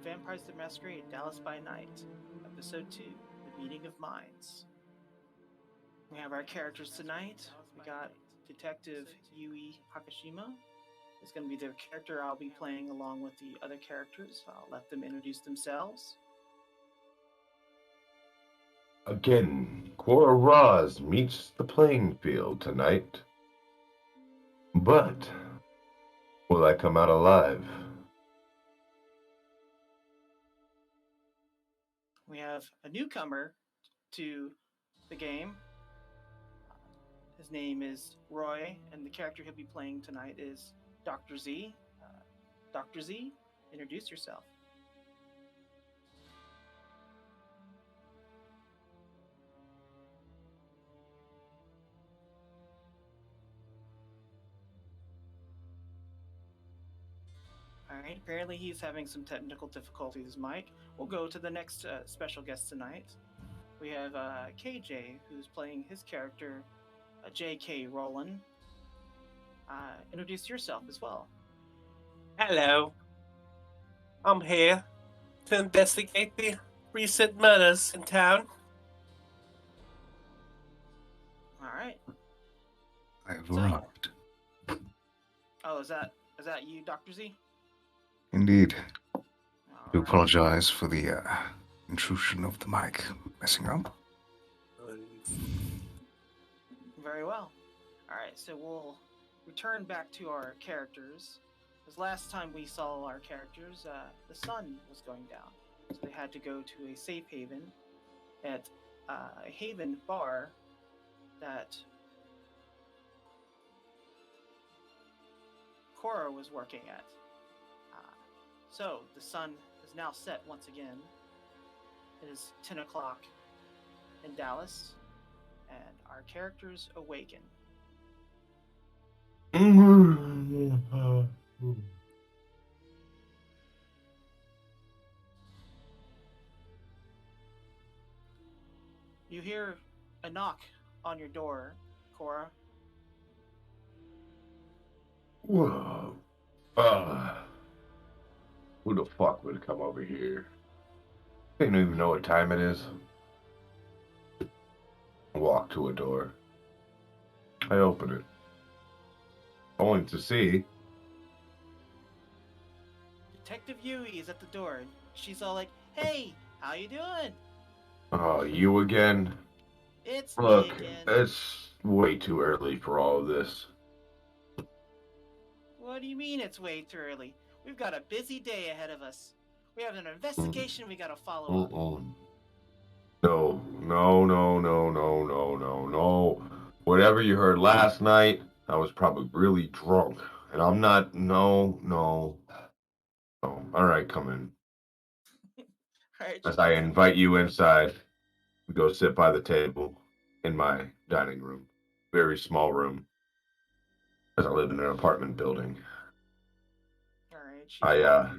Vampires the Masquerade Dallas by Night, Episode 2 The Meeting of Minds. We have our characters tonight. We got Detective Yui Hakashima. Is going to be the character I'll be playing along with the other characters. I'll let them introduce themselves. Again, Cora Roz meets the playing field tonight. But will I come out alive? We have a newcomer to the game. His name is Roy, and the character he'll be playing tonight is Dr. Z. Dr. Z, introduce yourself. All right, apparently he's having some technical difficulties, Mike. We'll go to the next special guest tonight. We have KJ, who's playing his character, J.K. Rowland. Introduce yourself as well. Hello. I'm here to investigate the recent murders in town. All right. I've arrived. Oh, is that you, Dr. Z? Indeed. I do All right. apologize for the intrusion of the mic messing up. Very well. All right, so we'll return back to our characters. Because last time we saw our characters, the sun was going down. So they had to go to a safe haven at a haven bar that Cora was working at. So the sun is now set once again. It is 10 o'clock in Dallas, and our characters awaken. You hear a knock on your door, Cora. Whoa. Who the fuck would come over here? I don't even know what time it is. I walk to a door. I open it. Only to see Detective Yui is at the door, and she's all like, "Hey, how you doing?" Oh, you again? It's Look, me again. it's way too early for all of this. What do you mean it's way too early? We've got a busy day ahead of us. We have an investigation we gotta follow up. No. Whatever you heard last night, I was probably really drunk. And I'm not, no. Oh, all right, come in. All right, As I invite you inside, we go sit by the table in my dining room. Very small room. As I live in an apartment building. all right.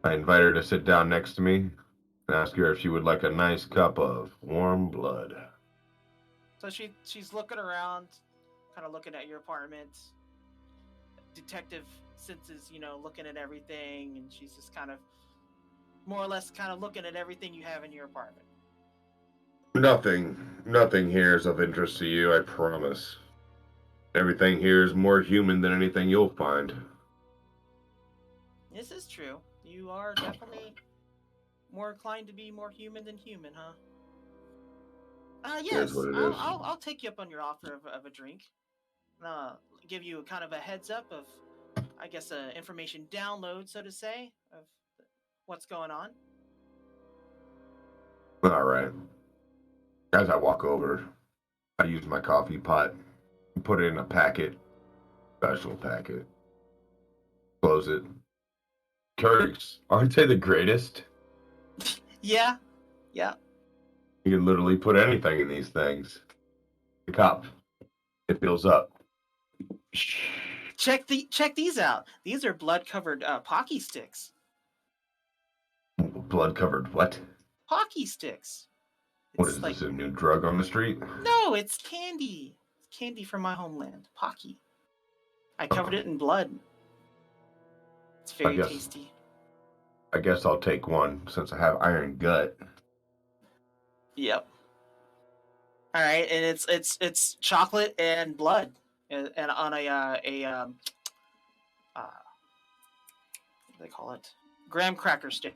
I invite her to sit down next to me and ask her if she would like a nice cup of warm blood. So she's looking around, kind of looking at your apartment. Detective senses, looking at everything, and she's just kind of more or less kind of looking at everything you have in your apartment. Nothing here is of interest to you, I promise. Everything here is more human than anything you'll find. This is true. You are definitely more inclined to be more human than human, huh? Yes. What it is. I'll take you up on your offer of a drink. Give you kind of a heads up of, I guess, information download, so to say, of what's going on. All right. As I walk over, I use my coffee pot, put it in a packet, special packet, close it. Curious, aren't they the greatest? Yeah. You can literally put anything in these things. The cup, it fills up. Check these out. These are blood-covered Pocky sticks. Blood-covered what? Pocky sticks. What is this, a new drug on the street? No, it's candy. It's candy from my homeland, Pocky. I covered it in blood. It's very tasty. I guess I'll take one since I have iron gut. Yep. All right, and it's chocolate and blood, and on what do they call it? Graham cracker stick.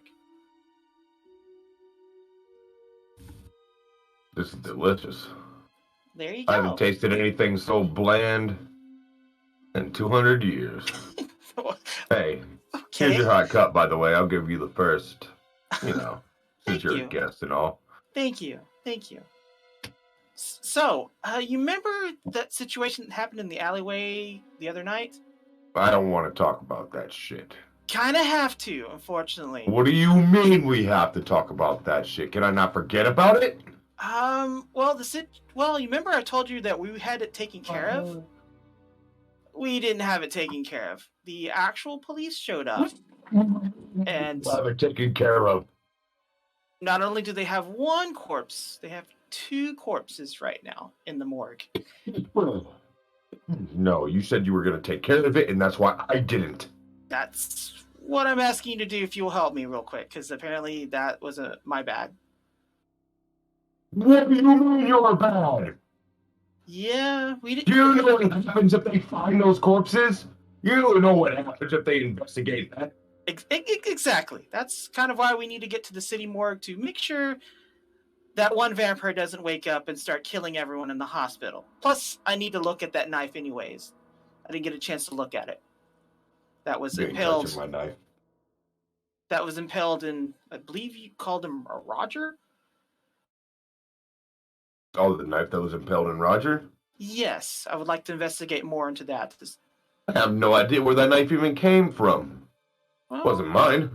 This is delicious. There you I haven't go. tasted anything so bland in 200 years. Hey, here's Okay. your hot cup, by the way. I'll give you the first, you know, since Thank you're you. a guest and all. Thank you. So, you remember that situation that happened in the alleyway the other night? I don't want to talk about that shit. Kind of have to, unfortunately. What do you mean we have to talk about that shit? Can I not forget about it? Well, you remember I told you that we had it taken care of? We didn't have it taken care of. The actual police showed up, and Have it taken care of. not only do they have one corpse, they have 2 corpses right now in the morgue. No, you said you were going to take care of it, and that's why I didn't. That's what I'm asking you to do if you'll help me real quick, because apparently that was my bad. What do you mean you're bad? Yeah, we did. Do you know what happens if they find those corpses? You know what happens if they investigate that? Exactly. That's kind of why we need to get to the city morgue to make sure that one vampire doesn't wake up and start killing everyone in the hospital. Plus, I need to look at that knife anyways. I didn't get a chance to look at it. That was You ain't impaled. touching my knife. That was impaled in, I believe you called him a Roger? Oh, the knife that was impaled in Roger? Yes, I would like to investigate more into that. I have no idea where that knife even came from. Well, It wasn't mine. It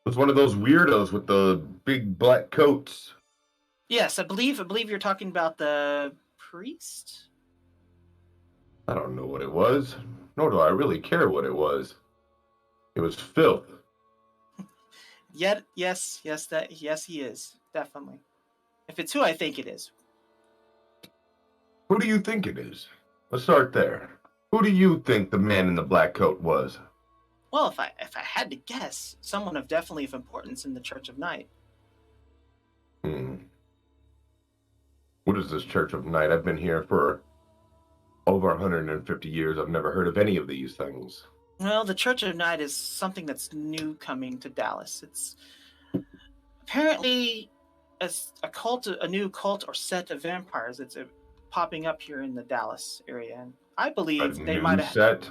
was one of those weirdos with the big black coats. yes, I believe you're talking about the priest? I don't know what it was, nor do I really care what it was. It was filth. Yes, he is. Definitely. If it's who I think it is. Who do you think it is? Let's start there. Who do you think the man in the black coat was? Well, if I had to guess, someone of definitely of importance in the Church of Night. What is this Church of Night? I've been here for over 150 years. I've never heard of any of these things. Well, the Church of Night is something that's new coming to Dallas. It's apparently a new cult or set of vampires that's popping up here in the Dallas area, and I believe they might have set.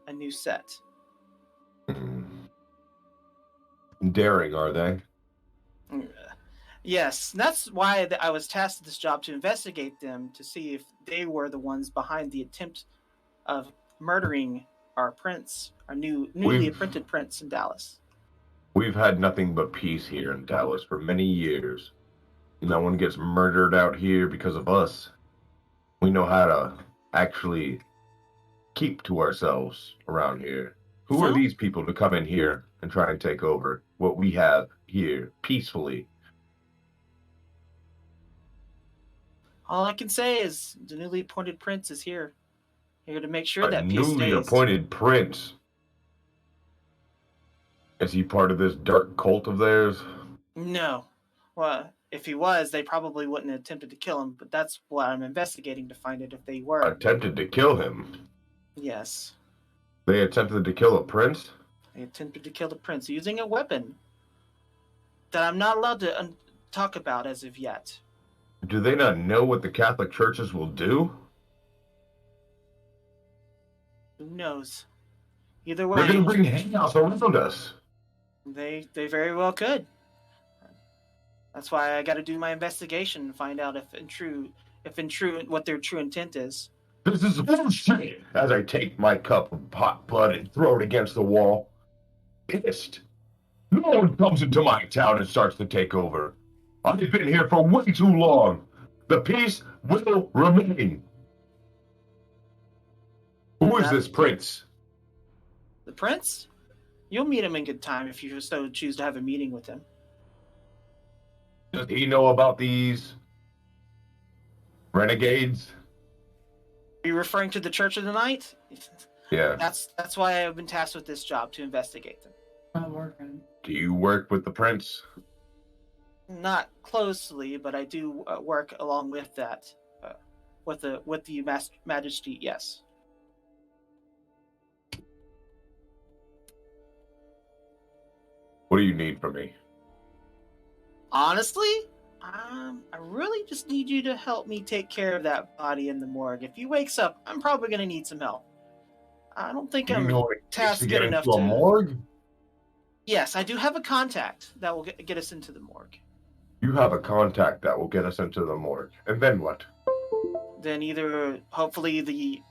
a new set. Daring, are they? Yes, and that's why I was tasked with this job, to investigate them to see if they were the ones behind the attempt of murdering our prince, our newly apprented prince in Dallas. We've had nothing but peace here in Dallas for many years. No one gets murdered out here because of us. We know how to actually keep to ourselves around here. Who are these people to come in here and try and take over what we have here peacefully? All I can say is the newly appointed prince is here to make sure that peace newly stays. appointed prince. Is he part of this dark cult of theirs? No. Well, if he was, they probably wouldn't have attempted to kill him, but that's what I'm investigating to find out if they were. Attempted to kill him? Yes. They attempted to kill a prince? They attempted to kill the prince using a weapon that I'm not allowed to talk about as of yet. Do they not know what the Catholic churches will do? Who knows? Either way, They're going to bring chaos around us. They very well could. That's why I got to do my investigation and find out if in true what their true intent is. This is bullshit. As I take my cup of hot blood and throw it against the wall, pissed. No one comes into my town and starts to take over. I've been here for way too long. The peace will remain. Who is this prince? The prince? You'll meet him in good time if you so choose to have a meeting with him. Does he know about these renegades? Are you referring to the Church of the Night? Yeah. That's why I've been tasked with this job, to investigate them. Not working. Do you work with the prince? Not closely, but I do work along with that, with the Majesty. Yes. What do you need from me? Honestly, I really just need you to help me take care of that body in the morgue. If he wakes up, I'm probably going to need some help. I don't think Do you I'm know what it takes to tasked get good into enough a to. morgue? Yes, I do have a contact that will get us into the morgue. You have a contact that will get us into the morgue. And then what? Then either, hopefully, the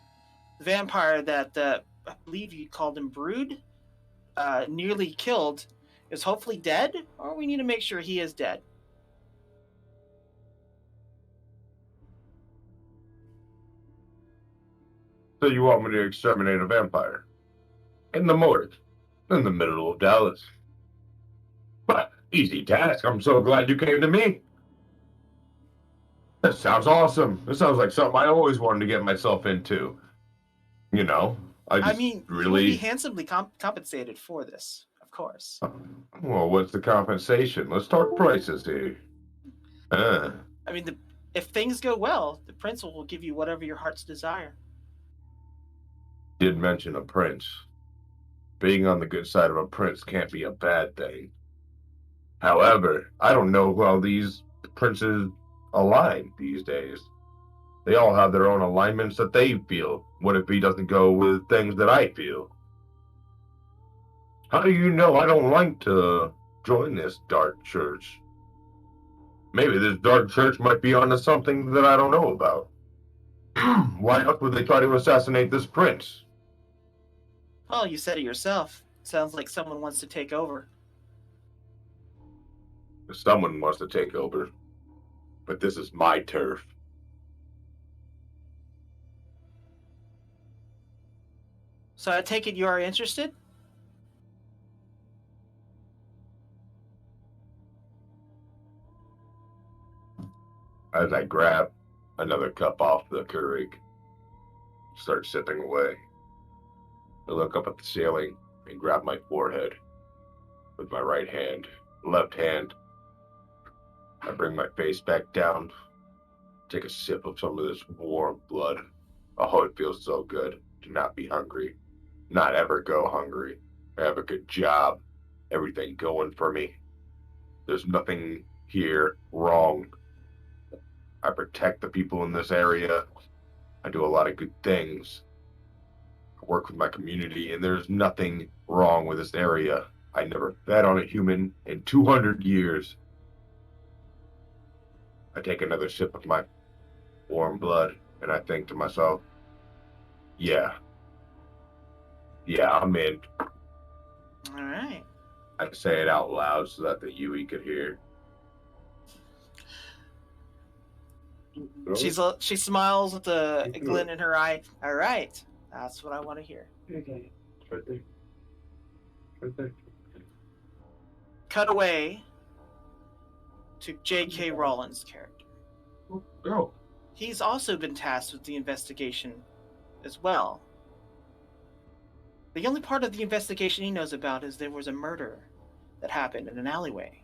vampire that I believe you called him Brood, nearly killed, is hopefully dead, or we need to make sure he is dead. So you want me to exterminate a vampire? In the morgue. In the middle of Dallas. But easy task. I'm so glad you came to me. That sounds awesome. This sounds like something I always wanted to get myself into. You know, I mean, you will be really. handsomely compensated for this, of course. Well, what's the compensation? Let's talk prices here. I mean, if things go well, the prince will give you whatever your heart's desire. Did mention a prince. Being on the good side of a prince can't be a bad thing. However, I don't know how these princes align these days. They all have their own alignments that they feel. What if he doesn't go with things that I feel? How do you know I don't like to join this dark church? Maybe this dark church might be onto something that I don't know about. Why else would they try to assassinate this prince? Well, you said it yourself. Sounds like someone wants to take over. Someone wants to take over. But this is my turf. So I take it you are interested? As I grab another cup off the Keurig, start sipping away. I look up at the ceiling and grab my forehead with my right hand. Left hand, I bring my face back down, take a sip of some of this warm blood. Oh, it feels so good to not be hungry, not ever go hungry. I have a good job, everything going for me. There's nothing here wrong. I protect the people in this area. I do a lot of good things. I work with my community, and there's nothing wrong with this area. I never fed on a human in 200 years. I take another sip of my warm blood, and I think to myself, yeah, I'm in. All right. I say it out loud so that the Yui could hear. She smiles with a glint in her eye. All right, that's what I want to hear. Okay. Right there. Right there. Cut away to J.K. Rowling's character. Go. He's also been tasked with the investigation as well. The only part of the investigation he knows about is there was a murder that happened in an alleyway.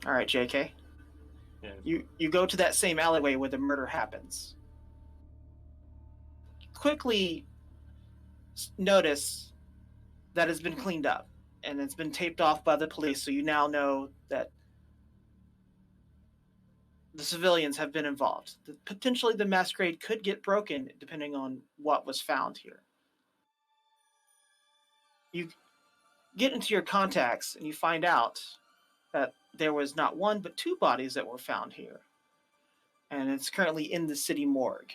All right, J.K. Yeah. You go to that same alleyway where the murder happens. Quickly notice that it's been cleaned up and it's been taped off by the police, so you now know that the civilians have been involved. Potentially the masquerade could get broken depending on what was found here. You get into your contacts and you find out that there was not one but two bodies that were found here. And it's currently in the city morgue.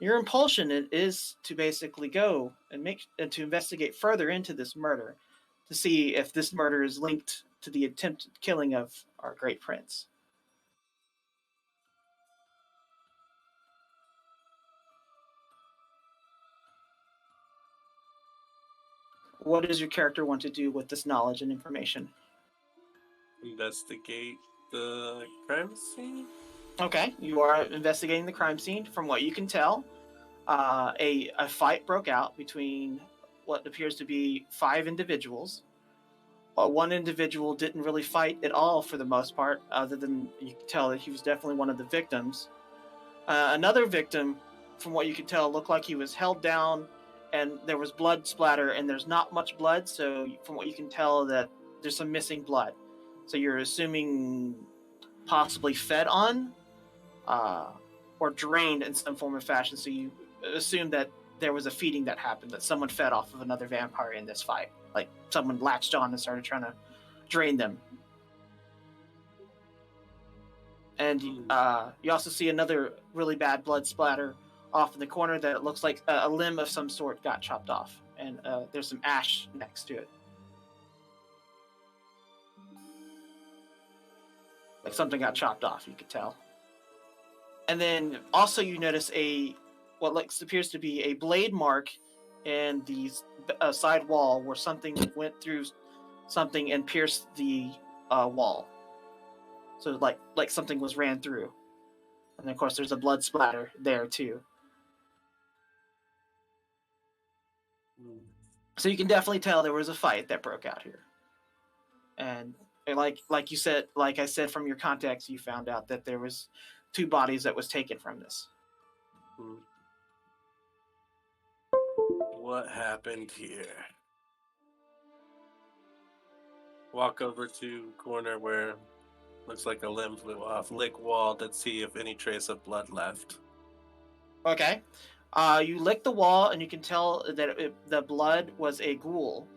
Your impulsion is to basically go and to investigate further into this murder to see if this murder is linked to the attempted killing of our great prince. What does your character want to do with this knowledge and information? Investigate the crime scene? Okay, you are investigating the crime scene. From what you can tell, a fight broke out between what appears to be 5 individuals. One individual didn't really fight at all for the most part, other than you can tell that he was definitely one of the victims. Another victim, from what you could tell, looked like he was held down, and there was blood splatter, and there's not much blood. So, from what you can tell, that there's some missing blood. So you're assuming possibly fed on, uh, or drained in some form or fashion. So you assume that there was a feeding that happened, that someone fed off of another vampire in this fight. Like someone latched on and started trying to drain them. And you also see another really bad blood splatter off in the corner that it looks like a limb of some sort got chopped off. And there's some ash next to it. Like something got chopped off, you could tell. And then also you notice appears to be a blade mark in the side wall where something went through something and pierced the wall. So like something was ran through. And of course there's a blood splatter there too. So you can definitely tell there was a fight that broke out here. And like you said, like I said, from your contacts, you found out that there was 2 bodies that was taken from this. What happened here? Walk over to corner where looks like a limb flew off. Lick wall to see if any trace of blood left. Okay. You lick the wall, and you can tell that the blood was a ghoul,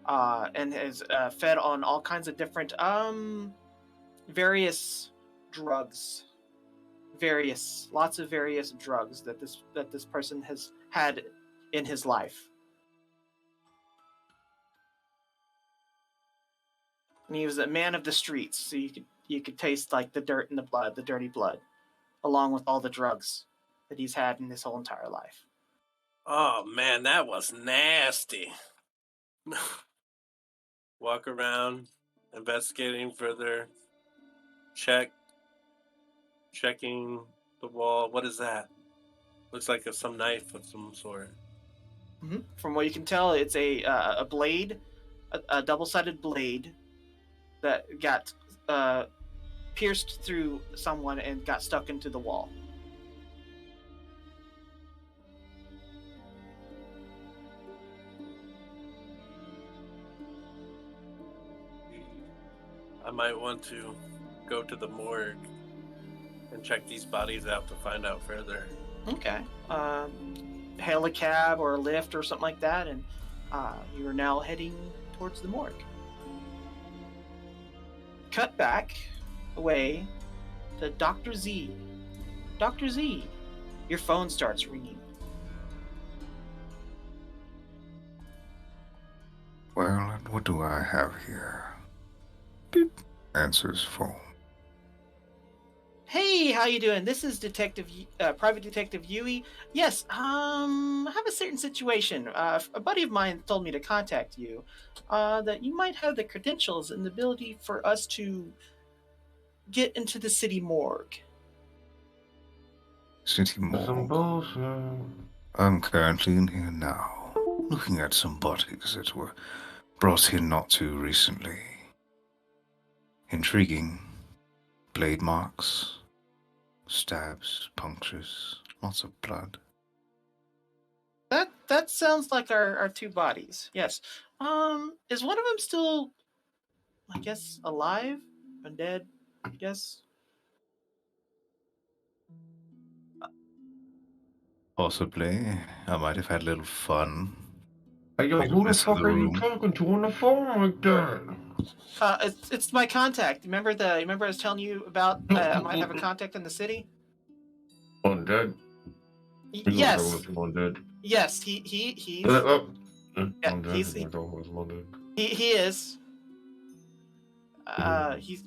and is fed on all kinds of different various drugs. Lots of various drugs that this person has had in his life. And he was a man of the streets, so you could taste like the dirt and the blood, the dirty blood, along with all the drugs that he's had in his whole entire life. Oh man, that was nasty. Walk around, investigating further. Checking the wall. What is that? Looks like some knife of some sort. Mm-hmm. From what you can tell, it's a blade, a double-sided blade that got pierced through someone and got stuck into the wall. I might want to go to the morgue and check these bodies out to find out further. Okay. Hail a cab or a lift or something like that, and you are now heading towards the morgue. Cut back away to Dr. Z. Dr. Z, your phone starts ringing. Well, and what do I have here? Beep. Answers phone. Hey, how you doing? This is Private Detective Yui. Yes, I have a certain situation. A buddy of mine told me to contact you. That you might have the credentials and the ability for us to get into the city morgue. City Some morgue. bullshit. I'm currently in here now, looking at some bodies that were brought here not too recently. Intriguing. Blade marks, stabs, punctures, lots of blood. That sounds like our 2 bodies. Yes. Is one of them still, I guess, alive? Undead? I guess. Possibly. I might have had a little fun. Hey, yo, Made a who the mess of fuck the are you room. talking to on the phone like that? It's my contact. Remember I was telling you about I might have a contact in the city? Undead? Yes. Undead. Yes, he's Undead. he's- I thought it was Undead. he is.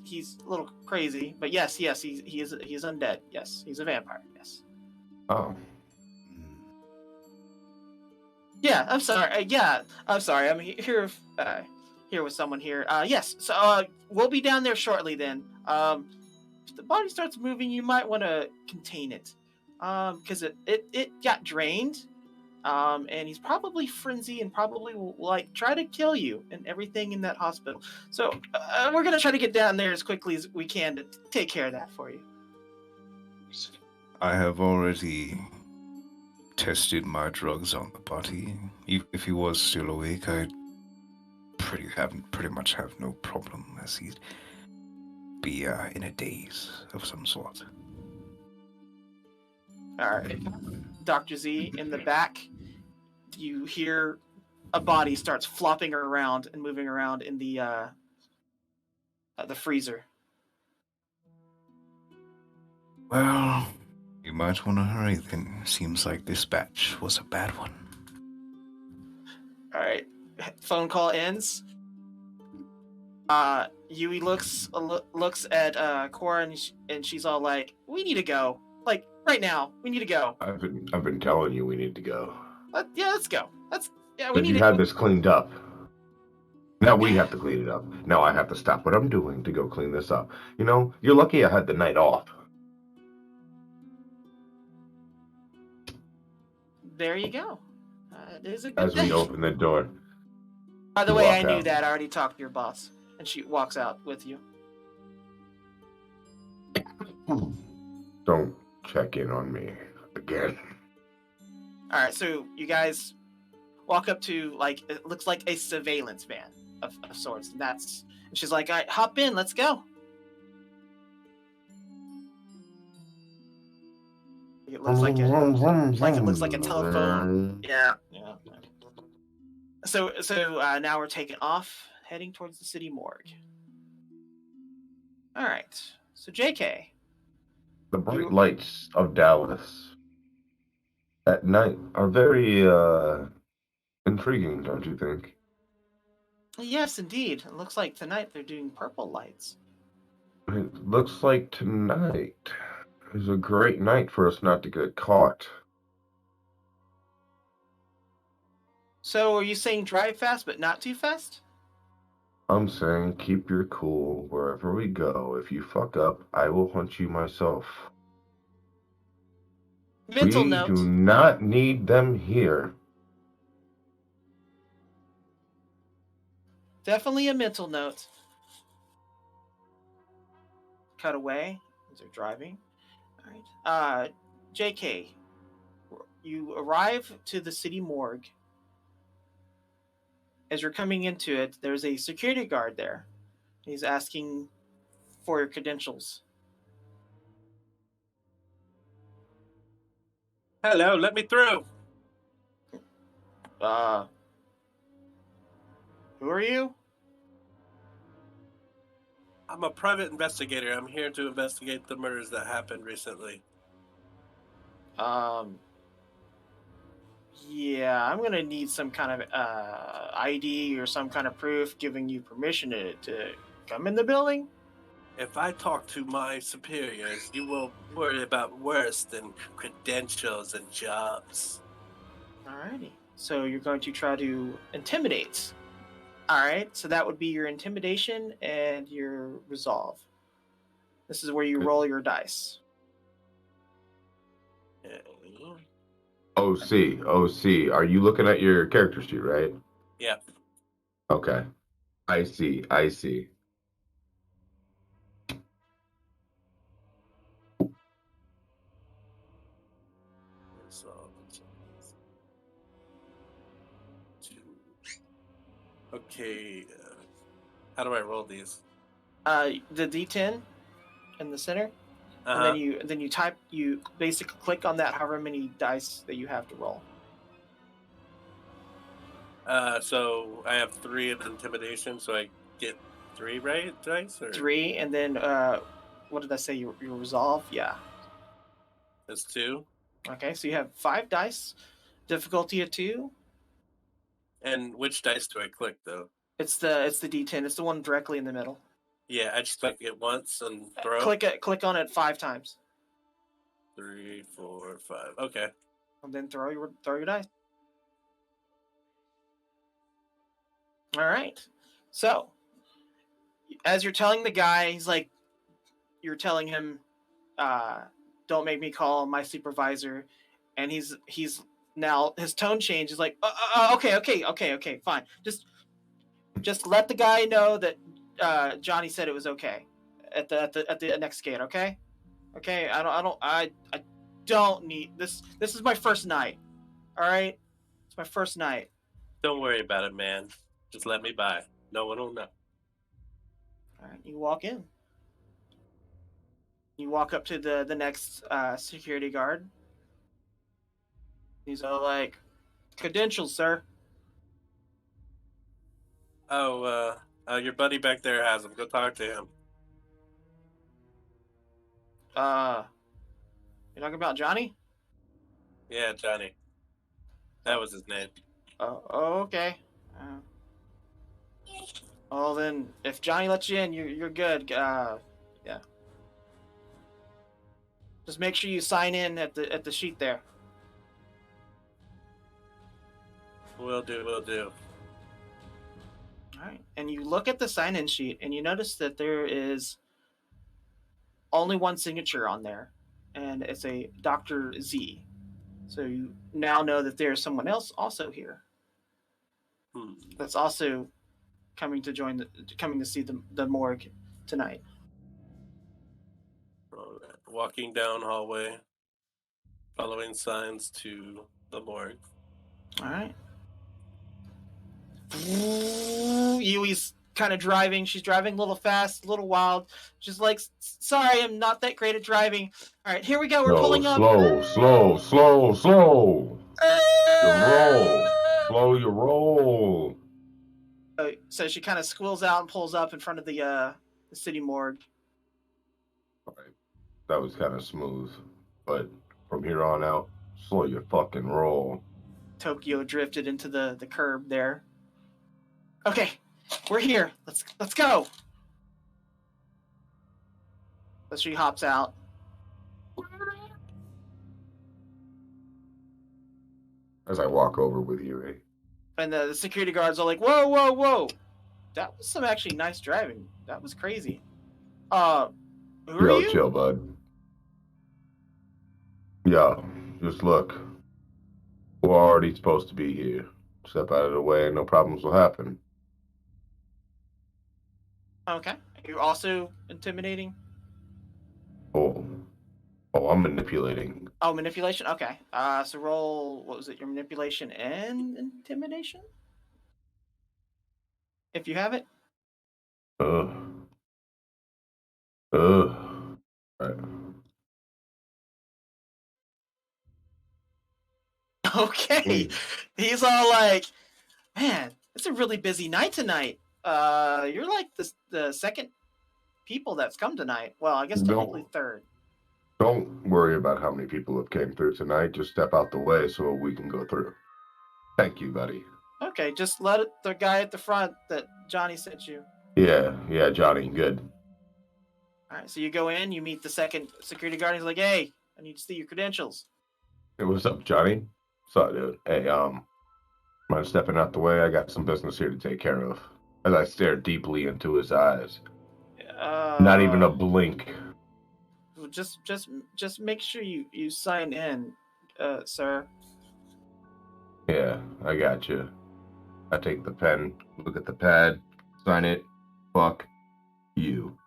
He's a little crazy, but yes, he's undead. Yes, he's a vampire. Yes. Oh. Yeah, I'm sorry. I'm sorry. I'm here with someone here. Yes. So we'll be down there shortly. Then. if the body starts moving, you might want to contain it, because it got drained, and he's probably frenzy and probably will like try to kill you and everything in that hospital. So we're gonna try to get down there as quickly as we can to take care of that for you. I have already tested my drugs on the body. If he was still awake, I'd pretty much have no problem, as he'd be in a daze of some sort. All right, Dr. Z, in the back, you hear a body starts flopping around and moving around in the freezer. Well, you might want to hurry then. Seems like this batch was a bad one. All right, phone call ends. Yui looks at Cora and she's all like, "We need to go. Like right now, we need to go." I've been telling you we need to go. Yeah, let's go. We Because need you to. had this cleaned up. Now we have to clean it up. Now I have to stop what I'm doing to go clean this up. You know, you're lucky I had the night off. There you go. It is a good As we day. open the door. By the you way, walk I knew out. that. I already talked to your boss, and she walks out with you. Don't check in on me again. All right, so you guys walk up to like it looks like a surveillance van of sorts, and she's like, "All right, hop in, let's go." It looks like a telephone. Yeah. So now we're taking off, heading towards the city morgue. All right. So JK, The bright lights of Dallas at night are very intriguing, don't you think? yes, indeed. It looks like tonight they're doing purple lights. It looks like tonight is a great night for us not to get caught. So are you saying drive fast but not too fast? I'm saying keep your cool wherever we go. If you fuck up, I will hunt you myself. Mental We note. do not need them here. Definitely a mental note. Cut away as they're driving. All right. JK, you arrive to the city morgue. As you're coming into it, there's a security guard there. He's asking for your credentials. Hello, let me through. Who are you? I'm a private investigator. I'm here to investigate the murders that happened recently. Yeah, I'm gonna need some kind of ID or some kind of proof giving you permission to come in the building. If I talk to my superiors, you will worry about worse than credentials and jobs. Alrighty. So you're going to try to intimidate. Alright, so that would be your intimidation and your resolve. This is where you roll your dice. OC. Are you looking at your character sheet, right? Yeah. Okay. I see. Okay. How do I roll these? The D10 in the center, and then you basically click on that however many dice that you have to roll. So I have 3 of intimidation, so I get 3 dice? Or? 3, and then what did I say? Your resolve? Yeah. That's 2. Okay, so you have 5 dice, difficulty of 2. And which dice do I click though? It's the D10. It's the one directly in the middle. Yeah, I just click it once and throw. Click on it 5 times. 3, 4, 5. Okay. And then throw your dice. All right. So, as you're telling the guy, he's like, you're telling him, "Don't make me call my supervisor," and he's now his tone changes like, okay, fine. Just let the guy know that Johnny said it was okay at the next gate, okay? Okay, I don't need this. This is my first night. All right, it's my first night. Don't worry about it, man. Just let me by. No one will know. All right, you walk in. You walk up to the next security guard. He's all like, "Credentials, sir." Oh, your buddy back there has them. Go talk to him. You're talking about Johnny? Yeah, Johnny. That was his name. Oh, okay. Well then, if Johnny lets you in, you're good. Yeah. Just make sure you sign in at the sheet there. Will do. All right. And you look at the sign-in sheet, and you notice that there is only one signature on there, and it's a Dr. Z. So you now know that there's someone else also here that's also coming to see the morgue tonight. All right. Walking down hallway, following signs to the morgue. All right. Yui's kind of driving. She's driving a little fast, a little wild. She's like, "Sorry, I'm not that great at driving." All right, here we go. We're pulling up. Slow. Your roll. Slow your roll. So she kind of squeals out and pulls up in front of the city morgue. All right. That was kind of smooth, but from here on out, slow your fucking roll. Tokyo drifted into the curb there. Okay, we're here. Let's go. So she hops out. As I walk over with Yuri. And the security guards are like, whoa. That was some actually nice driving. That was crazy. Who are you? Chill, bud. Yeah, just look. We're already supposed to be here. Step out of the way and no problems will happen. Okay. You're also intimidating? Oh, I'm manipulating. Oh, manipulation? Okay. So roll, what was it, your manipulation and intimidation? If you have it? Right. Okay. He's all like, "Man, it's a really busy night tonight. You're like the second people that's come tonight. Well, I guess technically third." Don't worry about how many people have came through tonight. Just step out the way so we can go through. Thank you, buddy. Okay, just let the guy at the front that Johnny sent you. Yeah, Johnny, good. All right, so you go in, you meet the second security guard. He's like, "Hey, I need to see your credentials." Hey, what's up, Johnny? What's up, dude? Hey, mind stepping out the way? I got some business here to take care of. As I stare deeply into his eyes. Not even a blink. Just make sure you sign in, sir. Yeah, I got you. I take the pen, look at the pad, sign it. Fuck you.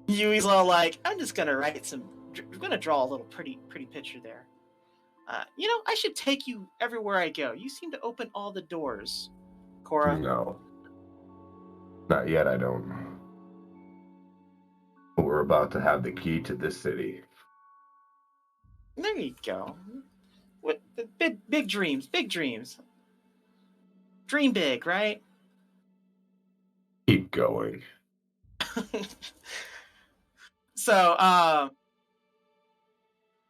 Yui's all like, "I'm just gonna I'm gonna draw a little pretty picture there. I should take you everywhere I go. You seem to open all the doors, Cora." No. Not yet, I don't. We're about to have the key to this city. There you go. What big dreams, big dreams. Dream big, right? Keep going. So, all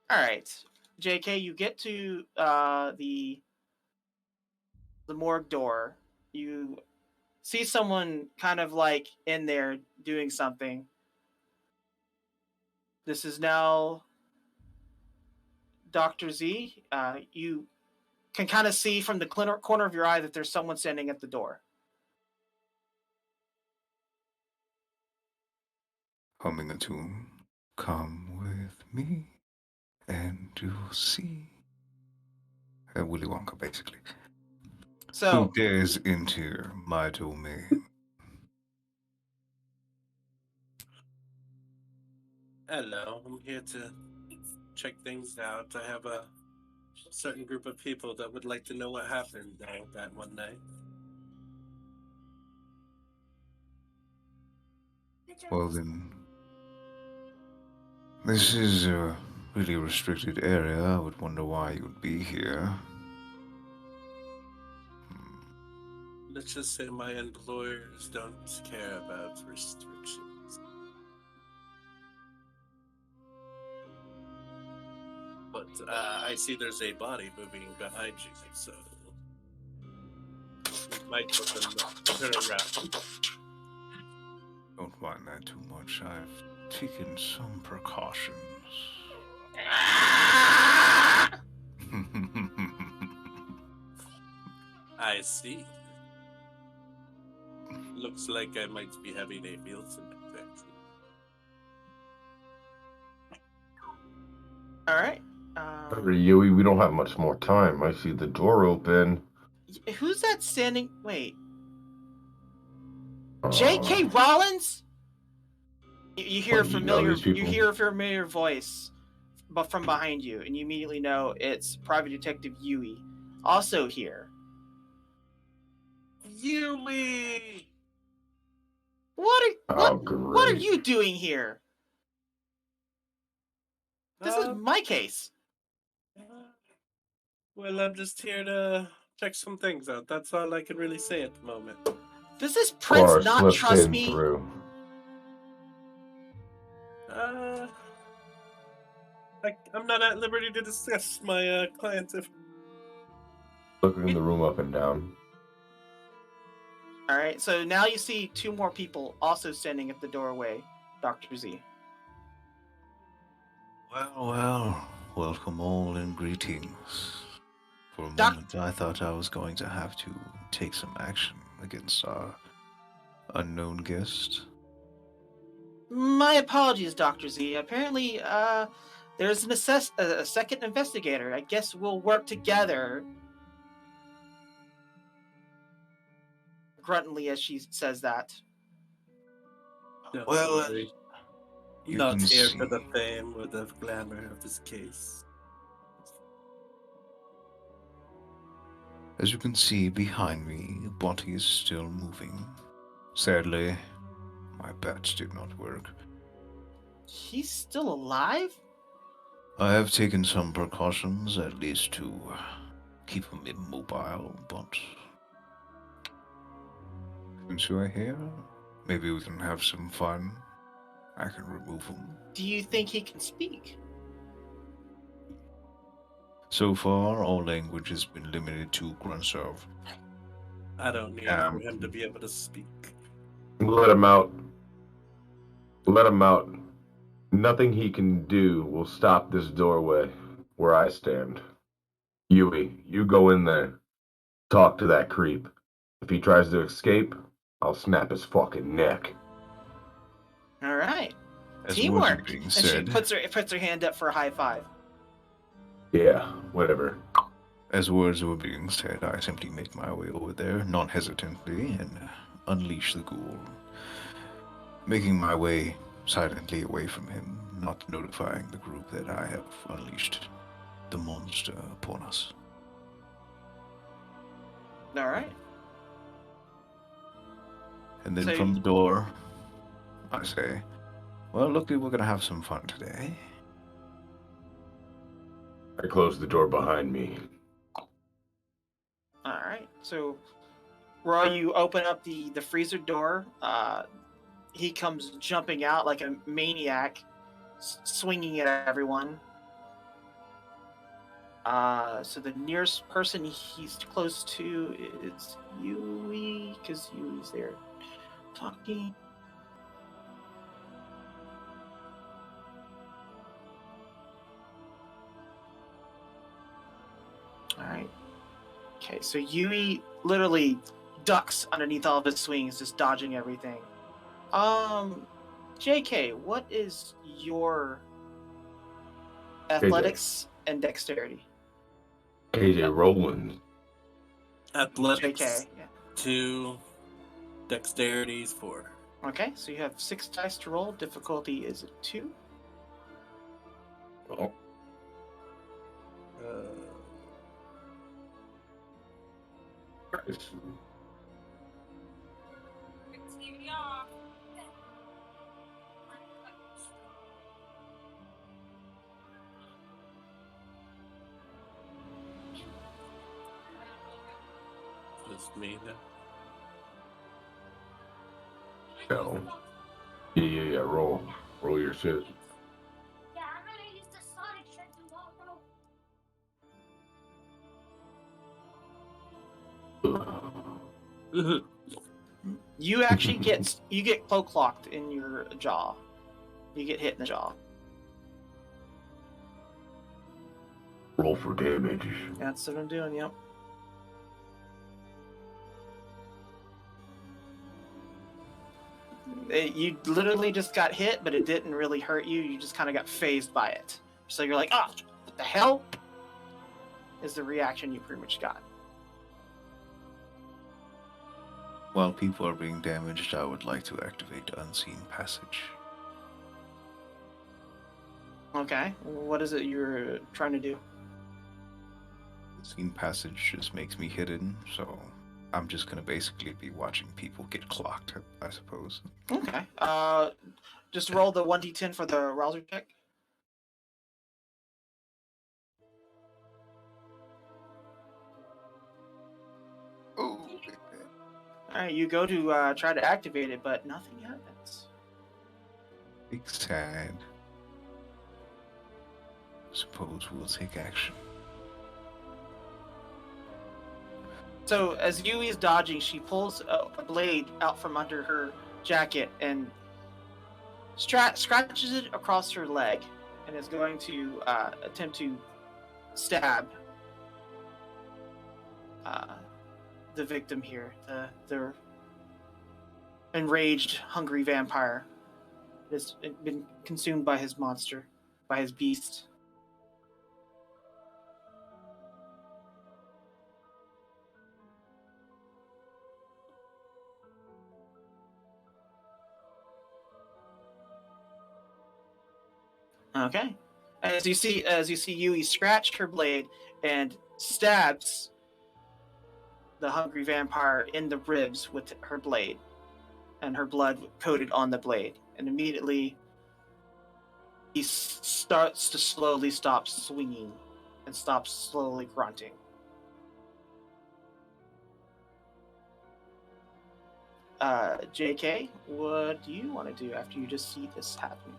right, JK, you get to the morgue door. You see someone kind of like in there doing something. This is now Dr. Z. You can kind of see from the corner of your eye that there's someone standing at the door. humming a tune. Come with me, and you'll see. Willy Wonka, basically. Who So, dares enter my domain? Hello, I'm here to check things out. I have a certain group of people that would like to know what happened that one night. Well, then, this is a really restricted area. I would wonder why you'd be here. Let's just say my employers don't care about restrictions. But I see there's a body moving behind you, so you might turn around. Don't mind that too much. I've taken some precautions. I see. Looks like I might be having a Nielsen infection. all right. Yui, we don't have much more time. I see the door open. Who's that standing? Wait, Uh, J.K. Rollins? You hear a What, you know familiar. these people? You hear a familiar voice, but from behind you, and you immediately know it's Private Detective Yui, also here. Yumi! What are great. you doing here? This is my case. Well, I'm just here to check some things out. That's all I can really say at the moment. Does this Of prince course, not let's trust in me? through. I'm not at liberty to discuss my clients if... Looking the room up and down. All right, so now you see two more people also standing at the doorway, Dr. Z. Well, welcome all and greetings. For a Doc- moment, I thought I was going to have to take some action against our unknown guest. My apologies, Dr. Z. Apparently, there's a second investigator. I guess we'll work together. Gruntly as she says that. Don't Well, worry. you Not can here see. for the fame or the glamour of this case. As you can see behind me, the body is still moving. Sadly, my patch did not work. He's still alive? I have taken some precautions, at least to keep him immobile, but since you are here, maybe we can have some fun. I can remove him. Do you think he can speak? So far, all language has been limited to Grunserv. I don't need for him to be able to speak. Let him out. Let him out. Nothing he can do will stop this doorway where I stand. Yui, you go in there. Talk to that creep. If he tries to escape, I'll snap his fucking neck. All right. As Teamwork. words are being And said, she puts her hand up for a high five. Yeah, whatever. as words were being said, I simply make my way over there, non-hesitantly, and unleash the ghoul. Making my way silently away from him, not notifying the group that I have unleashed the monster upon us. All right. And then So- from the door, I say, well, looky, we're gonna have some fun today. I close the door behind me. All right. So, while you open up the freezer door, he comes jumping out like a maniac, swinging at everyone. So the nearest person he's close to is Yui, because Yui's there talking. All right. Okay, so Yui literally ducks underneath all of his swings, just dodging everything. JK, what is your athletics and dexterity? KJ Rowland. Athletics JK, yeah. 2, dexterities 4. Okay, so you have 6 dice to roll. Difficulty is a 2. Oh, Christ. Just me then. No. Yeah. Roll your shit. Yeah, I'm gonna use the Sonic shirt tomorrow. You actually get cloak locked in your jaw. You get hit in the jaw. Roll for damage. That's what I'm doing. Yep. You literally just got hit, but it didn't really hurt you. You just kind of got phased by it. So you're like, "Ah, what the hell?" Is the reaction you pretty much got. While people are being damaged, I would like to activate Unseen Passage. Okay. What is it you're trying to do? Unseen Passage just makes me hidden, so I'm just gonna basically be watching people get clocked, I suppose. Okay. Just roll the 1d10 for the rouser check. Oh, Alright, you go to try to activate it, but nothing happens. big sad. Suppose we'll take action. So as Yui's dodging, she pulls a blade out from under her jacket and scratches it across her leg and is going to attempt to stab the victim here, the enraged, hungry vampire that has been consumed by his monster, by his beast. Okay. As you see Yui scratch her blade and stabs the hungry vampire in the ribs with her blade, and her blood coated on the blade. And immediately, he starts to slowly stop swinging and stops slowly grunting. JK, what do you want to do after you just see this happen?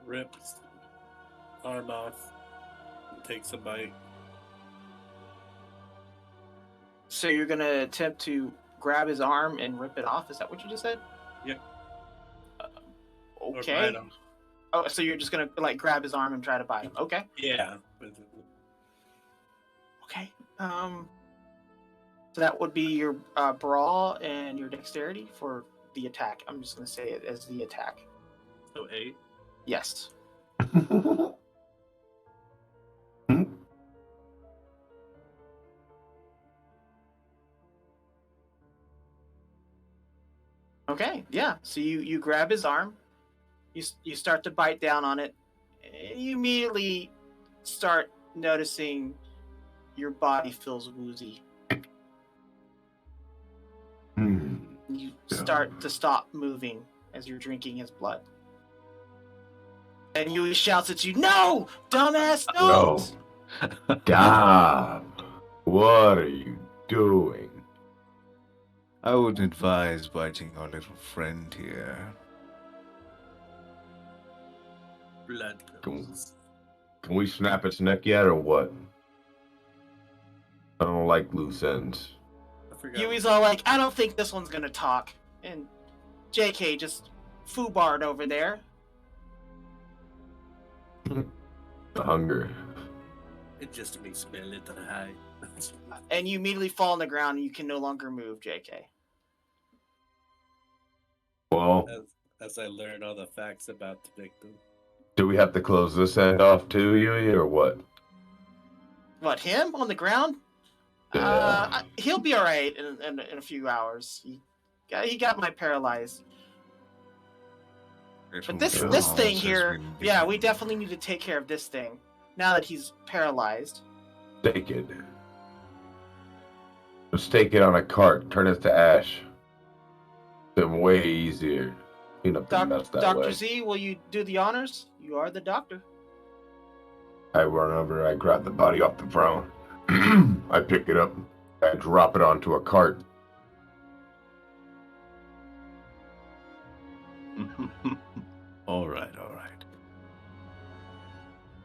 Rips arm off and takes a bite. So you're going to attempt to grab his arm and rip it off? Is that what you just said? Yep. Or Okay. bite him. Oh, so you're just going to like grab his arm and try to bite him. Okay. Yeah. Okay. So that would be your brawl and your dexterity for the attack. I'm just going to say it as the attack. So 8. Yes. Okay, yeah. So you grab his arm, you start to bite down on it, and you immediately start noticing your body feels woozy. You start to stop moving as you're drinking his blood. And Yui shouts at you, "No! Dumbass, No. don't!" Stop. What are you doing? I would advise biting our little friend here. Blood pills. Can we snap its neck yet or what? I don't like loose ends. I forgot. Yui's all like, "I don't think this one's gonna talk." And JK just foobarred over there. The hunger. It just makes me a little high. And you immediately fall on the ground and you can no longer move, JK. Well, as I learn all the facts about the victim. do we have to close this end off too, Yui, or what? What, him on the ground? Yeah. He'll be all right in a few hours. He got my paralyzed. But this thing here, yeah, we definitely need to take care of this thing now that he's paralyzed. Take it. Let's take it on a cart. Turn it to ash. It's way easier. Clean up the mess that Dr. way. Z, will you do the honors? You are the doctor. I run over. I grab the body off the throne. I pick it up. I drop it onto a cart. All right.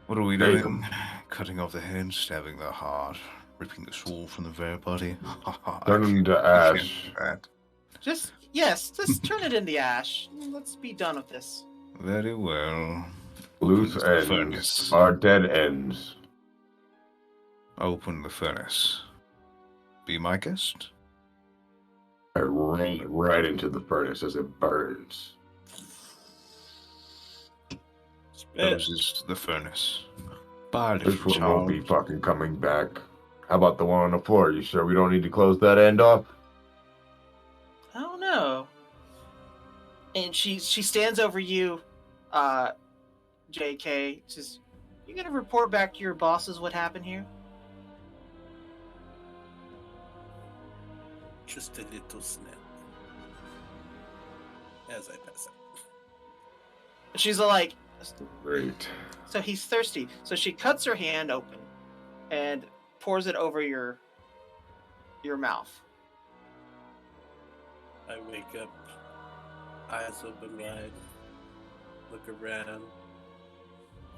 What are we doing? Cutting off the head, stabbing the heart, ripping the soul from the very body. Turn it into ash. Just turn it into ash. Let's be done with this. Very well. Loose Open the ends furnace. are dead ends. Open the furnace. Be my guest. I ran right into the furnace as it burns. Closes the furnace. Bye, This little one won't be child. fucking coming back. How about the one on the floor? You sure we don't need to close that end off? I don't know. And she stands over you, JK. Says, "You gonna report back to your bosses what happened here?" Just a little snap. As I pass out. And she's like, Great. so he's thirsty. So she cuts her hand open and pours it over your mouth. I wake up, eyes open wide, look around.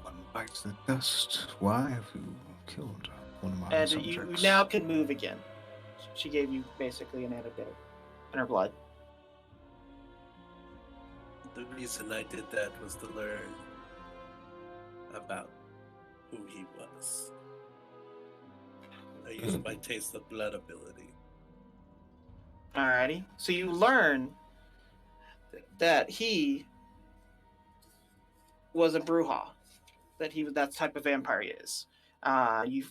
One bites the dust. Why have you killed one of my And subjects? you now can move again. She gave you basically an antidote in her blood. The reason I did that was to learn about who he was. I used my taste of blood ability. Alrighty. So you learn that he was a Bruja. That type of vampire he is. You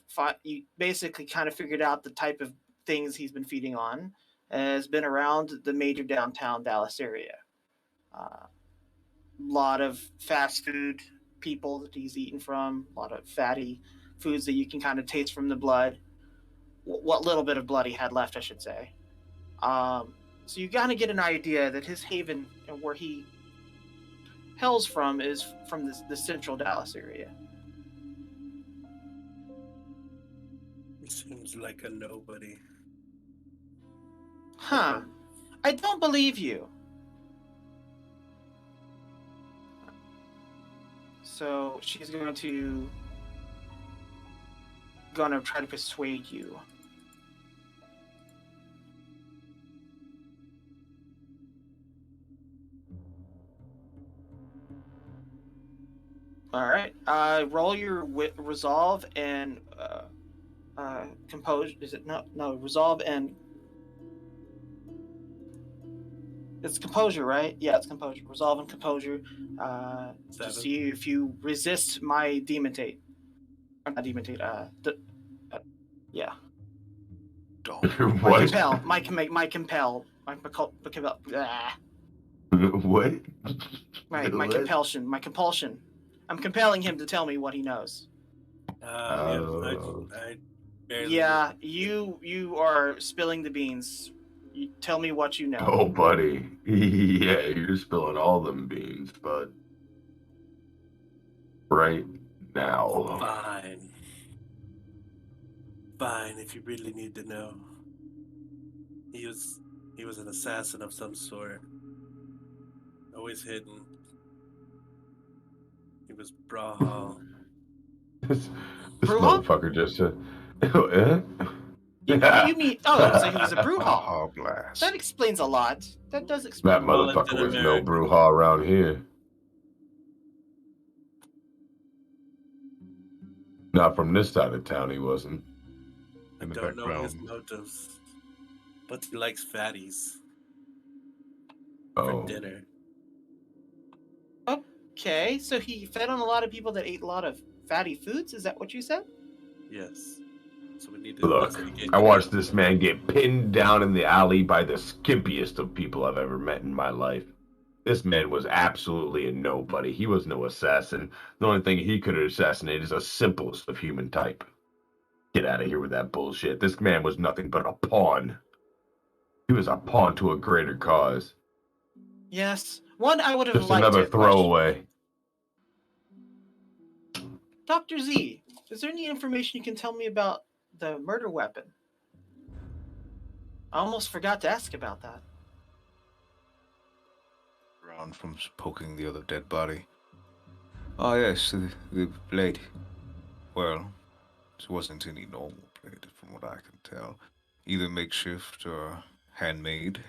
basically kind of figured out the type of things he's been feeding on. Has been around the major downtown Dallas area. Lot of fast food people that he's eaten from. A lot of fatty foods that you can kind of taste from the blood. What little bit of blood he had left, I should say. So you kind of get an idea that his haven and where he hails from is from the central Dallas area. He seems like a nobody. Huh. I don't believe you. So she's going to try to persuade you. All right. Roll your resolve and compose. Is it no resolve and it's composure, right? Yeah, it's composure. Resolve and composure. To 7. see if you resist my demontate. Or not demontate. Yeah. What? My compel. My compel. What? My What? compulsion. My compulsion. I'm compelling him to tell me what he knows. I barely Yeah, you are spilling the beans. You tell me what you know. Oh, buddy. Yeah, you're spilling all them beans, bud. Right now. Fine, if you really need to know. He was an assassin of some sort. Always hidden. He was Brahal. This Bruja? motherfucker just said, eh? You mean? Oh, so he was a Bruja. Oh, blast. That explains a lot. That does explain. That motherfucker was no Bruja around here. Not from this side of town, he wasn't. I don't know his motives, but he likes fatties for Oh, dinner. Okay, so he fed on a lot of people that ate a lot of fatty foods. Is that what you said? Yes. So we need to Look, investigate. I the watched animal. this man get pinned down in the alley by the skimpiest of people I've ever met in my life. This man was absolutely a nobody. He was no assassin. The only thing he could assassinate is the simplest of human type. Get out of here with that bullshit. This man was nothing but a pawn. He was a pawn to a greater cause. Yes. One I would have Just liked another to question. throwaway. Dr. Z, is there any information you can tell me about the murder weapon? I almost forgot to ask about that. Around from poking the other dead body. Ah, yes, the blade. Well, it wasn't any normal blade, from what I can tell. Either makeshift or handmade,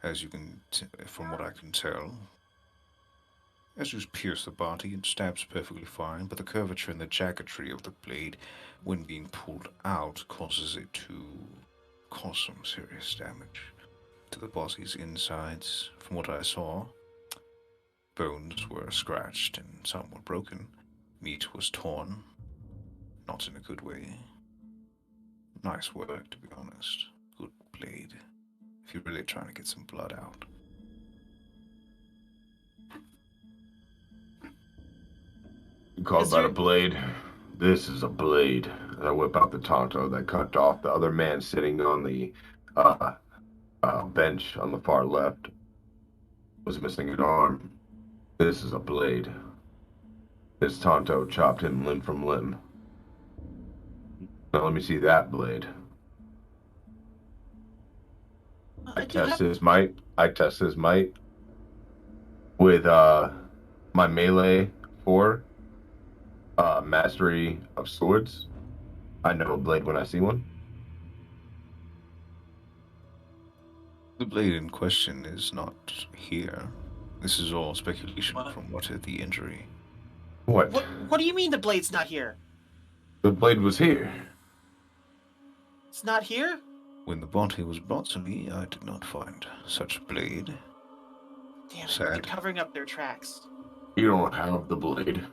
as you can, from what I can tell. As you pierce the body, it stabs perfectly fine, but the curvature and the jaggedry of the blade, when being pulled out, causes it to cause some serious damage to the body's insides. From what I saw, bones were scratched and some were broken. Meat was torn, not in a good way. Nice work, to be honest. Good blade. If you're really trying to get some blood out. You call Is that a there- blade? This is a blade. And I whip out the tonto that cut off the other man sitting on the bench on the far left. Was missing an arm. This is a blade. This tonto chopped him limb from limb. Now let me see that blade. I do have- test his might. I test his might with my melee 4 mastery of swords. I know a blade when I see one. The blade in question is not here. This is all speculation What? from what the injury. What? What do you mean the blade's not here? The blade was here. It's not here? When the body was brought to me, I did not find such blade. Damn it, Sad. they're covering up their tracks. You don't have the blade.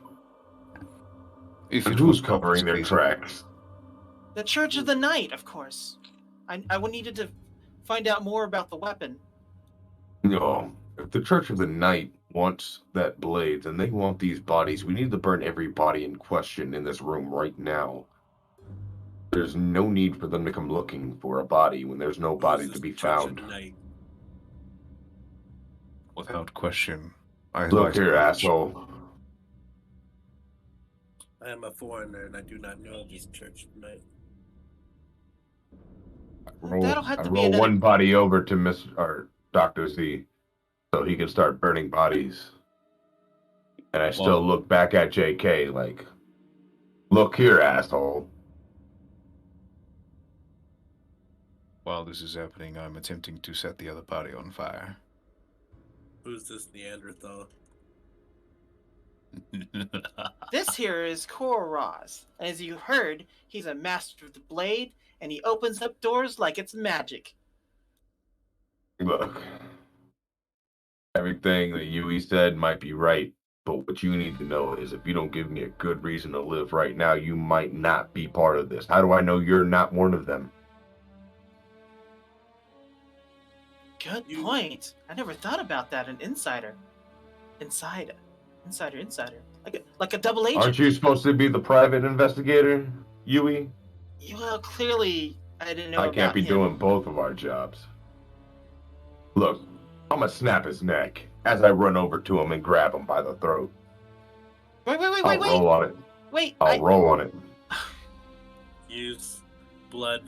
If And it who's was covering their confiscated- tracks? The Church of the Night, of course. I needed to find out more about the weapon. No. If the Church of the Night wants that blade, then they want these bodies. We need to burn every body in question in this room right now. There's no need for them to come looking for a body when there's no body Who's to this be Church of found. the Night? Without question, I'd Look like to here, know- asshole. I am a foreigner and I do not know this Church of the Night. That'll have I to be roll another- one body over to Dr. Z so he can start burning bodies. And I still Well- look back at JK like, look here, asshole. While this is happening, I'm attempting to set the other body on fire. Who's this Neanderthal? This here is Koraz. As you heard, he's a master of the blade, and he opens up doors like it's magic. Look, everything that Yui said might be right, but what you need to know is if you don't give me a good reason to live right now, you might not be part of this. How do I know you're not one of them? Good point. I never thought about that. An insider. Insider. Like a double agent. Aren't you supposed to be the private investigator, Yui? Well, clearly, I didn't know I about can't be him. doing both of our jobs. Look, I'm gonna snap his neck as I run over to him and grab him by the throat. Wait, I'll roll on it. Wait, I'll roll on it. Use blood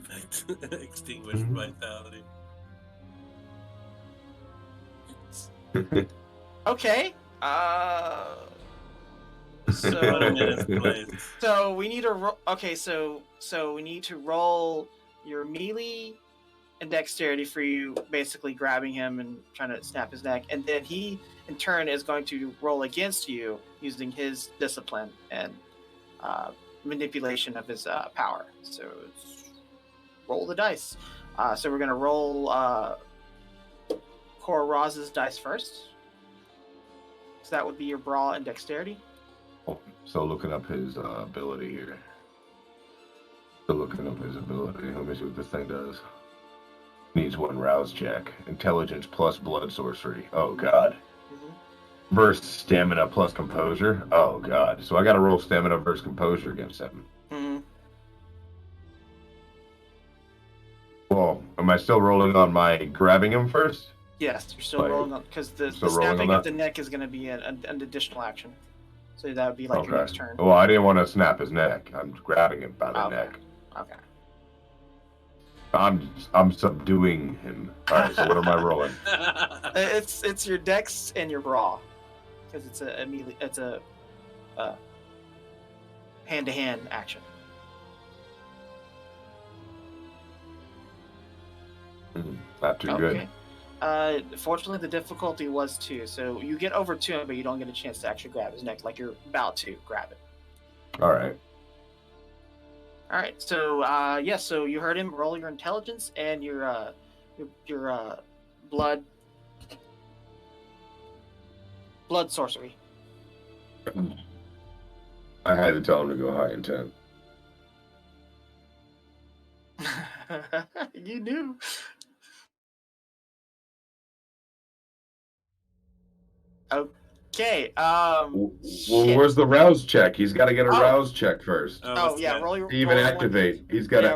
extinguish Mhm. vitality. Okay. Put him in his So, place. so we need to roll. Okay, so we need to roll your melee and dexterity for you, basically grabbing him and trying to snap his neck, and then he, in turn, is going to roll against you using his discipline and manipulation of his power. So roll the dice. So we're gonna roll Koraz's dice first. So that would be your brawl and dexterity. Oh, so looking up his ability here. So looking up his ability. Let me see what this thing does. Needs 1 rouse check. Intelligence plus blood sorcery. Oh god. Versus stamina plus composure. Oh god. So I gotta roll stamina versus composure against him. Well, am I still rolling on my grabbing him first? Yes, you're still rolling on, because the still rolling snapping on of the neck is going to be an additional action. So that would be like your Okay. next turn. Well, I didn't want to snap his neck. I'm grabbing him by the neck. Okay. I'm subduing him. All right. So what am I rolling? It's your dex and your brawl, because it's a hand-to-hand action. Not too good. Fortunately, the difficulty was 2, so you get over 2 him, but you don't get a chance to actually grab his neck, like you're about to grab it. All right. All right. So so you heard him. Roll your intelligence and your blood sorcery. I had to tell him to go high intent. You knew. Okay. Well, where's the rouse check? He's got to get a rouse check first. Oh yeah, roll your. To even activate, he's got to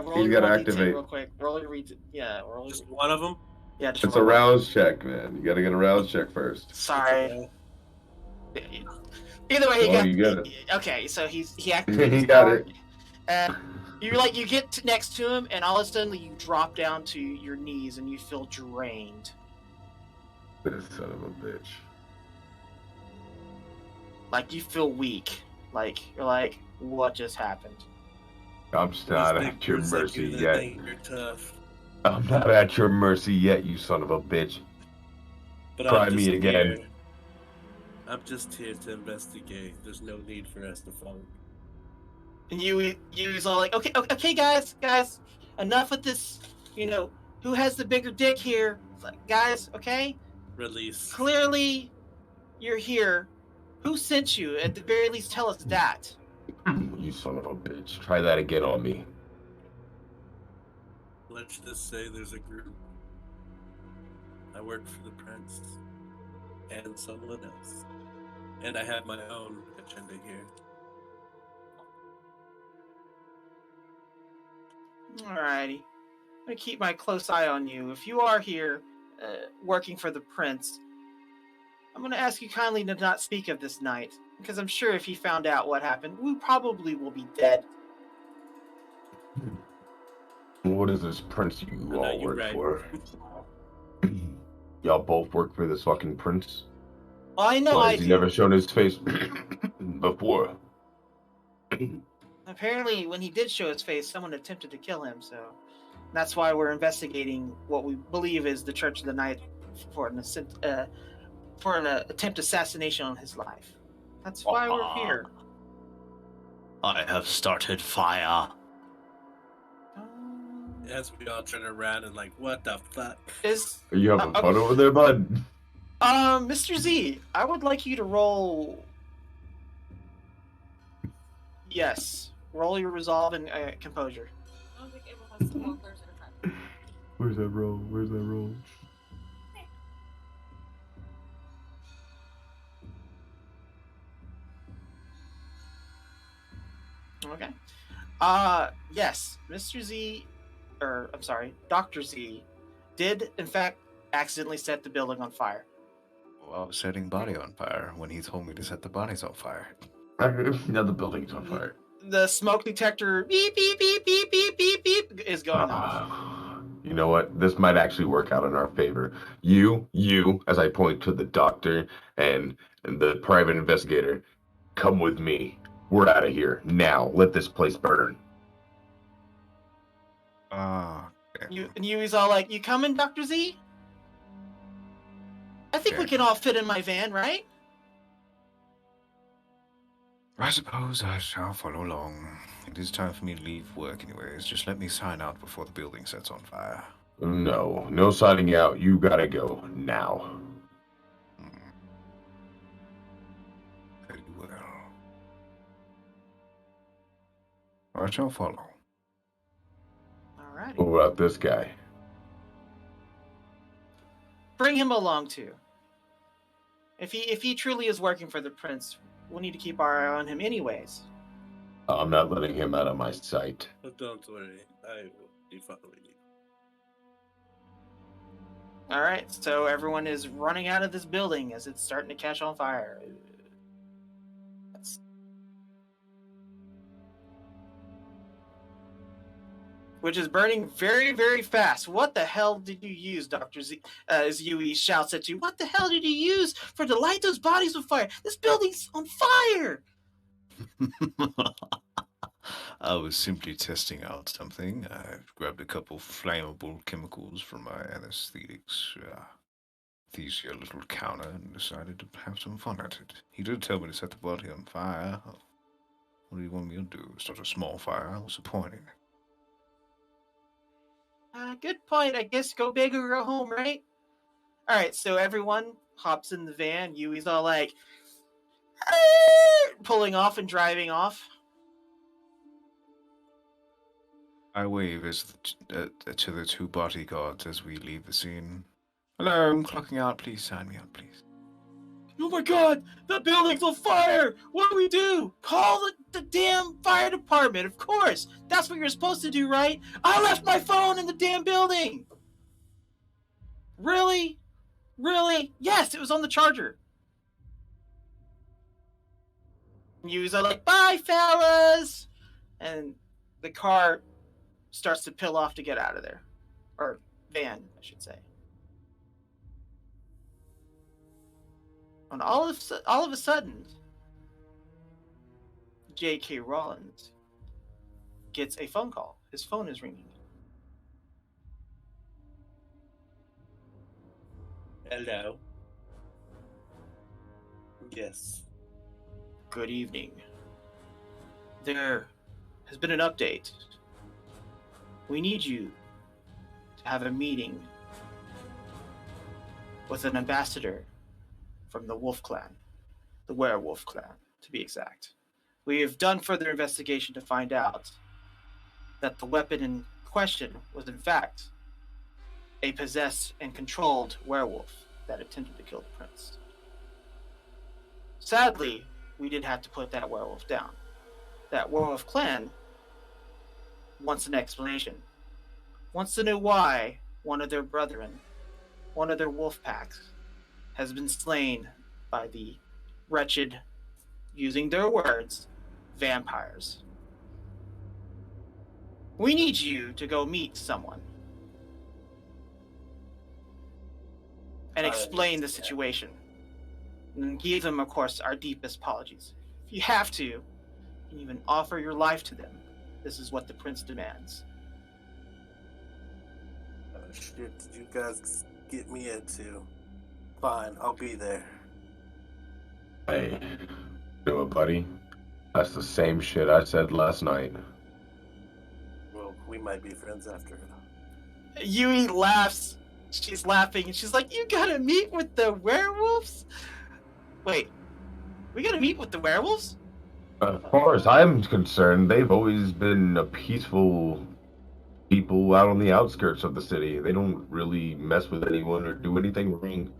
activate. Real quick. Roll your roll. Just one of them. Yeah, just it's a rouse check, man. You got to get a rouse check first. Sorry. Either way, you get it. Okay, so he activates. He got it. You get next to him, and all of a sudden you drop down to your knees, and you feel drained. This son of a bitch. Like you feel weak. Like you're like, what just happened? I'm not at your mercy yet. You're tough. I'm not at your mercy yet, you son of a bitch. But try me again. I'm just here to investigate. There's no need for us to fight. And you's all like, okay, guys, enough with this. Who has the bigger dick here? Like, guys, okay. Release. Clearly, you're here. Who sent you? At the very least, tell us that. You son of a bitch. Try that again on me. Let's just say there's a group. I work for the prince. And someone else. And I have my own agenda here. Alrighty. I'm going to keep my close eye on you. If you are here working for the prince, I'm going to ask you kindly to not speak of this night, because I'm sure if he found out what happened, we probably will be dead. What is this prince you all work for? Y'all both work for this fucking prince? I know I do. He's never shown his face before. Apparently, when he did show his face, someone attempted to kill him, so that's why we're investigating what we believe is the Church of the Night for an attempt assassination on his life. That's why we're here. I have started fire. As we all turn around and like, what the fuck? Are you having fun over there, bud? Mr. Z, I would like you to roll. Yes, roll your resolve and composure. I don't think Abel has 4 players at a time. Where's that roll? Where's that roll? Okay. Yes, Mr. Z, I'm sorry, Dr. Z, did in fact accidentally set the building on fire. Well, I was setting body on fire when he told me to set the bodies on fire. Now the building's on fire. The smoke detector beep beep beep beep beep beep beep is going off. You know what? This might actually work out in our favor. You, as I point to the doctor and the private investigator, come with me. We're out of here now. Let this place burn. Okay. He's all like, "You coming, Dr. Z? I think we can all fit in my van, right?" I suppose I shall follow along. It is time for me to leave work anyways. Just let me sign out before the building sets on fire. No signing out. You gotta go now. I shall follow. Alrighty. What about this guy? Bring him along too. If he truly is working for the prince, we'll need to keep our eye on him anyways. I'm not letting him out of my sight. But don't worry, I will be following you. Alright, so everyone is running out of this building as it's starting to catch on fire. That's... Which is burning very, very fast. What the hell did you use, Dr. Z? As Yui shouts at you, what the hell did you use to light those bodies on fire? This building's on fire! I was simply testing out something. I grabbed a couple flammable chemicals from my anesthetics anesthesia little counter and decided to have some fun at it. He did tell me to set the body on fire. What do you want me to do? Start a small fire? What's the point in it? Good point. I guess go big or go home, right? Alright, so everyone hops in the van. Yui's all like, pulling off and driving off. I wave to the two bodyguards as we leave the scene. Hello, I'm clocking out. Please sign me out, please. Oh my god, the building's on fire! What do we do? Call the damn fire department, of course! That's what you're supposed to do, right? I left my phone in the damn building! Really? Really? Yes, it was on the charger. And you are like, bye, fellas! And the car starts to peel off to get out of there. Or van, I should say. And all of a sudden, J.K. Rollins gets a phone call. His phone is ringing. Hello. Yes. Good evening. There has been an update. We need you to have a meeting with an ambassador from the Wolf Clan, the Werewolf Clan, to be exact. We have done further investigation to find out that the weapon in question was in fact a possessed and controlled werewolf that attempted to kill the prince. Sadly, we did have to put that werewolf down. That werewolf clan wants an explanation. Wants to know why one of their brethren, one of their wolf packs, has been slain by the wretched, using their words, vampires. We need you to go meet someone and explain the situation. And give them, of course, our deepest apologies. If you have to, you can even offer your life to them. This is what the prince demands. Oh shit, did you guys get me into? Fine, I'll be there. Hey, you know what, buddy? That's the same shit I said last night. Well, we might be friends after it. Yui laughs. She's laughing, and she's like, you gotta meet with the werewolves? Wait, we gotta meet with the werewolves? As far as I'm concerned, they've always been a peaceful people out on the outskirts of the city. They don't really mess with anyone or do anything wrong.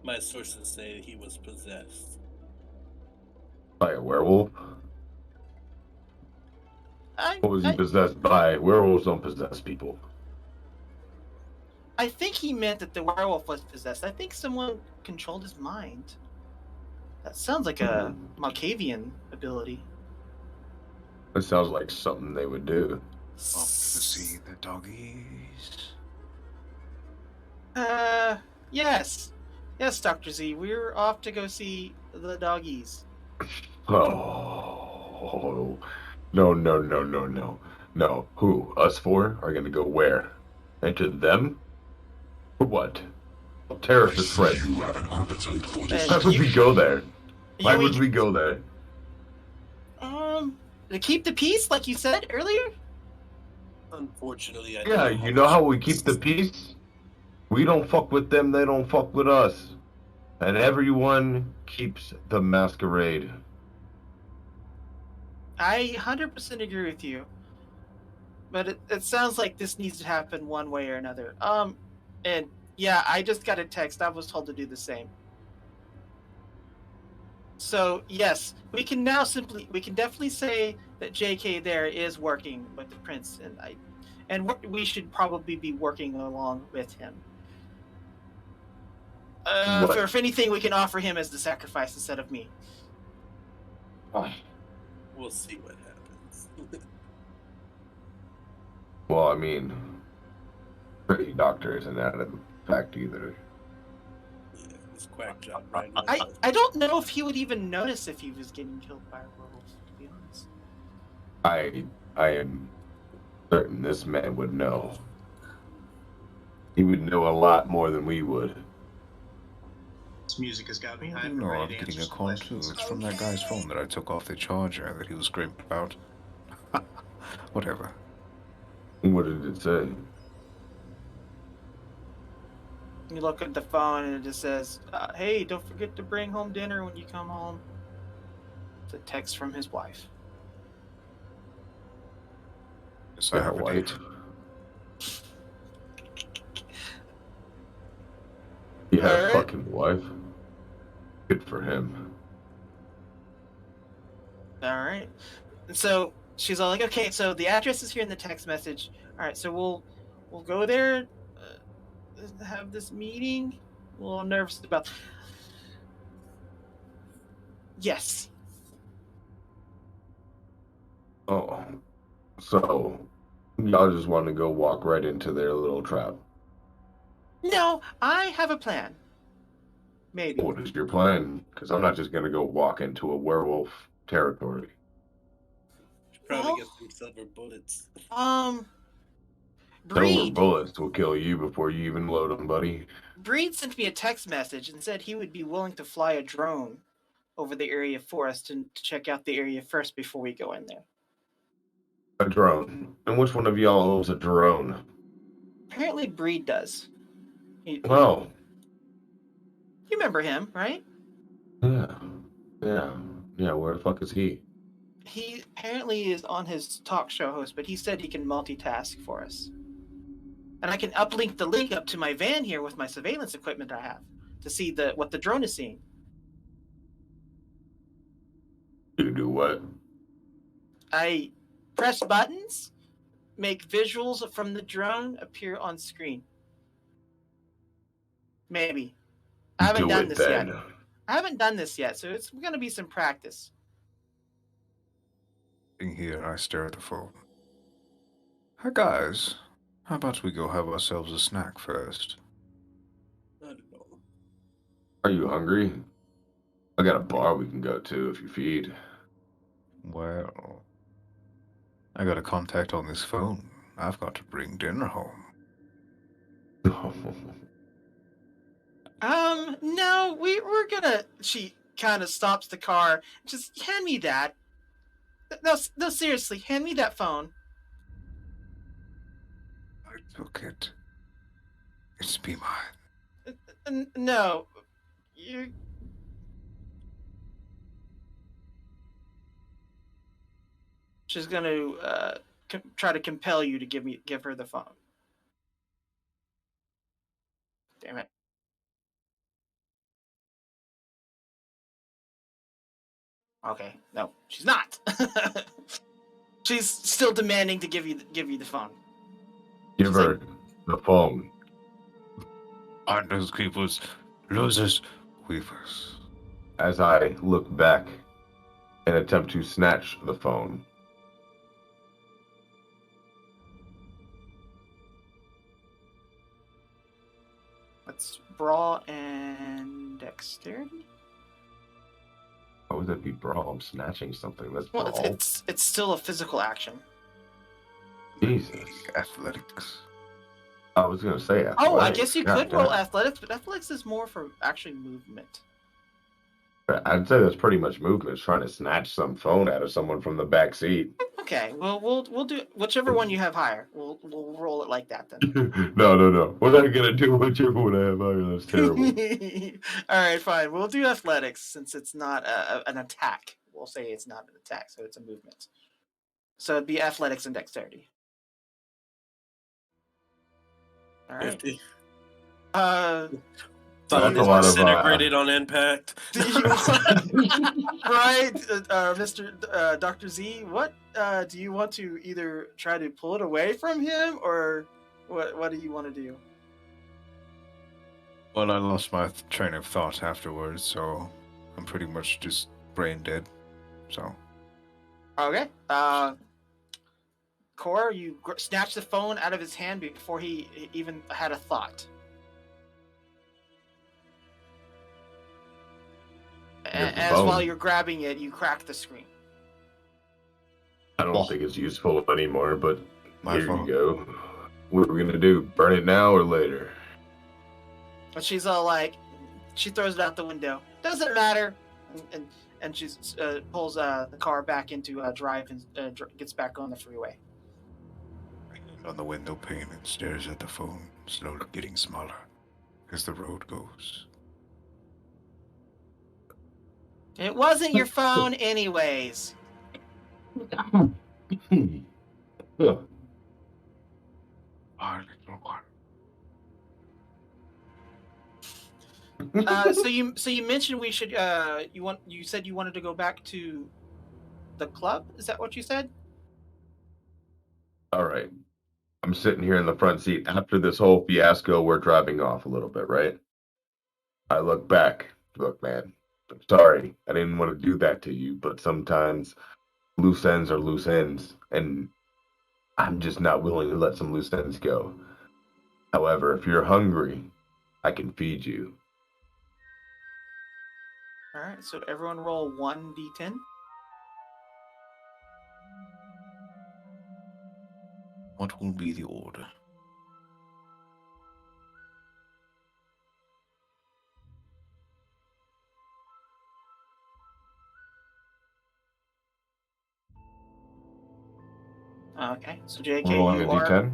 My sources say he was possessed. By a werewolf? What was he I possessed by? Werewolves don't possess people. think he meant that the werewolf was possessed. I think someone controlled his mind. That sounds like a Malkavian ability. It sounds like something they would do. Off to see the doggies. Yes. Yes, Dr. Z, we're off to go see the doggies. Oh, no. No, who? Us four are gonna go where? Enter them? For what? Terrorist threat. You have an appetite for this. Why would we go there? Why Yui- would we go there? To keep the peace, like you said earlier? Unfortunately, I Yeah, don't you know how we keep the peace? We don't fuck with them, they don't fuck with us. And everyone keeps the masquerade. I 100% agree with you. But it sounds like this needs to happen one way or another. And yeah, I just got a text. I was told to do the same. So yes, we can definitely say that JK there is working with the prince, and we should probably be working along with him. What? If anything, we can offer him as the sacrifice instead of me. We'll see what happens. Well, I mean, pretty doctor isn't out of the fact either. Yeah, this quack job right I don't know if he would even notice if he was getting killed by a werewolf, to be honest. I am certain this man would know. He would know a lot more than we would. This music has got me Oh, hyped. no, ready I'm to getting answer a some call too. questions. It's from that guy's phone that I took off the charger that he was screaming about. Whatever. What did it say? You look at the phone and it just says, "Hey, don't forget to bring home dinner when you come home." It's a text from his wife. Yes, I have a date. He had a Alright. fucking wife. Good for him. All right. And so she's all like, "Okay, so the address is here in the text message. All right, so we'll go there, have this meeting. A little nervous about." Yes. Oh, so y'all just want to go walk right into their little trap. No, I have a plan. Maybe. What is your plan? Because I'm not just gonna go walk into a werewolf territory. Should probably Well- get some silver bullets. Silver Breed. bullets will kill you before you even load them, buddy. Breed sent me a text message and said he would be willing to fly a drone over the area for us to check out the area first before we go in there. A drone. And which one of y'all owns a drone? Apparently, Breed does. Oh, You remember him, right? yeah. Where the fuck is he? He apparently is on his talk show host, but he said he can multitask for us. And I can uplink the link up to my van here with my surveillance equipment I have to see what the drone is seeing. You do what? I press buttons, make visuals from the drone appear on screen. Maybe. I haven't done this yet. I haven't done this yet, so it's going to be some practice. Sitting here, I stare at the phone. Hi guys, how about we go have ourselves a snack first? I don't know. Are you hungry? I got a bar we can go to if you feed. Well, I got a contact on this phone. I've got to bring dinner home. No, we're gonna. She kind of stops the car. Just hand me that. No, seriously, hand me that phone. I took it. It's be mine. No, you. She's gonna try to compel you to give her the phone. Damn it. Okay, no, she's not. She's still demanding to give you the phone. Give her the phone. Partners, keepers, losers, weavers. As I look back and attempt to snatch the phone. Let's brawl and dexterity. How would that be brawl? I'm snatching something. That's Well, brawl. it's still a physical action. Jesus. Athletics. I was gonna say athletics. Oh, I guess you could roll damn. athletics, but athletics is more for actually movement. I'd say that's pretty much movement. It's trying to snatch some phone out of someone from the back seat. Okay, well we'll do whichever one you have higher. We'll roll it like that then. No. We're not gonna do whichever one I have higher. That's terrible. All right, fine. We'll do athletics since it's not an attack. We'll say it's not an attack, so it's a movement. So it'd be athletics and dexterity. All right. 50. Do Thought you a is lot of, disintegrated on impact. Do you right, Mr. Dr. Z? What do you want to either try to pull it away from him, or what do you want to do? Well, I lost my train of thought afterwards, so I'm pretty much just brain dead. So Okay. Core, you snatch the phone out of his hand before he even had a thought. As while you're grabbing it, you crack the screen. I don't think it's useful anymore, but My here fault. you go. What are we gonna do? Burn it now or later? But she's all like, she throws it out the window. Doesn't matter. And she pulls the car back into drive and gets back on the freeway. On the window pane and stares at the phone, slowly getting smaller as the road goes. It wasn't your phone anyways. So you mentioned we should you said you wanted to go back to the club? Is that what you said? All right. I'm sitting here in the front seat. After this whole fiasco, we're driving off a little bit, right? I look back. Look, man, I'm sorry. I didn't want to do that to you, but sometimes loose ends are loose ends, and I'm just not willing to let some loose ends go. However, if you're hungry, I can feed you. All right. So everyone roll 1d10. What will be the order? Okay. So JK, Rolling you a are D10?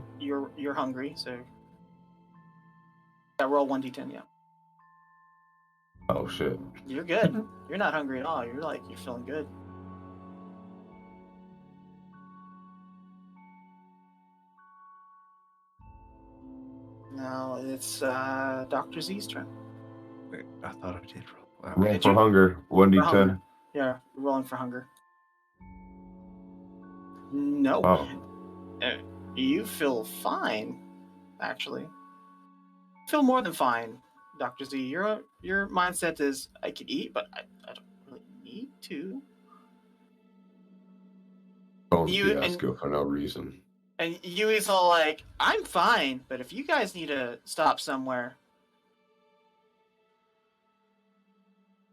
you're hungry, so yeah, roll 1d10. Yeah, Oh shit. you're good. You're not hungry at all. You're feeling good. Now it's Dr. Z's turn. Wait, I thought I did roll. Wow. Roll Did for you? hunger. 1d10. hunger. Yeah, rolling for hunger. No. Oh. You feel fine, actually. Feel more than fine, Dr. Z. Your mindset is, I could eat, but I don't really need to. Don't You- fiasco for no reason. And Yui's all like, I'm fine, but if you guys need to stop somewhere.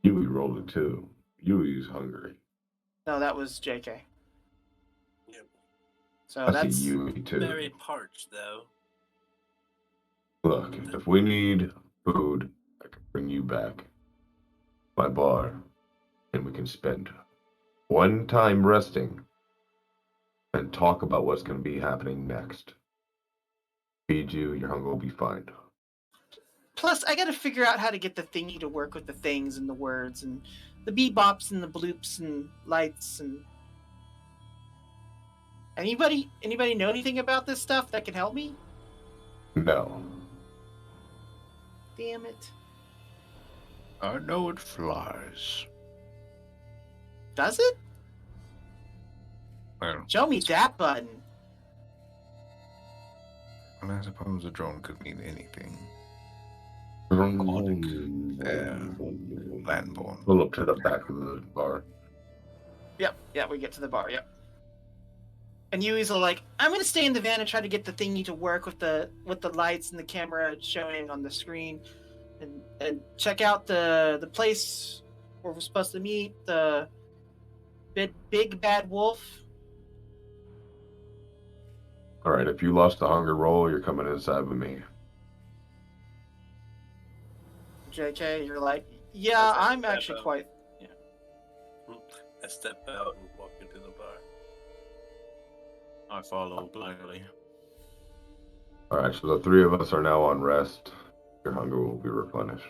Yui rolled it too. Yui's hungry. No, that was JK. Yep. So I that's see Yui too. Very parched, though. Look, if we need food, I can bring you back. My bar. And we can spend one time resting and talk about what's going to be happening next. Feed you, your hunger will be fine. Plus, I gotta figure out how to get the thingy to work with the things and the words and the bebops and the bloops and lights and. Anybody know anything about this stuff that can help me? No. Damn it. I know it flies. Does it? Well, Show me that button. I suppose a drone could mean anything. Landborn. Pull up to the back of the bar. Yep, we get to the bar, yep. And Yui's all like, I'm gonna stay in the van and try to get the thingy to work with the lights and the camera showing on the screen, and check out the place where we're supposed to meet, the big bad wolf. All right, if you lost the hunger roll, you're coming inside with me. JK, you're like, yeah, I'm actually out. quite. I step out and walk into the bar. I follow blindly. All right, so the three of us are now on rest. Your hunger will be replenished.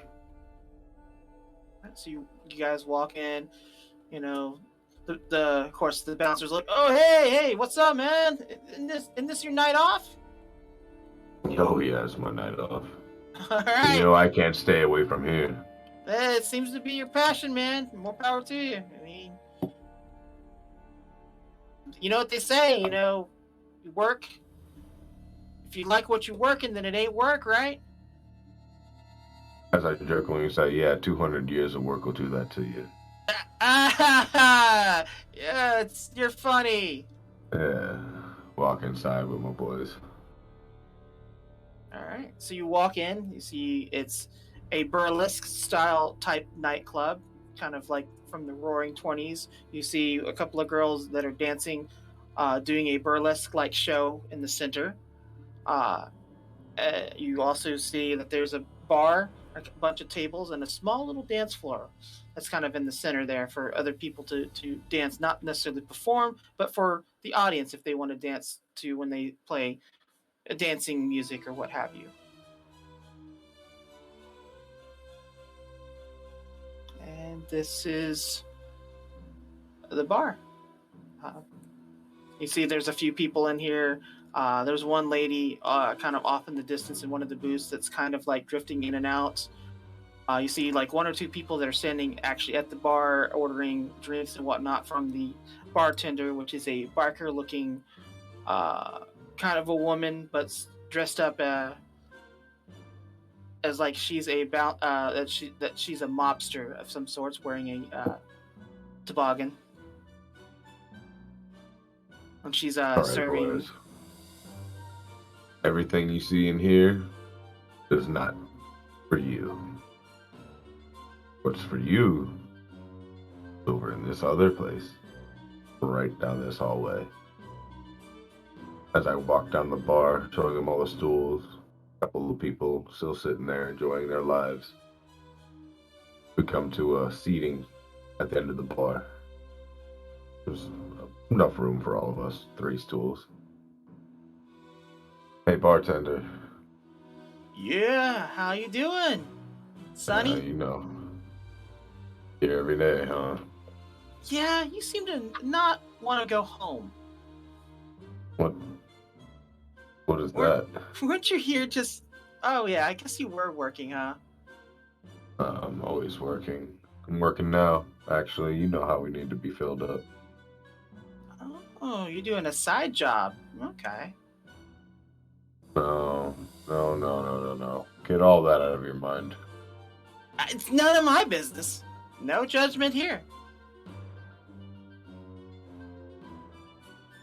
So you guys walk in, you know, the of course the bouncer's like, oh hey, what's up, man? Isn't this your night off? Oh, yeah, it's my night off. All right. You know, I can't stay away from here. It seems to be your passion, man. More power to you. I mean, you know what they say, you work. If you like what you working, then it ain't work, right? As I jokingly say, yeah, 200 years of work will do that to you. Ah, yeah, you're funny. Yeah, walk inside with my boys. All right. So you walk in, you see it's a burlesque style type nightclub, kind of like from the roaring 20s. You see a couple of girls that are dancing, doing a burlesque like show in the center. Uh, you also see that there's a bar, a bunch of tables, and a small little dance floor that's kind of in the center there for other people to dance, not necessarily perform, but for the audience if they want to dance to when they play dancing music or what have you. And this is the bar. Uh, you see, there's a few people in here. There's one lady kind of off in the distance in one of the booths that's kind of like drifting in and out. You see like one or two people that are standing actually at the bar ordering drinks and whatnot from the bartender, which is a biker looking kind of a woman, but dressed up as like she's that she's a mobster of some sorts, wearing a toboggan, and she's All right, serving. boys. Everything you see in here is not for you. What's for you is over in this other place, right down this hallway. As I walk down the bar, showing them all the stools, a couple of people still sitting there enjoying their lives. We come to a seating at the end of the bar. There's enough room for all of us, 3 stools. Hey, bartender. Yeah, how you doing, Sonny? You know, here every day, huh? Yeah, you seem to not want to go home. What is that? Weren't you here just... Oh, yeah, I guess you were working, huh? I'm always working. I'm working now. Actually, you know how we need to be filled up. Oh, you're doing a side job. Okay. No. Get all that out of your mind. It's none of my business. No judgment here.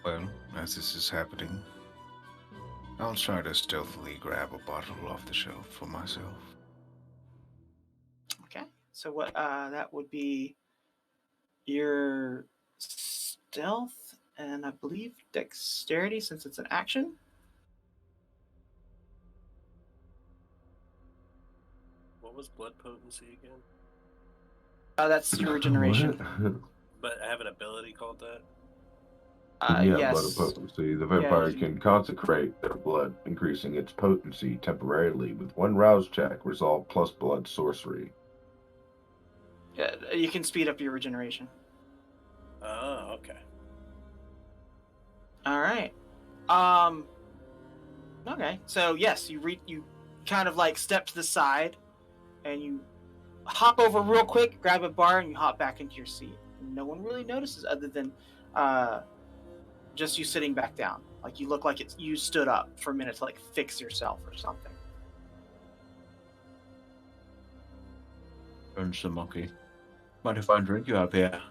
Well, as this is happening, I'll try to stealthily grab a bottle off the shelf for myself. Okay. So what that would be your stealth and I believe dexterity since it's an action. What was blood potency again? That's your regeneration. But I have an ability called that? Yes. Blood of potency. The vampire you- can consecrate their blood, increasing its potency temporarily with 1 rouse check, resolve plus blood sorcery. Yeah, you can speed up your regeneration. Oh, okay. All right. Okay. So yes, you kind of like step to the side, and you hop over real quick, grab a bar, and you hop back into your seat. No one really notices, other than just you sitting back down. Like you look like you stood up for a minute to like fix yourself or something. Turns the monkey. Mind if I drink you up here?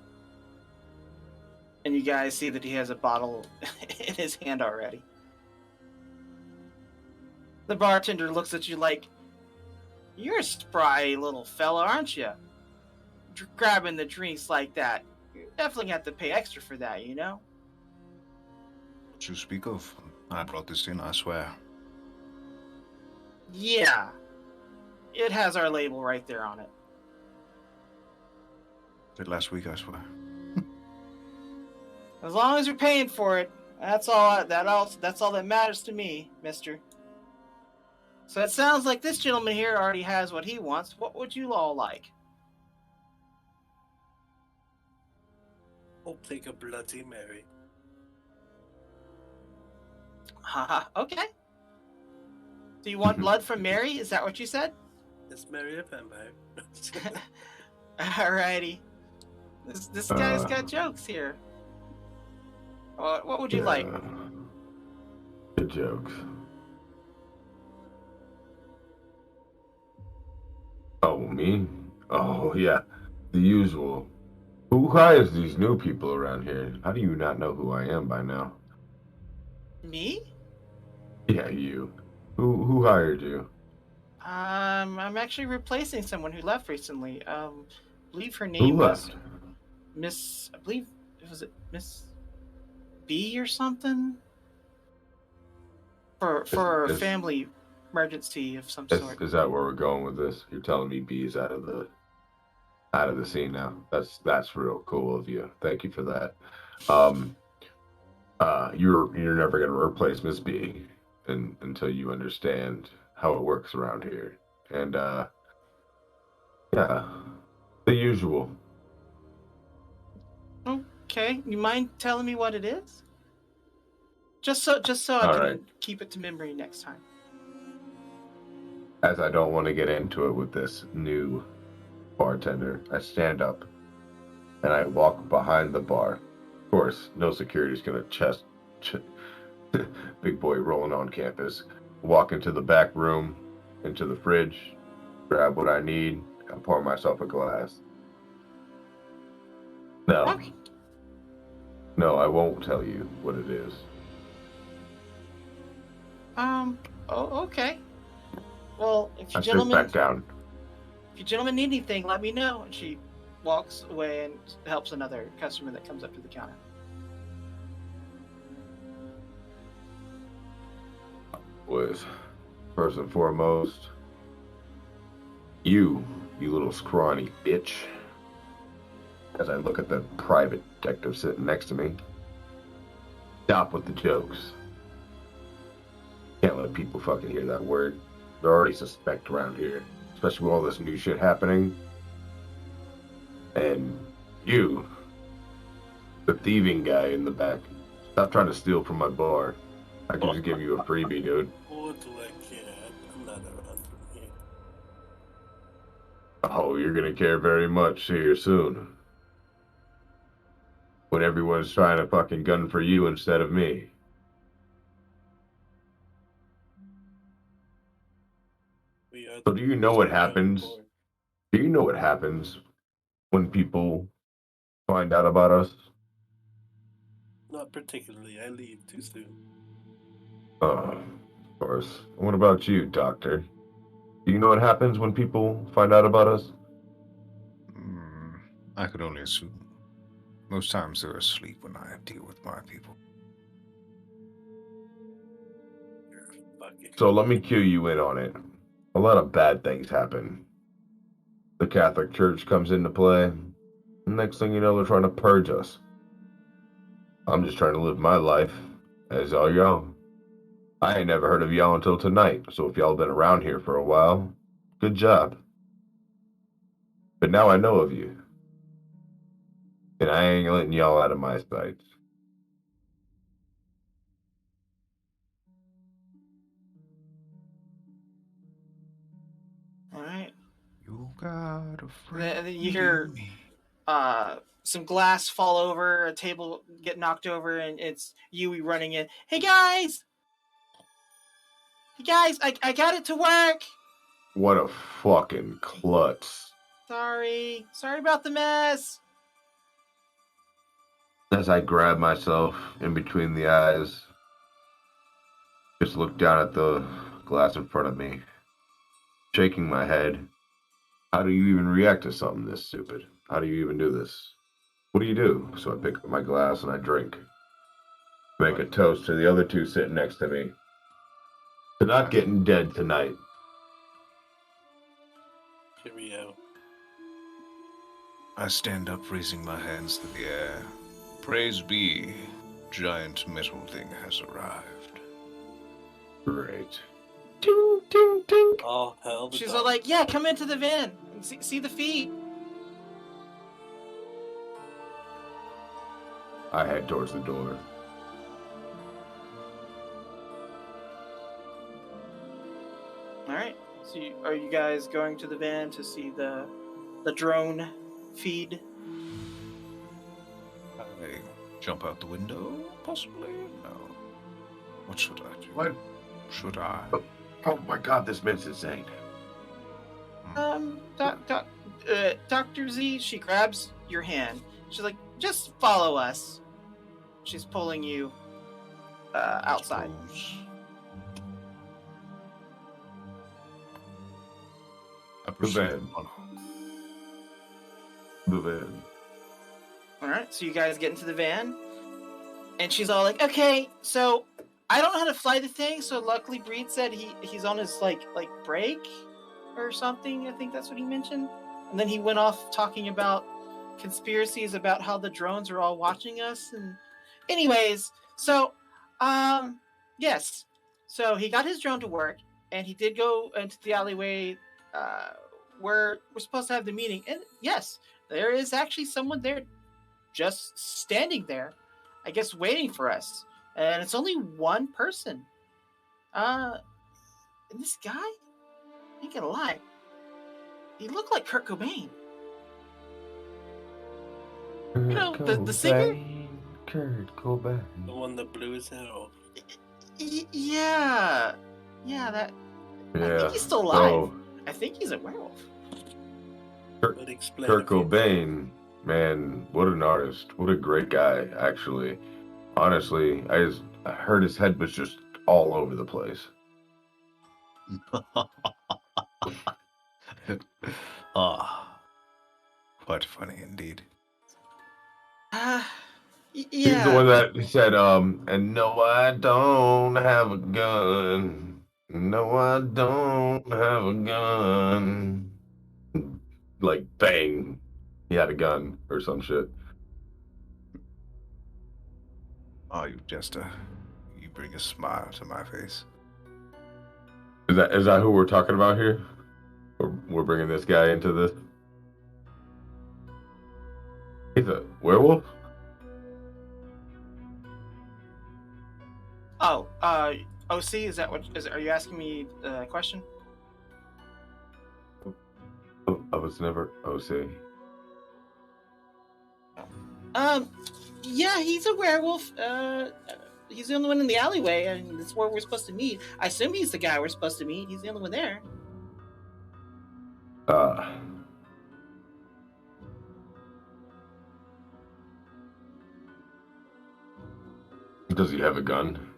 And you guys see that he has a bottle in his hand already. The bartender looks at you like, "You're a spry little fella, aren't you? Grabbing the drinks like that. You definitely have to pay extra for that, you know?" What you speak of? I brought this in, I swear. Yeah. It has our label right there on it. Did last week, I swear. As long as you're paying for it, that's all that matters to me, mister. So it sounds like this gentleman here already has what he wants. What would you all like? I'll take a Bloody Mary. Haha, okay. Do you want blood from Mary? Is that what you said? Is Mary a vampire? Alrighty. This guy's got jokes here. What would you like? Good jokes. Oh, me? Oh, yeah. The usual. Who hires these new people around here? How do you not know who I am by now? Me? Yeah, you. Who hired you? I'm actually replacing someone who left recently. I believe her Who name was left? Miss. I believe was it Miss B or something. For a Is- family emergency of some Is, sort. is that where we're going with this? You're telling me B is out of the scene now. That's real cool of you. Thank you for that. You're never gonna replace Miss B until you understand how it works around here. And yeah, the usual. Okay, you mind telling me what it is? Just so I All can right. keep it to memory next time. As I don't want to get into it with this new bartender, I stand up and I walk behind the bar. Of course, no security's gonna big boy rolling on campus. Walk into the back room, into the fridge, grab what I need, and pour myself a glass. No. Okay. No, I won't tell you what it is. Oh, okay. Well, if I you sit back down. gentlemen need anything, let me know. And she walks away and helps another customer that comes up to the counter. Was first and foremost, you little scrawny bitch. As I look at the private detective sitting next to me, stop with the jokes. Can't let people fucking hear that word. They're already suspect around here, especially with all this new shit happening. And you, the thieving guy in the back, stop trying to steal from my bar. I can just give you a freebie, dude. What do I care? I'm not around from here. Oh, you're gonna care very much here soon. When everyone's trying to fucking gun for you instead of me. So do you know what happens? Do you know what happens when people find out about us? Not particularly. I leave too soon. Of course. What about you, Doctor? Do you know what happens when people find out about us? I could only assume. Most times they're asleep when I deal with my people. So let me cue you in on it. A lot of bad things happen. The Catholic Church comes into play. Next thing you know, they're trying to purge us. I'm just trying to live my life as all y'all. I ain't never heard of y'all until tonight, so if y'all been around here for a while, good job. But now I know of you. And I ain't letting y'all out of my sights. Alright. You got a Then friend you hear in me. some glass fall over, a table get knocked over, and it's Yui running in. Hey guys! I got it to work! What a fucking klutz. Sorry about the mess! As I grab myself in between the eyes, just look down at the glass in front of me, shaking my head. How do you even react to something this stupid? How do you even do this? What do you do? So I pick up my glass and I drink. Make a toast to the other two sitting next to me. To not getting dead tonight. Cheerio. I stand up, raising my hands to the air. Praise be, giant metal thing has arrived. Great. Ding, ding, ding. Oh, hell. She's all like, yeah, come into the van and see the feet. I head towards the door. So, are you guys going to the van to see the drone feed? I jump out the window, possibly? No. What should I do? What? Should I? Oh my god, this man's insane. Dr. Z, she grabs your hand. She's like, just follow us. She's pulling you outside. I The proceed van. on. The van. All right, so you guys get into the van, and she's all like, "Okay, so I don't know how to fly the thing. So luckily, Breed said he's on his like break or something. I think that's what he mentioned. And then he went off talking about conspiracies about how the drones are all watching us. And anyways, so yes, so he got his drone to work, and he did go into the alleyway where we're supposed to have the meeting. And yes, there is actually someone there just standing there, I guess, waiting for us. And it's only one person. And this guy, ain't gonna lie, he looked like Kurt Cobain. You know, the singer? Kurt Cobain. The one that blew his head off. Yeah. Yeah, that. I Yeah. think he's still alive. So, I think he's a werewolf. But explain Kurt if you- Cobain, man, what an artist. What a great guy, actually. Honestly, I heard his head was just all over the place. Ah, quite funny indeed. Yeah. He's the one that said, and no, I don't have a gun. No, I don't have a gun. Like, bang. He had a gun or some shit. Oh, you jester. You bring a smile to my face. Is that who we're talking about here? We're bringing this guy into this? He's a werewolf? Oh, OC, is that what? Are you asking me a question? I was never OC. Yeah, he's a werewolf. He's the only one in the alleyway, and that's where we're supposed to meet. I assume he's the guy we're supposed to meet. He's the only one there. Does he have a gun?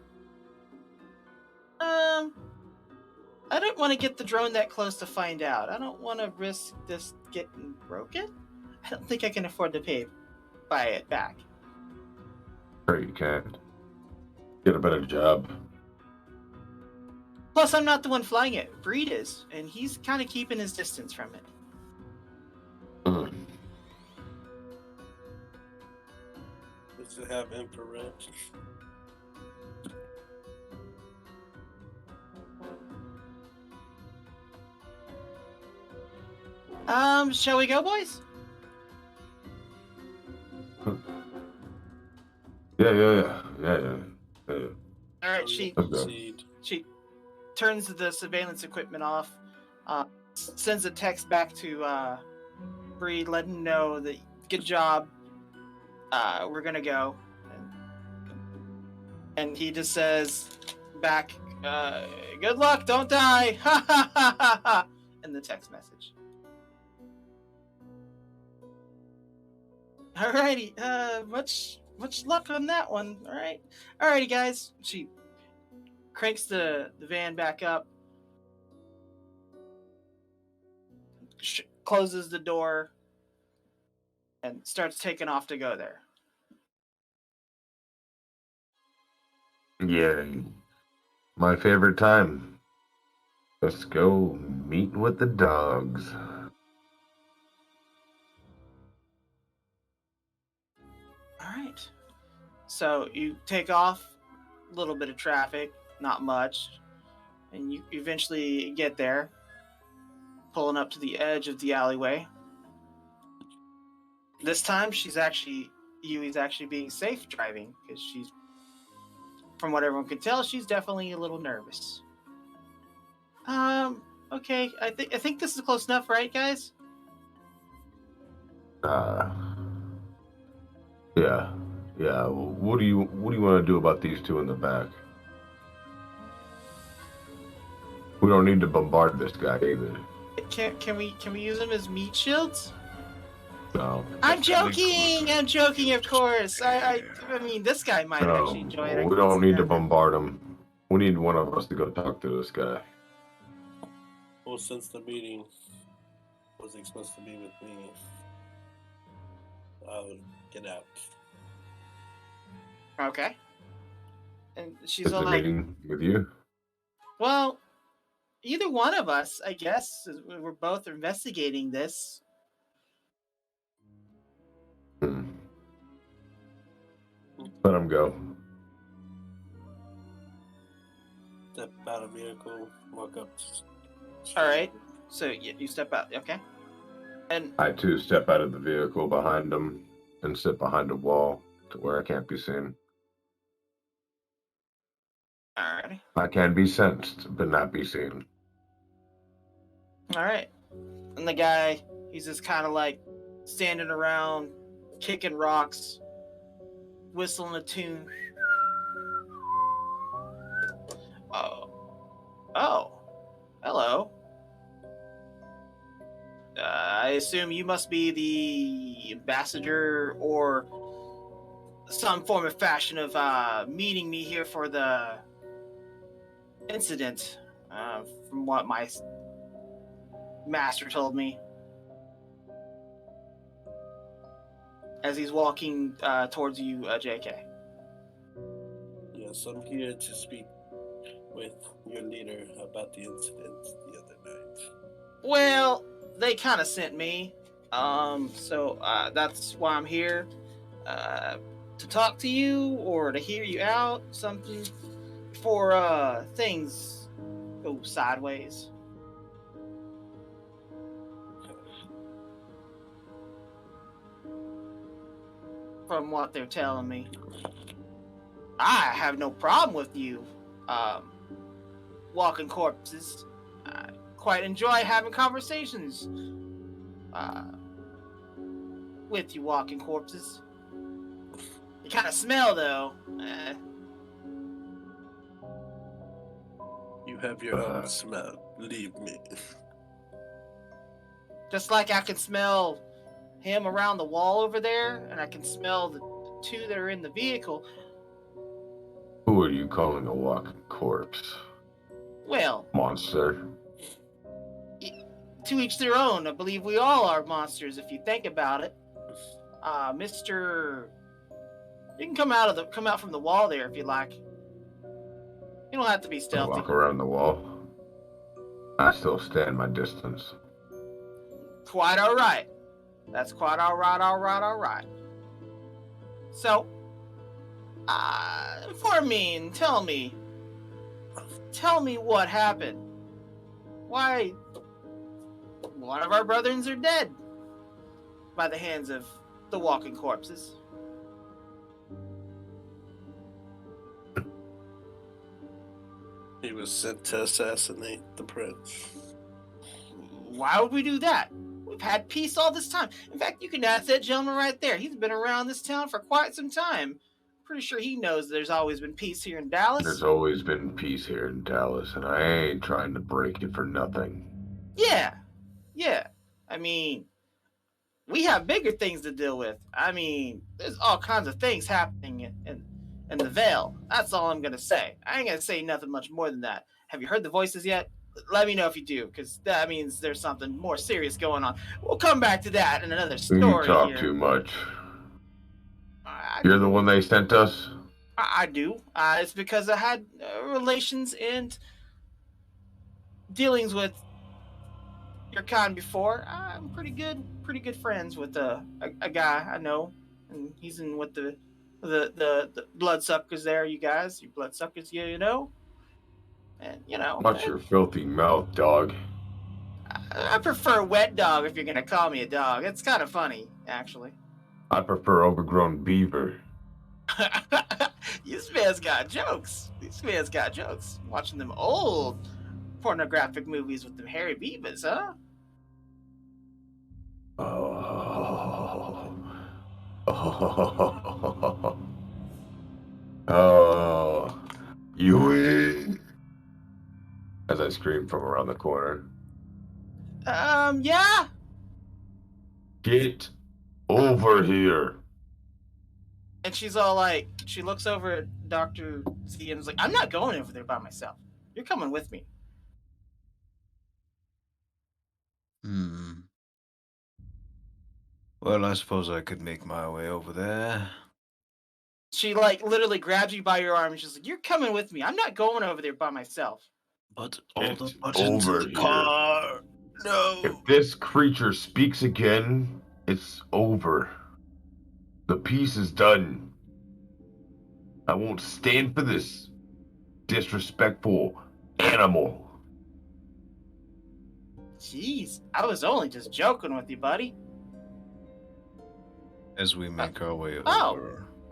I don't want to get the drone that close to find out. I don't want to risk this getting broken. I don't think I can afford to buy it back. Sure you can. Get a better job. Plus, I'm not the one flying it. Breed is, and he's kind of keeping his distance from it. Mm. Does it have infrared? Shall we go, boys? Yeah. All right, she Okay. she turns the surveillance equipment off, sends a text back to Breed, letting him know that good job. We're gonna go, and he just says back, "Good luck, don't die!" Ha ha ha ha ha! In the text message. Alrighty, much luck on that one. Alrighty, guys. She cranks the van back up, closes the door, and starts taking off to go there. Yeah. My favorite time. Let's go meet with the dogs. Alright. So you take off, a little bit of traffic, not much, and you eventually get there, pulling up to the edge of the alleyway. This time Yui's actually being safe driving, because she's, from what everyone can tell, she's definitely a little nervous. Okay. I think this is close enough, right, guys? Yeah. What do you want to do about these two in the back? We don't need to bombard this guy either. Can we use them as meat shields? No. I'm joking. I'm joking. Of course. I mean, this guy might actually enjoy it. We don't need to bombard him. We need one of us to go talk to this guy. Well, since the meeting wasn't supposed to be with me, I'll get out. Okay. And she's Is all the like, meeting with you? well, either one of us, I guess. We're both investigating this. Let him go. Step out of vehicle, walk up. All right. So you step out, okay? And I too step out of the vehicle behind him and sit behind a wall to where I can't be seen. all right. I can be sensed, but not be seen. All right. And the guy, he's just kind of like standing around, kicking rocks, whistling a tune. Oh, hello. I assume you must be the ambassador or some form of fashion of meeting me here for the incident, from what my master told me. As he's walking towards you, JK. Yes, I'm here to speak with your leader about the incident the other night. Well, they kind of sent me, so that's why I'm here, to talk to you or to hear you out, something before things go sideways. From what they're telling me, I have no problem with you walking corpses. I quite enjoy having conversations with you walking corpses. You kind of smell, though. You have your own smell. Leave me. Just like I can smell him around the wall over there, and I can smell the two that are in the vehicle. Who are you calling a walking corpse? Well, Monster. to each their own. I believe we all are monsters if you think about it. Mr. You can come out from the wall there if you like. You don't have to be stealthy. Walk around the wall. I still stand my distance. Quite all right. That's quite all right. So, inform me and tell me what happened. Why one of our brethren are dead by the hands of the walking corpses. He was sent to assassinate the prince. Why would we do that? We've had peace all this time. In fact, you can ask that gentleman right there. He's been around this town for quite some time. Pretty sure he knows there's always been peace here in Dallas. There's always been peace here in Dallas, and I ain't trying to break it for nothing. Yeah. I mean, we have bigger things to deal with. I mean, there's all kinds of things happening in the Vale. That's all I'm going to say. I ain't going to say nothing much more than that. Have you heard the voices yet? Let me know if you do, because that means there's something more serious going on. We'll come back to that in another story. You talk here. too much. You're the one they sent us? I do. It's because I had relations and dealings with your kind before. I'm pretty good friends with a guy I know, and he's in with the bloodsuckers there. You guys, you bloodsuckers, you know. And Watch your filthy mouth, dog. I prefer wet dog if you're gonna call me a dog. It's kind of funny, actually. I prefer overgrown beaver. This man's got jokes. Watching them old pornographic movies with them hairy beavers, huh? Oh. Oh. Yui! As I scream from around the corner. Yeah? Get over here. And she's all like, she looks over at Dr. Z and is like, I'm not going over there by myself. You're coming with me. Well, I suppose I could make my way over there. She like literally grabs you by your arm and she's like, you're coming with me. I'm not going over there by myself. But all Get the buttons over in the here. car. No. If this creature speaks again, it's over. The piece is done. I won't stand for this disrespectful animal. Jeez, I was only just joking with you, buddy. As we make our way over, oh.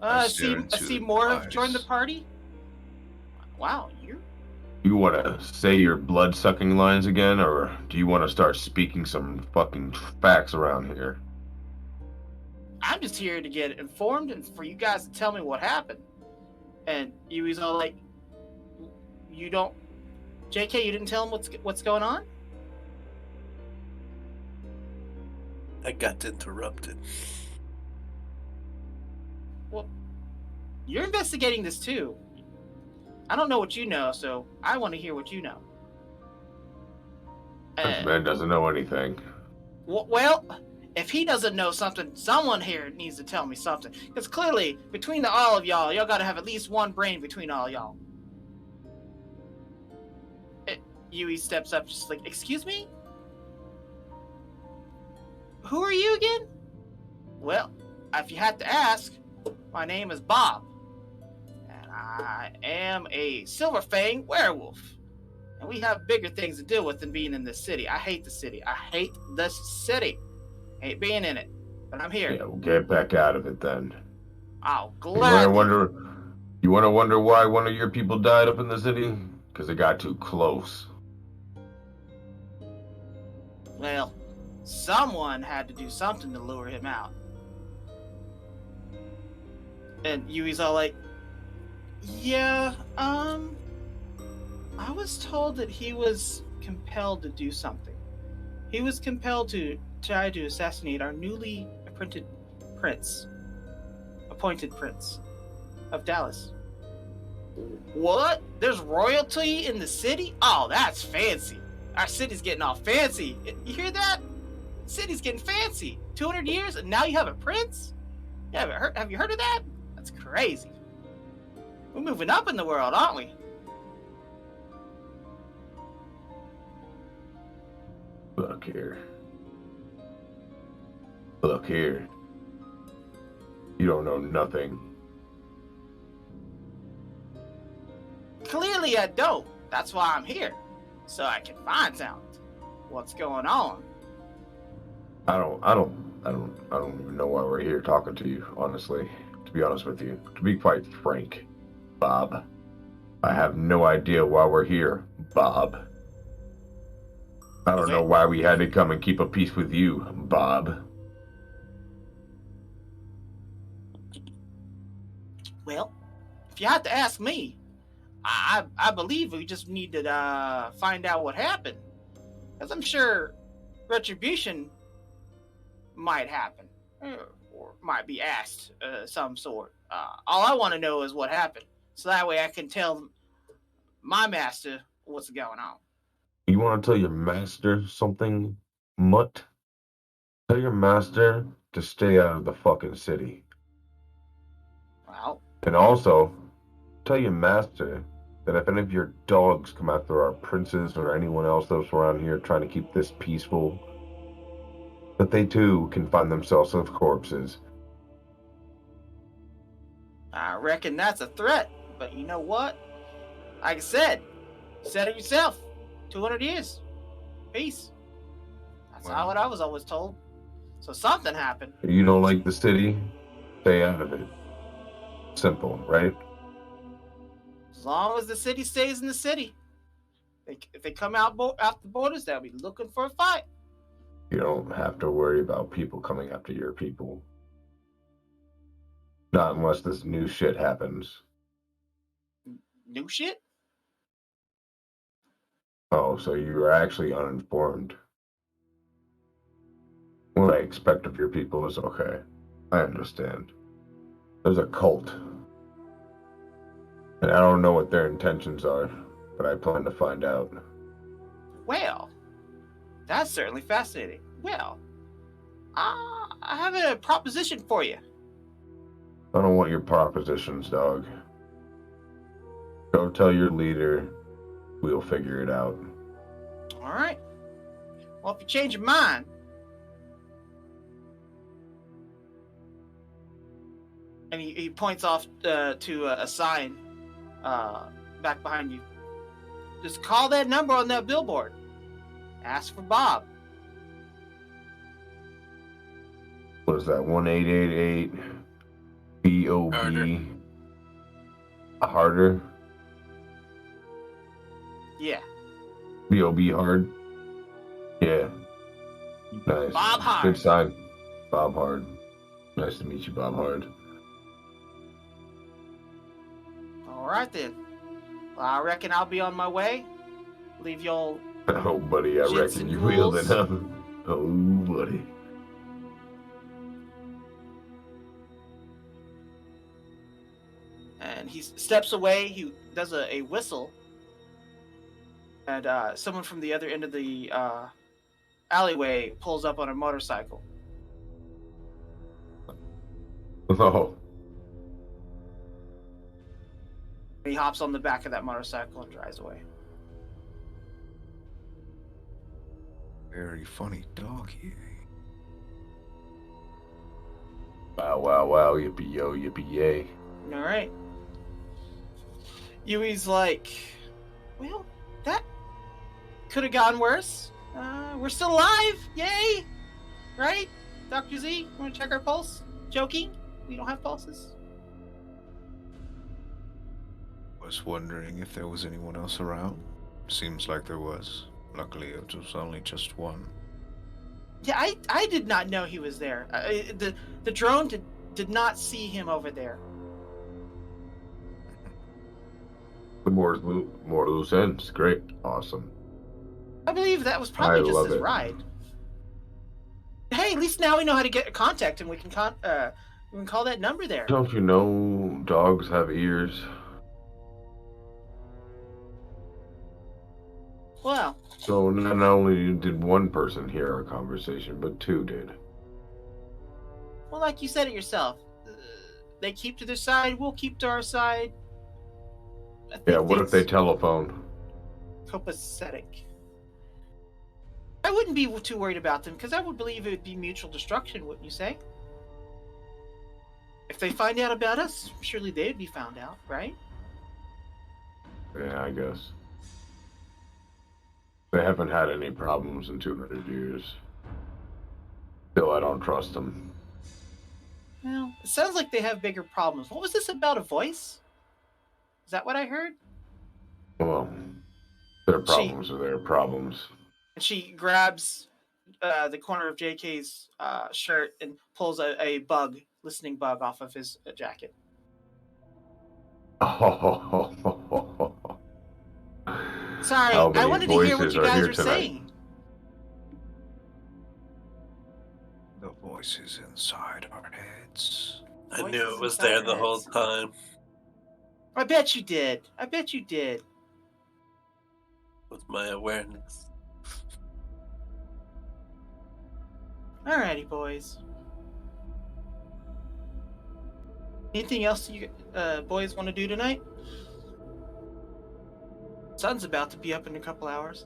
I see into more eyes. have joined the party. Wow, You want to say your blood-sucking lines again, or do you want to start speaking some fucking facts around here? I'm just here to get informed and for you guys to tell me what happened. And Yui's all like, you don't... JK, you didn't tell him what's going on? I got interrupted. Well, you're investigating this too. I don't know what you know, so I want to hear what you know. This man doesn't know anything. Well, if he doesn't know something, someone here needs to tell me something. Because clearly, between all of y'all got to have at least one brain between all y'all. Yui steps up, just like, excuse me? Who are you again? Well, if you had to ask, my name is Bob. And I am a Silver Fang werewolf. And we have bigger things to deal with than being in this city. I hate the city. I hate this city. Hate being in it. But I'm here. Yeah, we'll get back out of it then. Oh, You glad. want to wonder why one of your people died up in the city? Because it got too close. Well, someone had to do something to lure him out. And Yui's all like, yeah, I was told that he was compelled to do something. He was compelled to try to assassinate our newly appointed prince of Dallas. What? There's royalty in the city? Oh, that's fancy. Our city's getting all fancy. You hear that? The city's getting fancy. 200 years and now you have a prince? Have you heard of that? That's crazy. We're moving up in the world, aren't we? Look here. Look here. You don't know nothing. Clearly I don't. That's why I'm here. So I can find out what's going on. I don't even know why we're here talking to you, honestly. To be honest with you. To be quite frank, Bob. I have no idea why we're here, Bob. I don't know why we had to come and keep a peace with you, Bob. Well, if you had to ask me, I believe we just need to find out what happened. Because I'm sure retribution might happen. Or might be asked some sort. All I want to know is what happened. So that way I can tell my master what's going on. You want to tell your master something, Mutt? Tell your master to stay out of the fucking city. Well, and also, tell your master that if any of your dogs come after our princes or anyone else that's around here trying to keep this peaceful, that they too can find themselves with corpses. I reckon that's a threat, but you know what? Like I said, you said it yourself. 200 years. Peace. That's not what I was always told. So something happened. You don't like the city? Stay out of it. Simple, right? As long as the city stays in the city. If they come out the borders, they'll be looking for a fight. You don't have to worry about people coming after your people. Not unless this new shit happens. New shit? Oh, so you are actually uninformed. What I expect of your people is okay. I understand. There's a cult. And I don't know what their intentions are, but I plan to find out. Well, that's certainly fascinating. Well, I have a proposition for you. I don't want your propositions, dog. Go tell your leader. We'll figure it out. All right. Well, if you change your mind, and he points off to a sign back behind you. Just call that number on that billboard. Ask for Bob. What is that? 1888 BOB. Harder. Yeah. BOB hard. Yeah. Nice. Bob Hard. Good sign. Bob Hard. Nice to meet you, Bob Hard. All right then. Well, I reckon I'll be on my way. Leave y'all. Oh, buddy, I Jits reckon and you will ghouls. then. Oh, buddy. And he steps away. He does a whistle. And someone from the other end of the alleyway pulls up on a motorcycle. Oh, He hops on the back of that motorcycle and drives away. Very funny doggy. wow, wow, wow. Yippee yo, yippee yay. All right. Yui's like, well, that could have gone worse. We're still alive. Yay. Right? Dr. Z, want to check our pulse? Joking? We don't have pulses. Was wondering if there was anyone else around. Seems like there was. Luckily, it was only just one. Yeah, I did not know he was there. The drone did not see him over there. More loose ends. Great. Awesome. I believe that was probably I just love his it. ride. Hey, at least now we know how to get contact him. We can call that number there. Don't you know dogs have ears? Well, So not only did one person hear our conversation, but two did. like you said it yourself. They keep to their side. We'll keep to our side. I think Yeah, what if they things- telephone? copacetic. I wouldn't be too worried about them because I would believe it would be mutual destruction, wouldn't you say? If they find out about us, surely they'd be found out, right? Yeah, I guess. They haven't had any problems in 200 years. Still, I don't trust them. Well, it sounds like they have bigger problems. What was this about a voice? Is that what I heard? Well, their problems are their problems. And she grabs the corner of JK's shirt and pulls a listening bug off of his jacket. Sorry, How I many wanted to hear what voices you are guys here were tonight? saying. The voices inside our heads. I Voices knew it was inside there our the whole heads. time. I bet you did. With my awareness. Alrighty, boys. Anything else you boys want to do tonight? Sun's about to be up in a couple hours.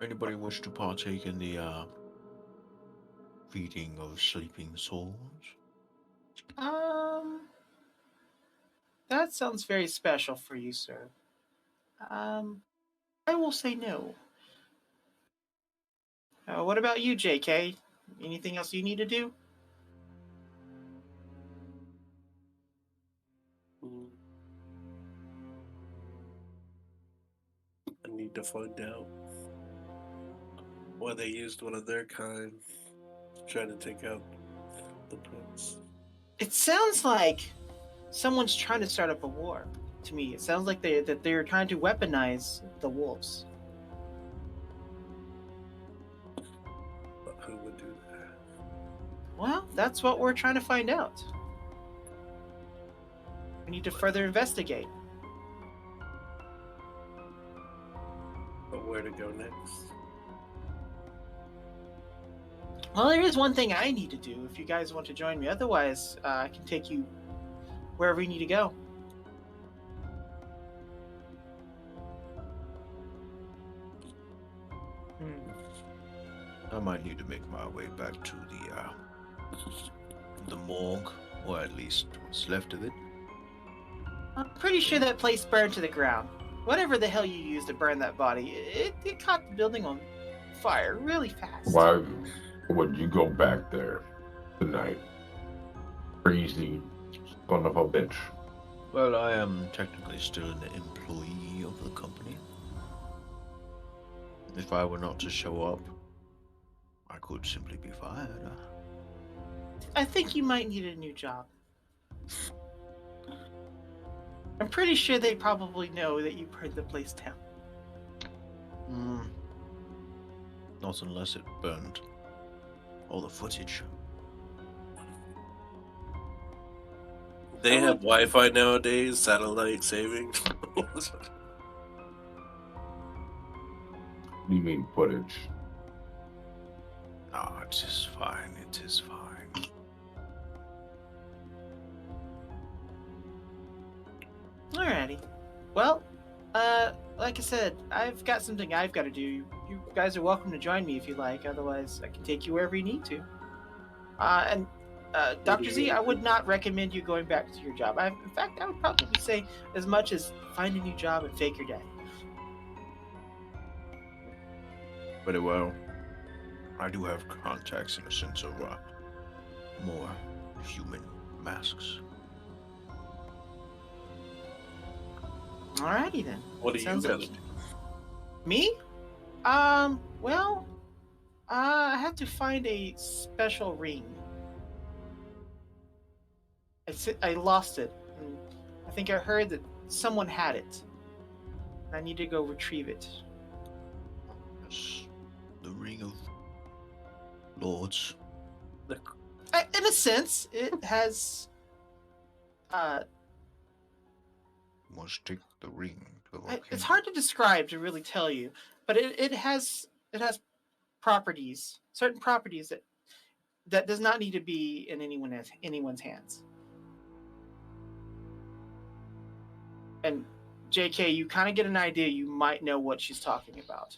Anybody wish to partake in the feeding of sleeping souls? That sounds very special for you, sir. I will say no. What about you, JK? Anything else you need to do? I need to find out why they used one of their kind to try to take out the prince. It sounds like someone's trying to start up a war. To me, it sounds like they're trying to weaponize the wolves. But who would do that? Well, that's what we're trying to find out. We need to further investigate. But where to go next? Well, there is one thing I need to do if you guys want to join me. Otherwise, I can take you wherever you need to go. I might need to make my way back to the morgue, or at least what's left of it. I'm pretty sure that place burned to the ground. Whatever the hell you used to burn that body, it caught the building on fire really fast. Why would you go back there tonight? Crazy son of a bitch. Well, I am technically still an employee of the company. If I were not to show up, I could simply be fired. I think you might need a new job. I'm pretty sure they probably know that you burned the place down. Not unless it burned all the footage. They have Wi-Fi nowadays, satellite saving. What do you mean footage? Ah, it is fine. It is fine. Alrighty. Well, like I said, I've got something I've got to do. You guys are welcome to join me if you like. Otherwise, I can take you wherever you need to. And Dr. Z, I would not recommend you going back to your job. In fact, I would probably say as much as find a new job and fake your death. Very well. I do have contacts in a sense of more human masks. Alrighty then. What do you Sounds gotta like- do? Me? Well, I have to find a special ring. I lost it. And I think I heard that someone had it. I need to go retrieve it. Yes, the Ring of Lords. In a sense, it has. Must take the ring to the It's king. hard to describe to really tell you, but it has properties, certain properties that does not need to be in anyone's hands. And JK, you kind of get an idea. You might know what she's talking about.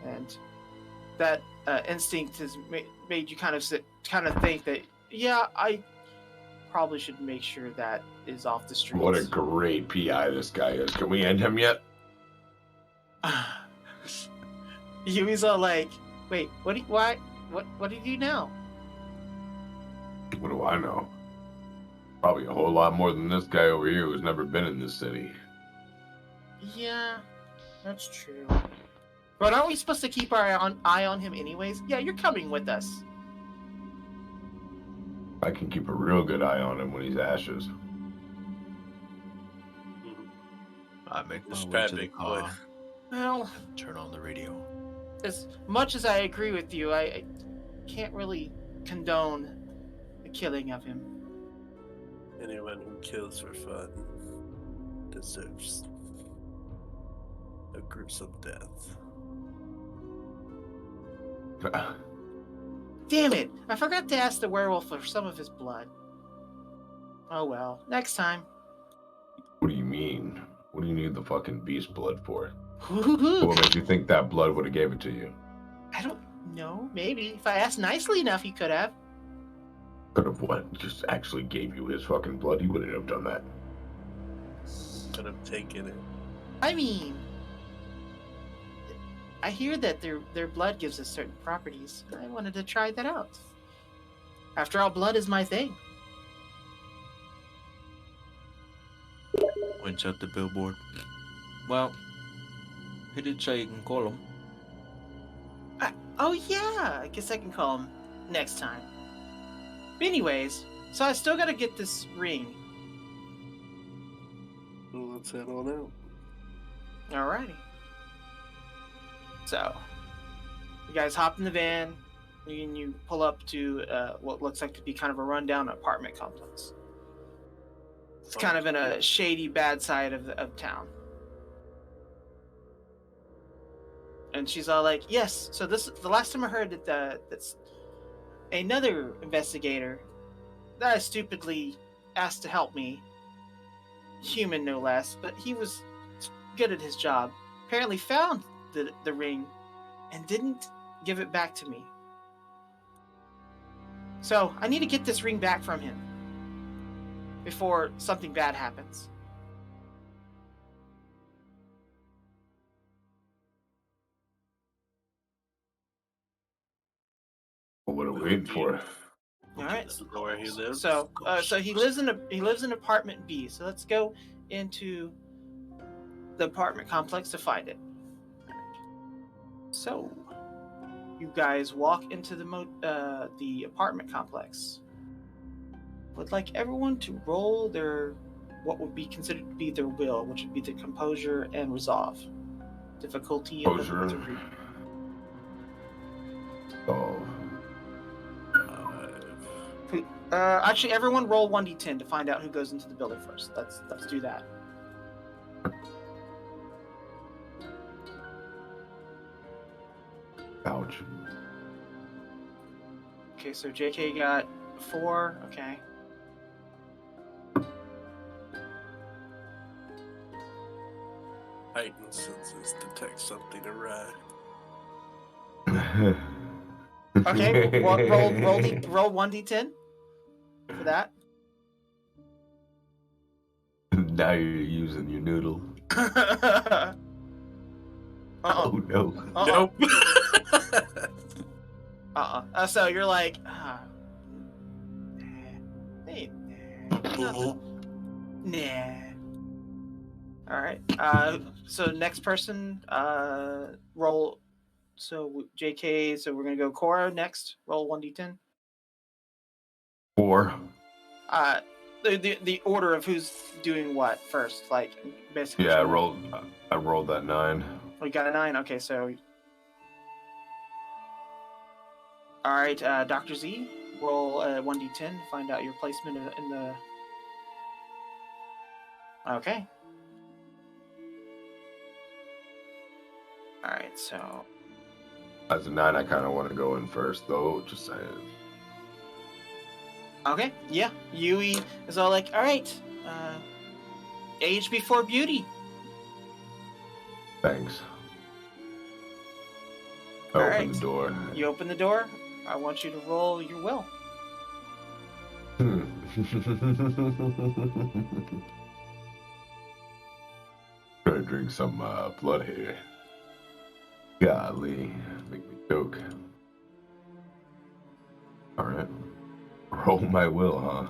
And that instinct has made you kind of think that, yeah, I probably should make sure that is off the streets. What a great PI this guy is. Can we end him yet? Yumi's all like, wait, what do you do now? What do I know? Probably a whole lot more than this guy over here who's never been in this city. Yeah, that's true. But aren't we supposed to keep our eye on him anyways? Yeah, you're coming with us. I can keep a real good eye on him when he's ashes. I make my Just way try to the big boy. car, Well, turn on the radio. as much as I agree with you, I can't really condone the killing of him. Anyone who kills for fun deserves a gruesome death. Damn it! I forgot to ask the werewolf for some of his blood. Oh well, next time. What do you mean? What do you need the fucking beast blood for? Hoo-hoo-hoo. What makes you think that blood would have gave it to you? I don't know. Maybe if I asked nicely enough, he could have. Could have what? Just actually gave you his fucking blood. He wouldn't have done that. Could have taken it. I mean, I hear that their blood gives us certain properties. I wanted to try that out. After all, blood is my thing. Points at the billboard. Well, he did say you can call him. Oh yeah, I guess I can call him next time. But anyways, so I still gotta get this ring. Well, let's head on out. Alrighty. So, you guys hop in the van, and you pull up to what looks like to be kind of a rundown apartment complex. It's kind of in a shady, bad side of town. And she's all like, "Yes." So the last time I heard that that's another investigator that I stupidly asked to help me, human no less, but he was good at his job. Apparently found the ring and didn't give it back to me. So I need to get this ring back from him before something bad happens. What are we waiting for? All right. Where he lives. So he lives in apartment B. So let's go into the apartment complex to find it. So you guys walk into the apartment complex. Would like everyone to roll their what would be considered to be their will, which would be the composure and resolve. Difficulty of Composure. 3. Oh, Actually, everyone roll 1d10 to find out who goes into the building first. Let's do that. ouch. Okay, so JK got 4. Okay. Heightened senses detect something awry. Okay, roll 1d10 for that. Now you're using your noodle. Oh no. Nope. So you're like, hey, nah. All right. So next person, roll. So JK. So we're gonna go Cora next. Roll 1d10. 4. The order of who's doing what first, like basically. Yeah, I rolled that 9. We got a 9. Okay, so. All right, Dr. Z, roll 1d10 to find out your placement in the. Okay. All right, so. As a 9, I kind of want to go in first, though. Just saying. Okay, yeah. Yui is all like, all right, age before beauty. Thanks. All Open right. the door. You open the door. I want you to roll your will. Gonna drink some blood here. Golly, make me joke. All right, roll my will, huh?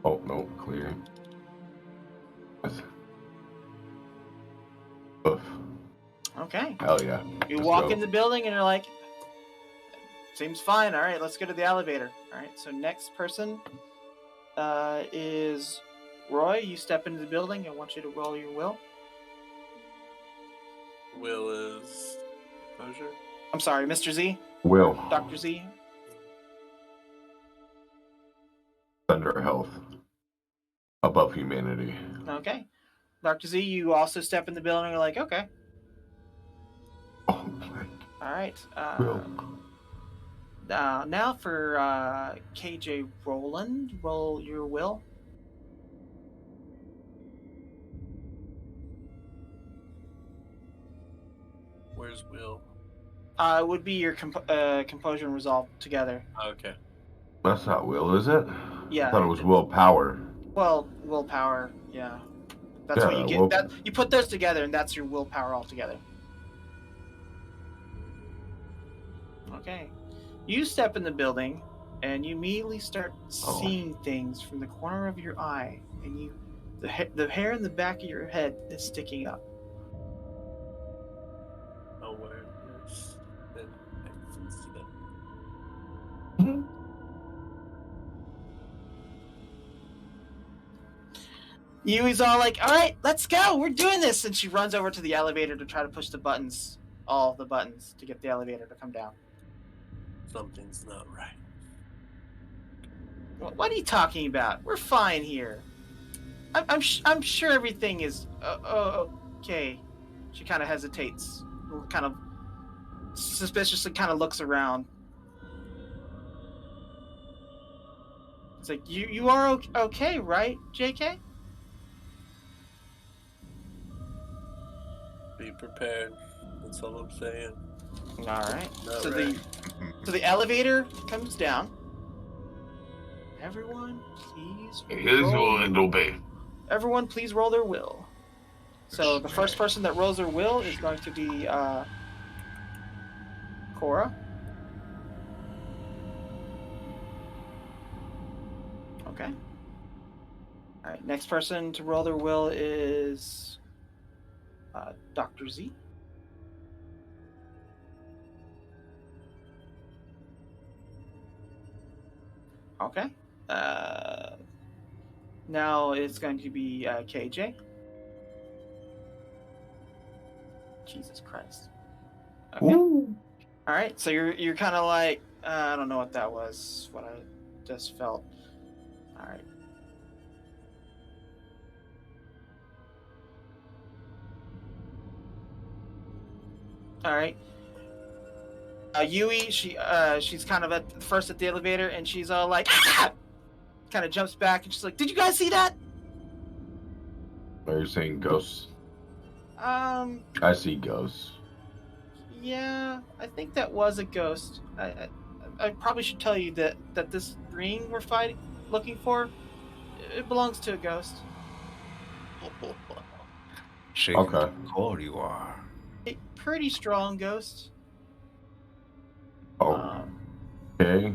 Oh no, clear. Oof. Okay. Hell yeah. You Let's walk go. in the building and you're like, seems fine. All right, let's go to the elevator. All right, so next person is Roy. You step into the building. I want you to roll your will. Will is composure. I'm sorry, Mr. Z. Will. Dr. Z. Thunder health. Above humanity. Okay. Dr. Z, you also step in the building and you're like, okay. Oh my. All right. Will. Now for KJ Roland, roll your will. Where's Will? It would be your composure and resolve together. Okay. That's not will, is it? Yeah. I thought it was willpower. Well, willpower. Yeah. That's what Yeah, you get. That you put those together, and that's your willpower altogether. Okay. You step in the building, and you immediately start seeing things from the corner of your eye, and the hair in the back of your head is sticking up. Awareness and access them. Yui's all like, "All right, let's go. We're doing this." And she runs over to the elevator to try to push the buttons, all the buttons, to get the elevator to come down. Something's not right. What are you talking about? We're fine here. I'm sure everything is okay. She kind of hesitates, kind of suspiciously, kind of looks around. It's like, you are okay, right, JK? Be prepared. That's all I'm saying. All right. Not So right. the elevator comes down. Everyone, please. Everyone, please roll their will. So the first person that rolls their will is going to be Cora. Okay. All right. Next person to roll their will is Dr. Z. Okay. Now it's going to be KJ. Jesus Christ. Okay. Ooh. All right. So you're kind of like, I don't know what that was. What I just felt. All right. All right. Yui, she's kind of first at the elevator, and she's all like, ah! Kind of jumps back, and she's like, "Did you guys see that?" Are you saying ghosts? I see ghosts. Yeah, I think that was a ghost. I probably should tell you that this ring we're looking for, it belongs to a ghost. Shaken Okay. to the core you are. A pretty strong ghost. Okay.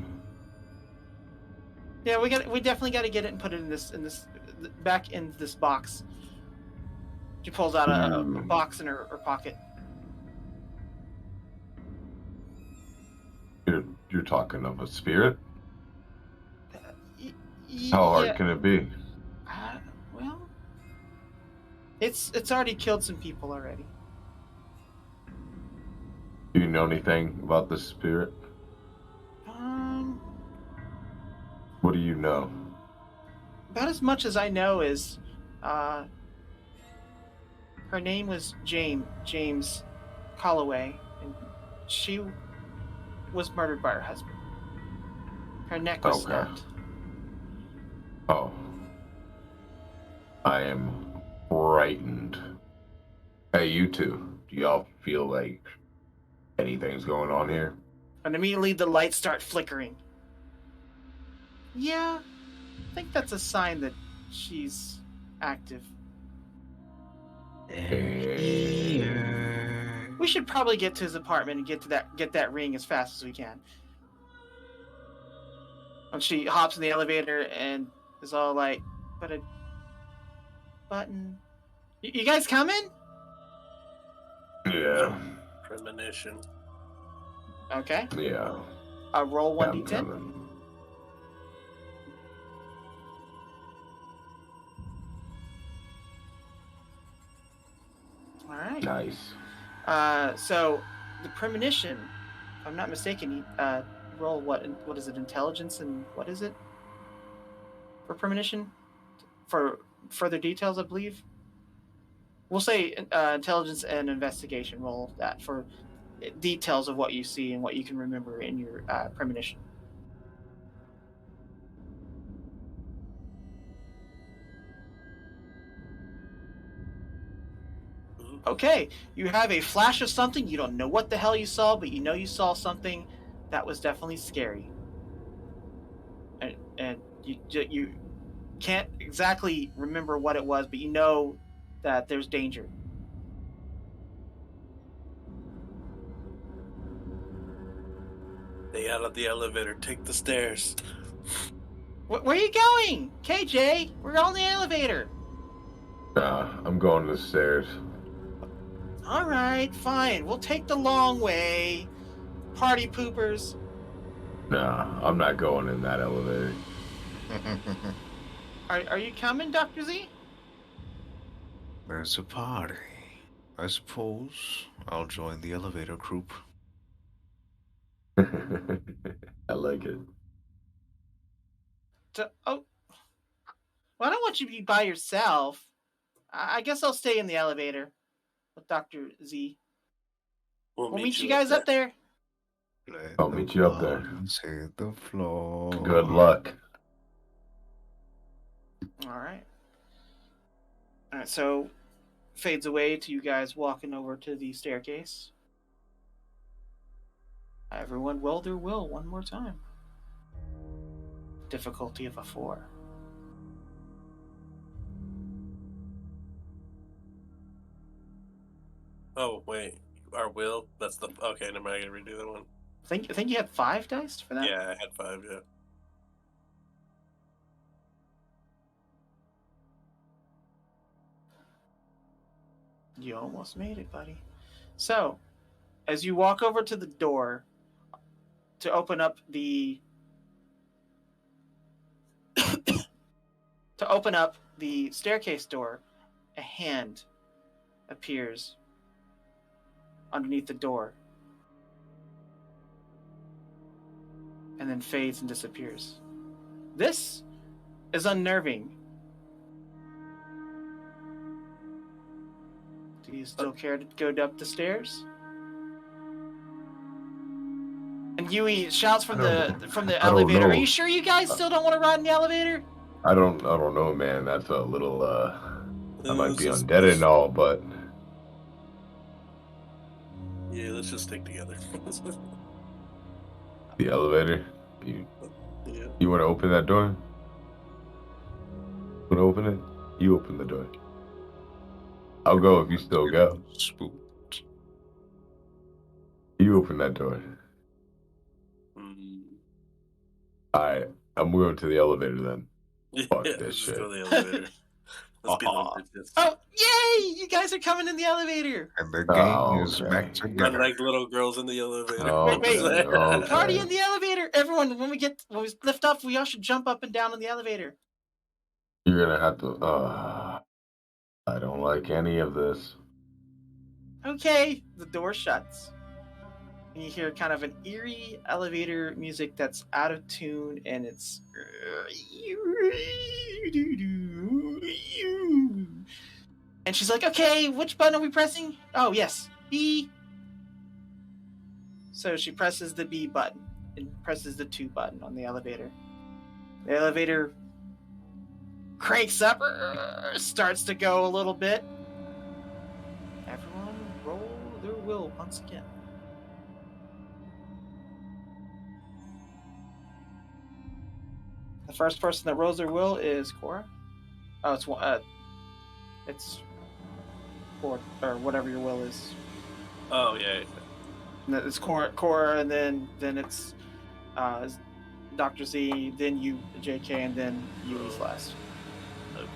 Yeah, we definitely got to get it and put it in this back in this box. She pulls out a box in her pocket. You're talking of a spirit? How hard can it be? Well, it's already killed some people already. Do you know anything about this spirit? What do you know? About as much as I know is, her name was James Holloway, and she was murdered by her husband. Her neck was snapped. Oh. I am frightened. Hey, you two, do y'all feel like anything's going on here? And immediately the lights start flickering. Yeah, I think that's a sign that she's active. We should probably get to his apartment and get that ring as fast as we can. And she hops in the elevator and is all like, "But a button. You guys coming?" Yeah. Premonition. Okay. Yeah. Roll 1d10. All right. Nice. So the premonition, if I'm not mistaken, roll what is it? Intelligence and what is it for premonition? For further details, I believe. We'll say intelligence and investigation. Roll that for details of what you see and what you can remember in your premonition. Okay, you have a flash of something. You don't know what the hell you saw, but you know you saw something that was definitely scary. and you can't exactly remember what it was, but you know that there's danger. Stay out of the elevator. Take the stairs. Where are you going, KJ? We're on the elevator. Nah, I'm going to the stairs. All right, fine. We'll take the long way. Party poopers. Nah, I'm not going in that elevator. Are you coming, Dr. Z? There's a party. I suppose I'll join the elevator group. I like it. Oh, well, I don't want you to be by yourself. I guess I'll stay in the elevator with Dr. Z. We'll meet you guys up there. Let I'll the meet you up there. bodies hit the floor. Good luck. All right. All right, so fades away to you guys walking over to the staircase. Everyone roll their will one more time. Difficulty of a 4. Oh, wait. Our will? That's the... Okay, never mind. I gotta redo that one. I think you had 5 dice for that? Yeah, I had 5, yeah. You almost made it, buddy. So, as you walk over to the door to open up the staircase door, a hand appears underneath the door and then fades and disappears. This is unnerving. Do you still care to go up the stairs? And Yui shouts from the I don't elevator. know. Are you sure you guys still don't want to ride in the elevator? I don't know, man. That's a little I might be Let's undead and all, but Yeah, let's just stick together. the elevator. Yeah. You want to open that door? Want to open it? You open the door. I'll go if you still go. Spooked. You open that door. Mm. Alright, I'm going to the elevator then. Fuck Yeah, this let's shit. go to the elevator. Let's be those bitches. Oh, yay! You guys are coming in the elevator. And the gang Oh, is okay. back together. Unlike little girls in the elevator. Oh, Wait. okay. Party in the elevator. Everyone, when we lift up, we all should jump up and down in the elevator. You're gonna have to. I don't like any of this. Okay. The door shuts. And you hear kind of an eerie elevator music that's out of tune, and it's. And she's like, okay, which button are we pressing? Oh, yes, B. So she presses the B button and presses the 2 button on the elevator. The elevator cranks up, starts to go a little bit. Everyone roll their will once again. The first person that rolls their will is Cora. Oh, it's 4 or whatever your will is. Oh, yeah. And it's Cora, and then it's Dr. Z, then you, JK, and then Yui's last. Okay.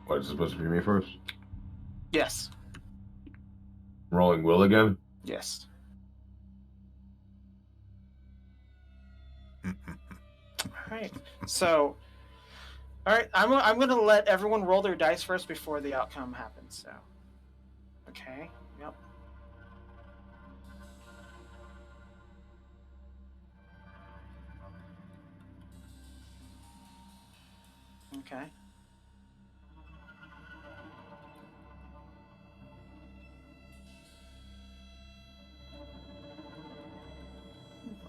What, is it supposed to be me first? Yes. Rolling will again? Yes. Alright. So, alright, I'm gonna let everyone roll their dice first before the outcome happens, so. Okay, yep. Okay.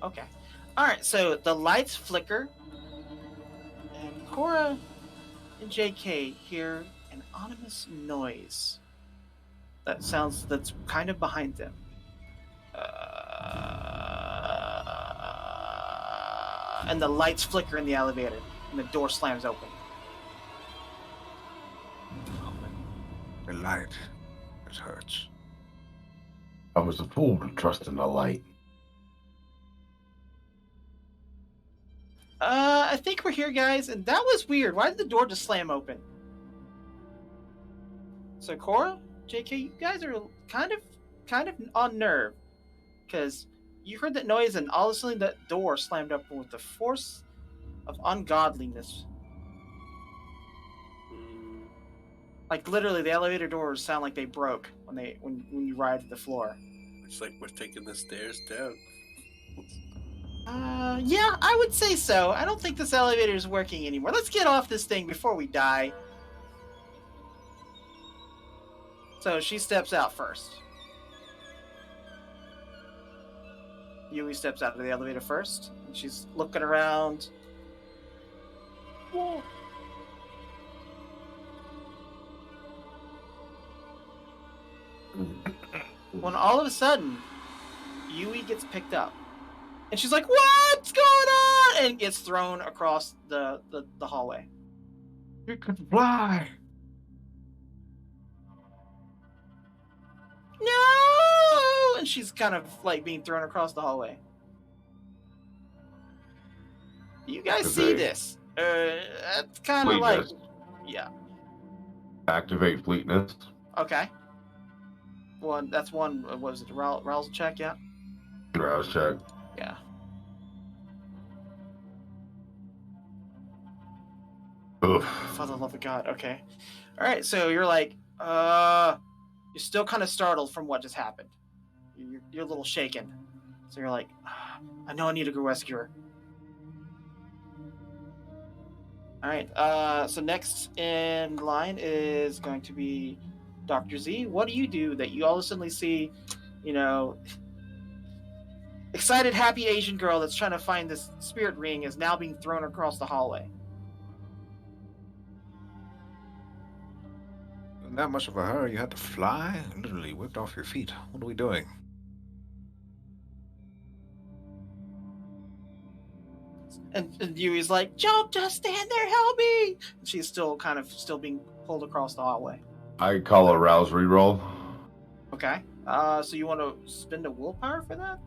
Okay. Alright, so the lights flicker, and Cora and JK hear an ominous noise that's kind of behind them. and the lights flicker in the elevator, and the door slams open. The light. It hurts. I was a fool to trust in the light. I think we're here, guys, and that was weird. Why did the door just slam open? So, Cora, JK, you guys are kind of on nerve, because you heard that noise, and all of a sudden that door slammed open with the force of ungodliness. Like literally, the elevator doors sound like they broke when you ride to the floor. It's like we're taking the stairs down. Yeah, I would say so. I don't think this elevator is working anymore. Let's get off this thing before we die. So she steps out first. Yui steps out of the elevator first. And she's looking around. Whoa. When all of a sudden, Yui gets picked up. And she's like, "What's going on?" And gets thrown across the hallway. You can fly. No! And she's kind of like being thrown across the hallway. You guys see this? That's kind of like, yeah. Activate fleetness. Okay. That's one. What was it? Rousal check, yeah. Rouse check. Yeah. Oof. For the love of God. Okay. All right. So you're like, you're still kind of startled from what just happened. You're a little shaken. So you're like, I know I need to go rescue her. All right. So next in line is going to be Dr. Z. What do you do that you all of a sudden see, excited, happy Asian girl that's trying to find this spirit ring is now being thrown across the hallway? In that much of a hurry, you had to fly? Literally whipped off your feet. What are we doing? And Yui's like, "Don't just stand there, help me!" And she's still being pulled across the hallway. I call a rouse reroll. Okay. So you want to spend a willpower for that?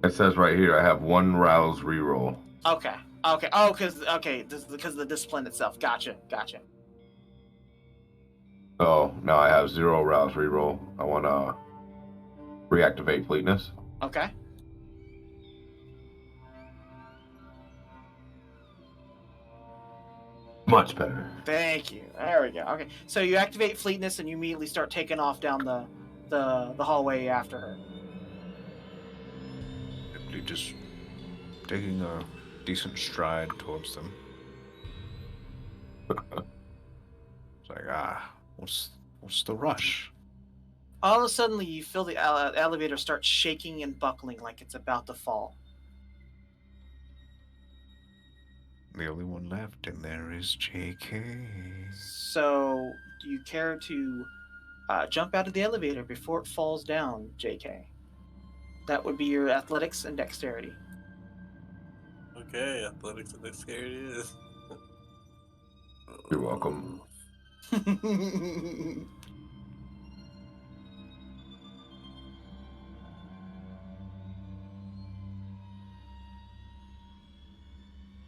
It says right here I have one rouse reroll. Okay. Oh, because of the discipline itself. Gotcha. Oh, now I have 0 rouse reroll. I want to reactivate fleetness. Okay. Much better. Thank you. There we go. Okay. So you activate fleetness and you immediately start taking off down the hallway after her. Simply just taking a decent stride towards them. It's like, what's the rush? All of a sudden, you feel the elevator start shaking and buckling like it's about to fall. The only one left in there is JK. So, do you care to jump out of the elevator before it falls down, JK? That would be your athletics and dexterity. Okay, athletics and dexterity is. You're welcome.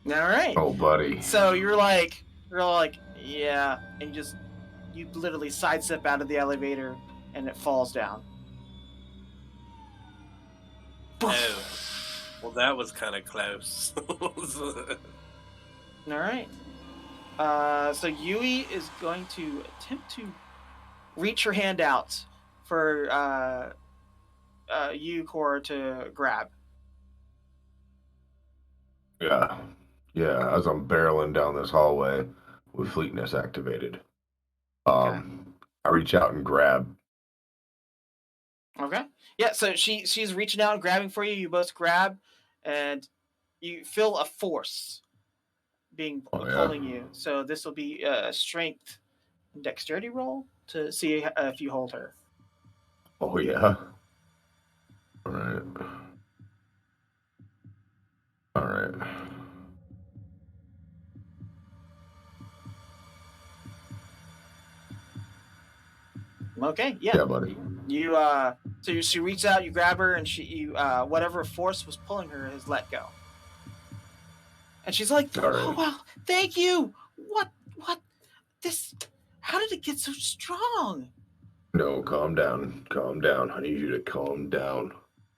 All right. Oh, buddy. So you're like, yeah, and you literally sidestep out of the elevator, and it falls down. Oh, well, that was kind of close. All right. So Yui is going to attempt to reach her hand out for you, Cora, to grab. Yeah, as I'm barreling down this hallway with fleetness activated. I reach out and grab. Okay. Yeah, so she's reaching out and grabbing for you. You both grab, and you feel a force being pulling you. So this will be a strength and dexterity roll to see if you hold her. Oh, yeah. All Okay, yeah. Yeah, buddy. So she reaches out, you grab her, and whatever force was pulling her has let go. And she's like, All right. "Oh wow, thank you. What this? How did it get so strong? No, calm down. Calm down. I need you to calm down.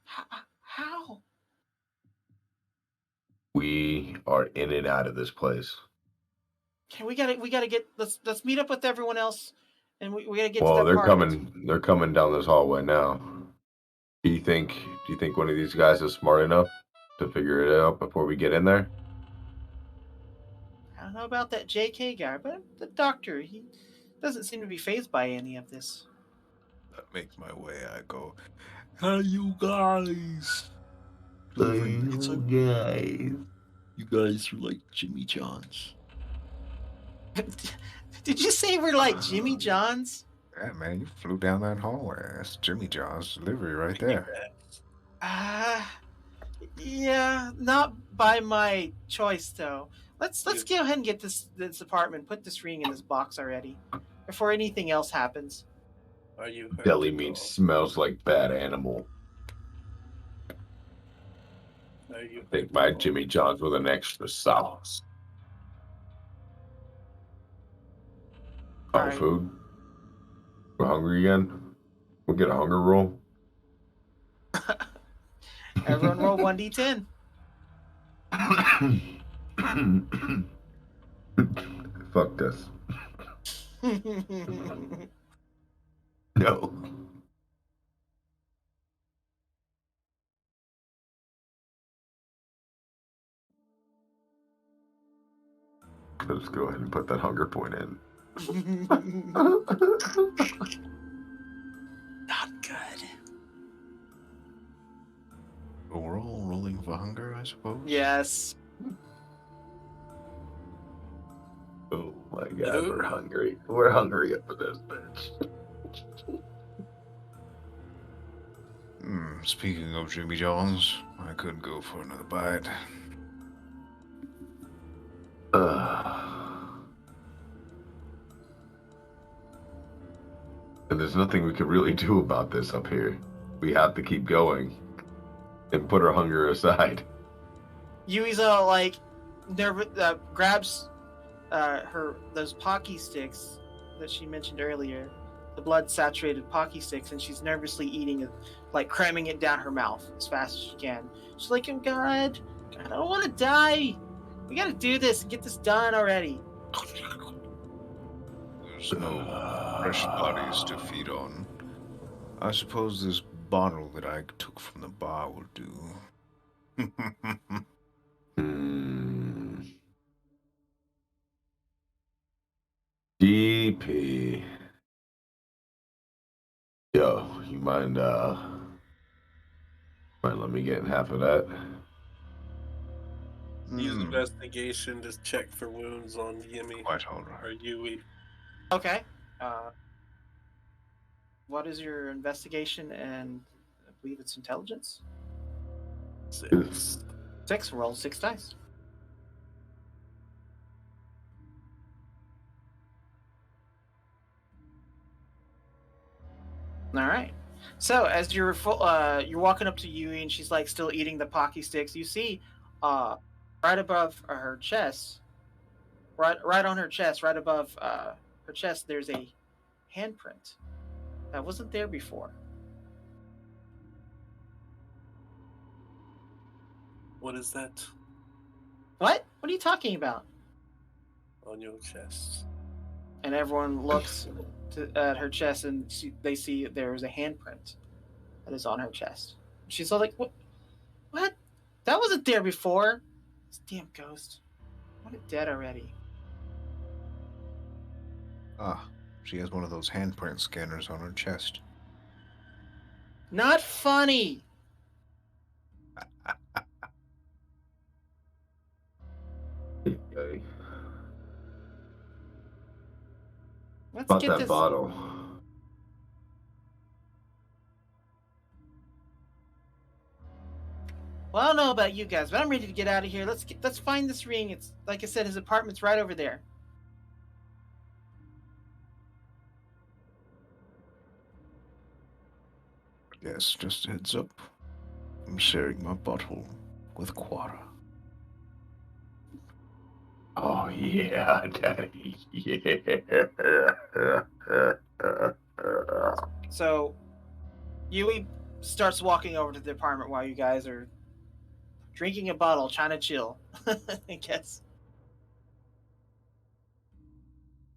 How? We are in and out of this place. Okay, we gotta get. Let's meet up with everyone else, and we gotta get to Well, the they're apartment. coming. They're coming down this hallway now. Do you think one of these guys is smart enough to figure it out before we get in there? I don't know about that JK guy, but the doctor, he doesn't seem to be phased by any of this. I make my way. I go, "Hey, you guys! Guys. You guys are like Jimmy John's. Did you say we're like Jimmy John's? Yeah, man, you flew down that hallway. That's Jimmy John's delivery right there." Yeah, not by my choice though. Let's go ahead and get this apartment. Put this ring in this box already, before anything else happens. Are you hurt Deli at meat all? smells like bad animal. Are you I think hurt my at all? Jimmy John's with an extra sauce. Oh, Alright. food? We're hungry again? We'll get a hunger roll. Everyone roll 1d10. Fuck this. No. Let's go ahead and put that hunger point in. Not good. Well, we're all rolling for hunger, I suppose. Yes. Oh my god, we're hungry. We're hungry up for this bitch. Speaking of Jimmy John's, I could go for another bite. And there's nothing we could really do about this up here. We have to keep going and put our hunger aside. Yui's like nervous, grabs those Pocky sticks that she mentioned earlier, the blood saturated Pocky sticks, and she's nervously eating it, like cramming it down her mouth as fast as she can. She's like, "Oh God, I don't want to die. We got to do this and get this done already." There's no fresh bodies to feed on. I suppose this bottle that I took from the bar will do. DP. Yo, you mind let me get half of that? Use investigation to check for wounds on Yimi Quite all right. or Yui. Okay. What is your investigation and I believe it's intelligence? 6. 6. Roll 6 dice. All right. So as you're walking up to Yui and she's like still eating the Pocky sticks, you see, right above her chest, right on her chest, right above her chest, there's a handprint that wasn't there before. What is that What? What are you talking about? on your chest? And everyone looks at her chest and they see there is a handprint that is on her chest. She's all like, "What? What? That wasn't there before. This damn ghost. What it dead already." Ah, she has one of those handprint scanners on her chest. Not funny. Okay. Let's About get that this. bottle. Well, I don't know about you guys, but I'm ready to get out of here. Let's find this ring. It's like I said, his apartment's right over there. Yes, just a heads up. I'm sharing my bottle with Quara. Oh yeah, Daddy. Yeah. So, Yui starts walking over to the apartment while you guys are drinking a bottle, trying to chill. I guess.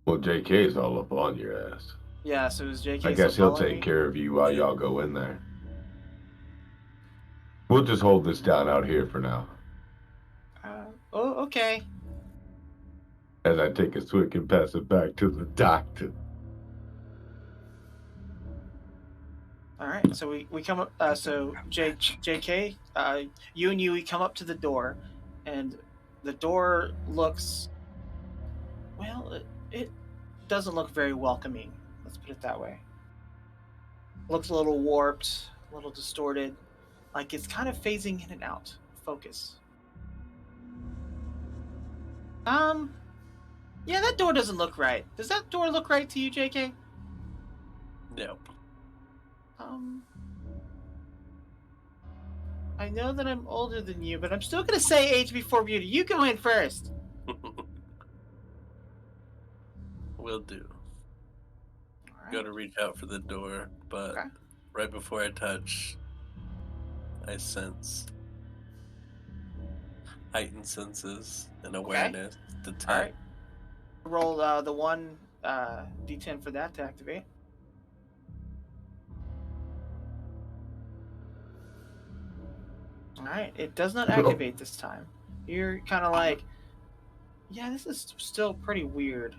Well, JK's all up on your ass. Yeah, so is JK I still guess he'll following take me? care of you while Yeah. y'all go in there. We'll just hold this down out here for now. Oh, okay. As I take a swig and pass it back to the doctor. All right, so we come up. So JK, you and Yui come up to the door, and the door looks. Well, it doesn't look very welcoming. Let's put it that way. Looks a little warped, a little distorted, like it's kind of phasing in and out. Focus. Yeah, that door doesn't look right. Does that door look right to you, JK? No. I know that I'm older than you, but I'm still gonna say age before beauty. You go in first. Will do. All right. Go to reach out for the door, but Okay. right before I touch, I sense heightened senses and awareness. Detect. All right. Roll the one D10 for that to activate. All right. It does not activate this time. You're kind of like, yeah, this is still pretty weird.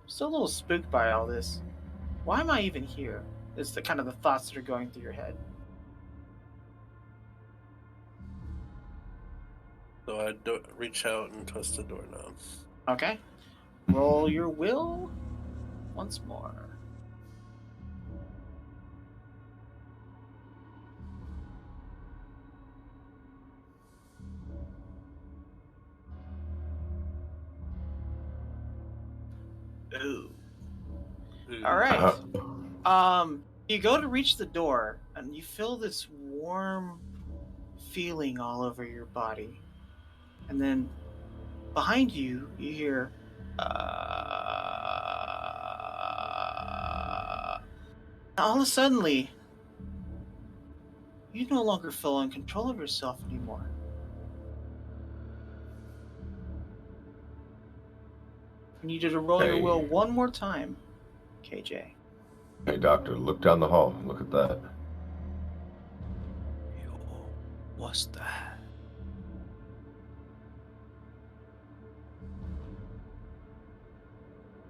Still a little spooked by all this. Why am I even here? Is the kind of the thoughts that are going through your head. So I reach out and twist the doorknob. Okay. Roll your will once more. Ooh. All right. You go to reach the door, and you feel this warm feeling all over your body, and then behind you, you hear. All of a sudden, you no longer feel in control of yourself anymore. I need you to roll your will one more time, KJ. Hey, doctor, look down the hall. Look at that. Yo, what's that?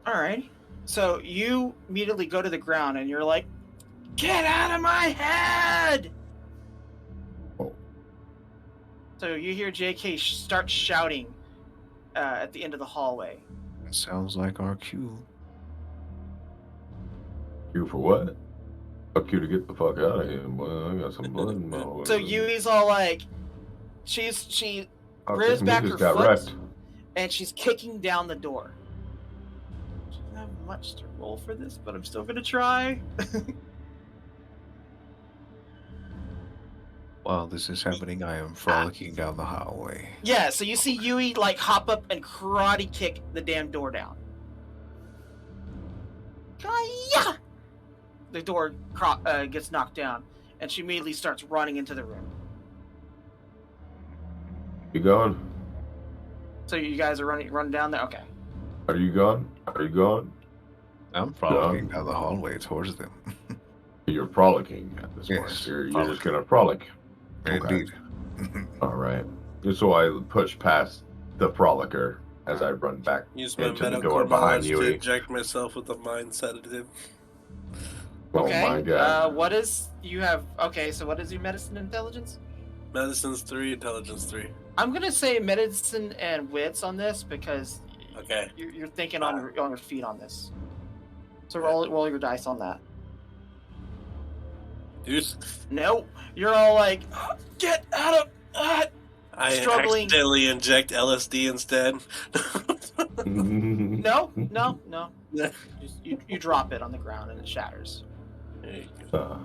All right. So you immediately go to the ground, and you're like, "Get out of my head!" Oh. So you hear JK start shouting at the end of the hallway. Sounds like our cue. You for what? Fuck you to get the fuck out of here, boy. I got some blood in my hole. So Yui's all like, she Oh, rears this back nigga's her got foot, wrecked. and she's kicking down the door. She doesn't have much to roll for this, but I'm still gonna try. While this is happening, I am frolicking down the hallway. Yeah, so you see Yui like hop up and karate kick the damn door down. Kaya! The door gets knocked down, and she immediately starts running into the room. You going? So you guys are running down there? Okay. Are you gone? Are you gone? I'm frolicking down the hallway towards them. You're frolicking at this point. Yes, You're just gonna frolic. Okay. Indeed. All right. So I push past the frolicker as I run back Use my into the medical door behind knowledge you. to inject myself with a mind sedative. Oh Okay. my god. What is you have? Okay, so what is your medicine intelligence? Medicine's 3, intelligence 3. I'm gonna say medicine and wits on this because Okay. you're thinking on your feet on this. So roll your dice on that. Deuce. Nope. You're all like, get out of I struggling. accidentally inject LSD instead. No. Yeah. You drop it on the ground and it shatters. There you go.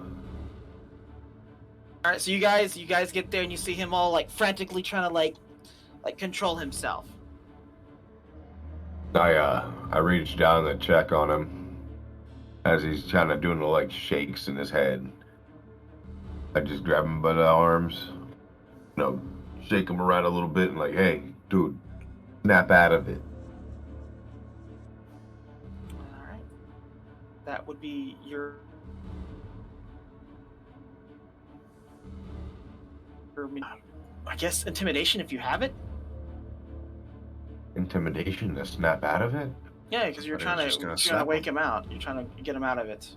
All right, so you guys get there and you see him all like frantically trying to like control himself. I reach down to check on him as he's kind of doing the like shakes in his head. I just grab him by the arms, shake him around a little bit and like, hey, dude, snap out of it. All right, that would be your I guess intimidation if you have it. Intimidation to snap out of it? Yeah, because you're trying to wake him out. You're trying to get him out of it.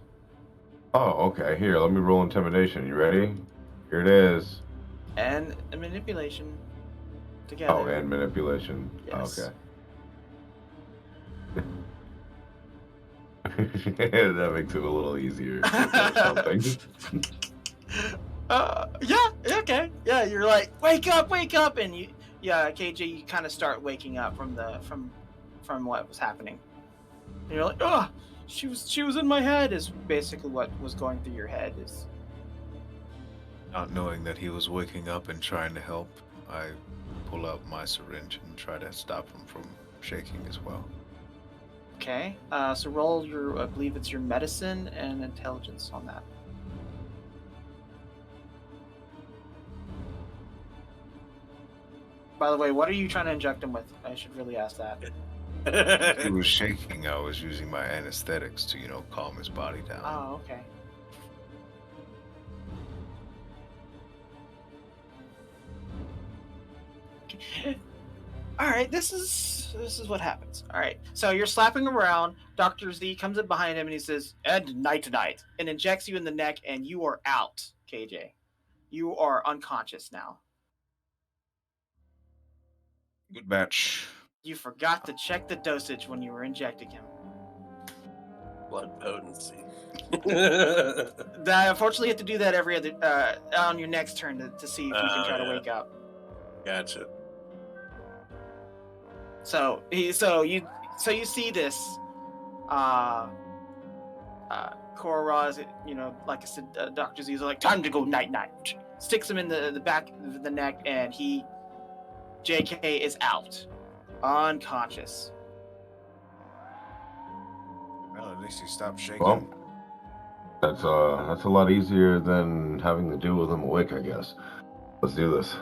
Oh, okay. Here, let me roll intimidation. You ready? Here it is. And a manipulation together. Oh, and manipulation. Yes. Okay. That makes it a little easier. Something. Yeah, okay. Yeah, you're like, wake up, and KJ, you kind of start waking up from what was happening. And you're like, oh, she was in my head. Is basically what was going through your head. Is Not knowing that he was waking up and trying to help, I pull out my syringe and try to stop him from shaking as well. okay. So roll your, I believe it's your medicine and intelligence on that. By the way, what are you trying to inject him with? I should really ask that. He was shaking. I was using my anesthetics to, calm his body down. Oh, okay. All right, this is what happens. All right, so you're slapping around. Dr. Z comes up behind him and he says, "Ed, night tonight," and injects you in the neck, and you are out, KJ. You are unconscious now. Good match. You forgot to check the dosage when you were injecting him. Blood potency. Unfortunately, you have to do that every other on your next turn to see if you can try to wake up. Gotcha. So you see this. Korra is, like I said, Dr. Z is like, time to go night. Sticks him in the back of the neck, and JK is out, unconscious. Well, at least he stopped shaking. Well, that's a lot easier than having to deal with him awake, I guess. Let's do this.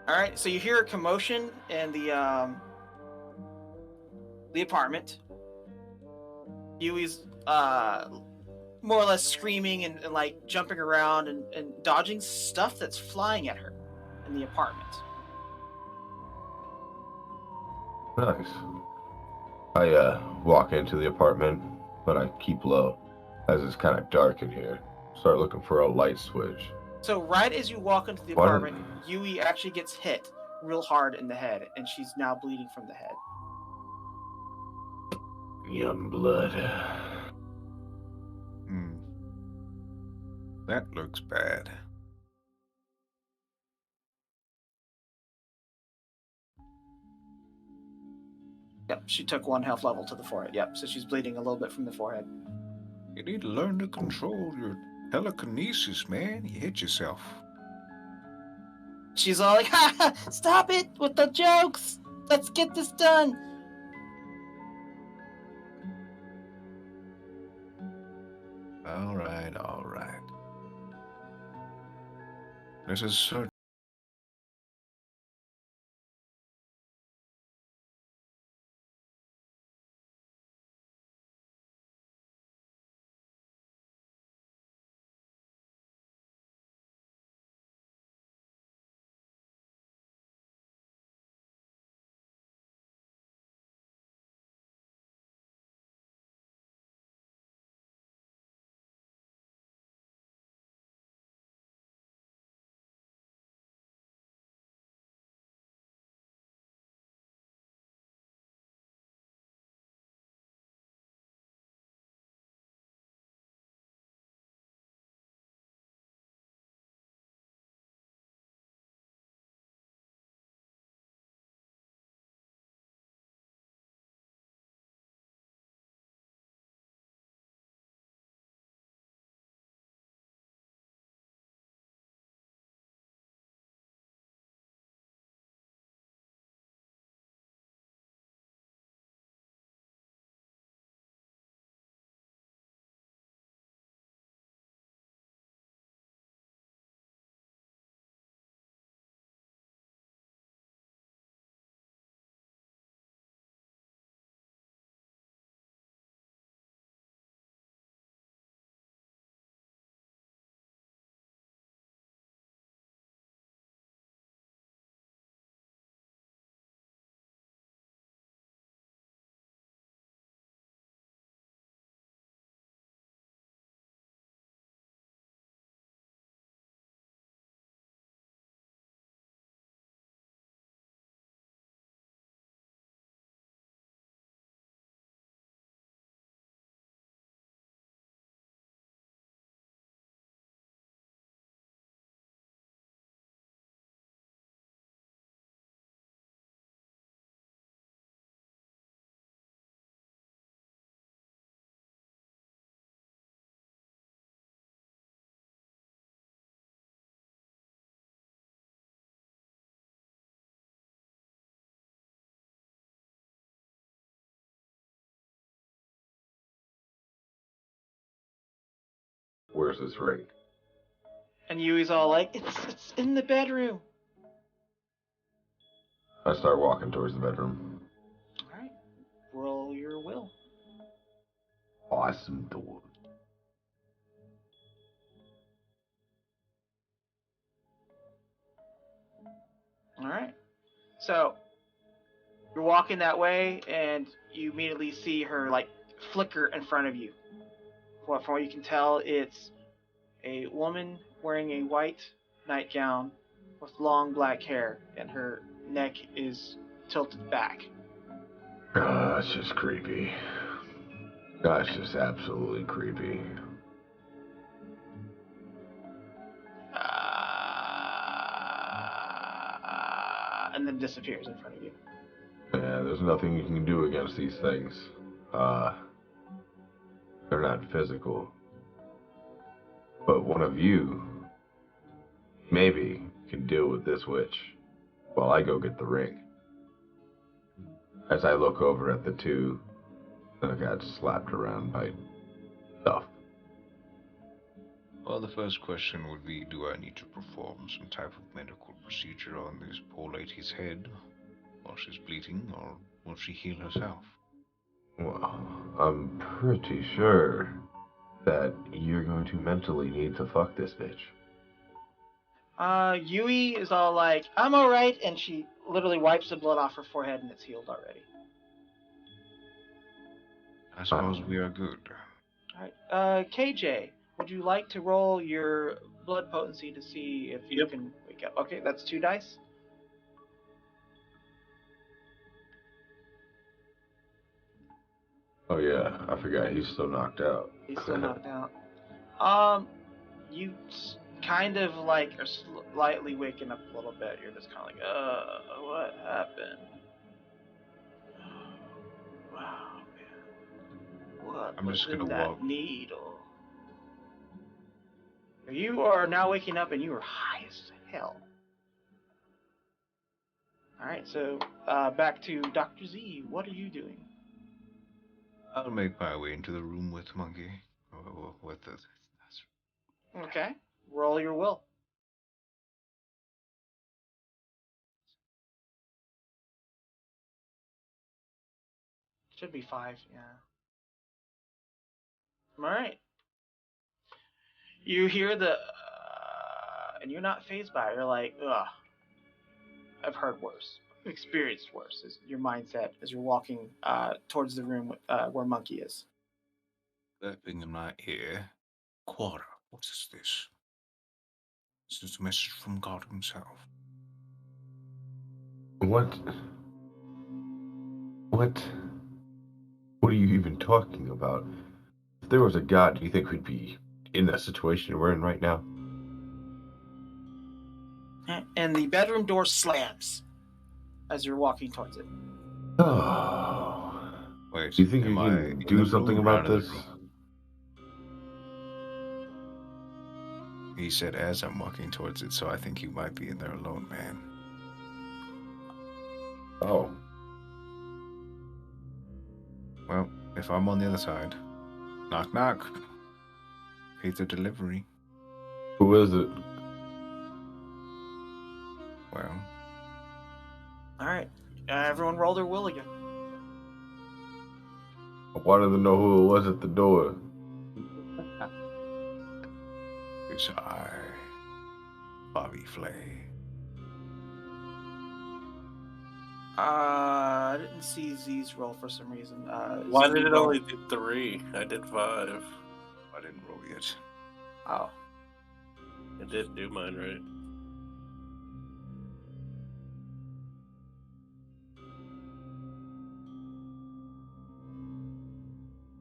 All right, so you hear a commotion in the apartment. Yui's more or less screaming and like jumping around and dodging stuff that's flying at her in the apartment. Nice. I walk into the apartment, but I keep low, as it's kind of dark in here. Start looking for a light switch. So right as you walk into the apartment, Yui actually gets hit real hard in the head, and she's now bleeding from the head. Young blood. That looks bad. Yep, she took 1 health level to the forehead. Yep, so she's bleeding a little bit from the forehead. You need to learn to control your telekinesis, man. You hit yourself. She's all like, ha, stop it with the jokes. Let's get this done. All right. This is so where's this ring? And Yui's all like, it's in the bedroom. I start walking towards the bedroom. All right, roll your will. Awesome door. All right. So you're walking that way, and you immediately see her like flicker in front of you. Well, from what you can tell, it's a woman wearing a white nightgown with long black hair, and her neck is tilted back. That's just creepy. That's just absolutely creepy. And then disappears in front of you. Yeah, there's nothing you can do against these things. They're not physical. But one of you, maybe, can deal with this witch while I go get the ring. As I look over at the two that got slapped around by stuff. Well, the first question would be, do I need to perform some type of medical procedure on this poor lady's head while she's bleeding, or will she heal herself? Well, I'm pretty sure that you're going to mentally need to fuck this bitch. Yui is all like, I'm alright, and she literally wipes the blood off her forehead, and it's healed already. I suppose we are good. Alright, KJ, would you like to roll your blood potency to see if you can wake up? Okay, that's 2 dice. Oh yeah, I forgot he's still knocked out. He's still knocked out. You kind of like are slightly waking up a little bit. You're just kind of like, what happened? Wow, man. What I'm was just in gonna that walk. needle? You are now waking up and you are high as hell. Alright, so back to Dr. Z. What are you doing? I'll make my way into the room with Monkey. Or with the... Okay, roll your will. Should be 5, yeah. Alright. You hear the, and you're not phased by it. You're like, ugh, I've heard worse. I've experienced worse, is your mindset as you're walking towards the room where Monkey is. Burping in my ear. Quarter, what is this? This is a message from God himself. What? What are you even talking about? If there was a God, do you think we'd be in that situation we're in right now? And the bedroom door slams as you're walking towards it. Oh. Wait, Do you think you am I can in do the something room or about out of the this? room? He said as I'm walking towards it, so I think you might be in there alone, man. Oh. Well, if I'm on the other side, knock knock. Pizza delivery. Who is it? Well, Alright, everyone roll their will again. I wanted to know who it was at the door. it's I, Bobby Flay. I didn't see Z's roll for some reason. Why Z did it roll. only do 3? I did 5. I didn't roll yet. Oh. I did do mine right.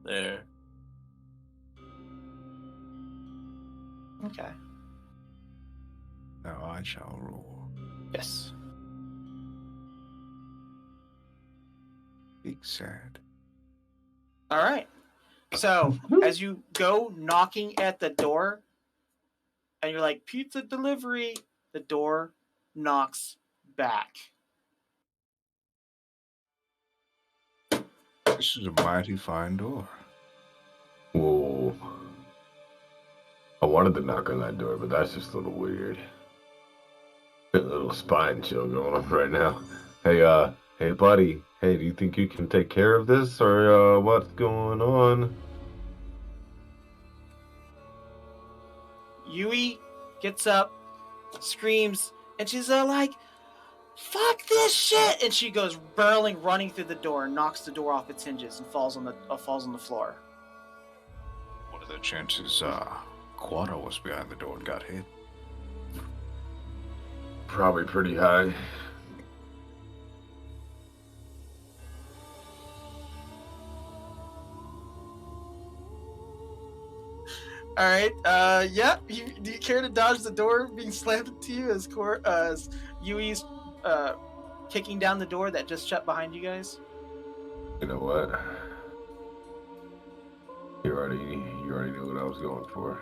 There. Okay. Now I shall roll. Yes. Big sad. All right. So as you go knocking at the door, and you're like, pizza delivery, the door knocks back. This is a mighty fine door. Whoa. I wanted to knock on that door, but that's just a little weird. Got a little spine chill going on right now. Hey, buddy. Hey, do you think you can take care of this, or what's going on? Yui gets up, screams, and she's like, "Fuck this shit!" And she goes running through the door, and knocks the door off its hinges, and falls on the floor. What are the chances Quara was behind the door and got hit? Probably pretty high. All right. Yeah. Do you care to dodge the door being slammed into you as Yui's kicking down the door that just shut behind you guys? You know what? You already knew what I was going for.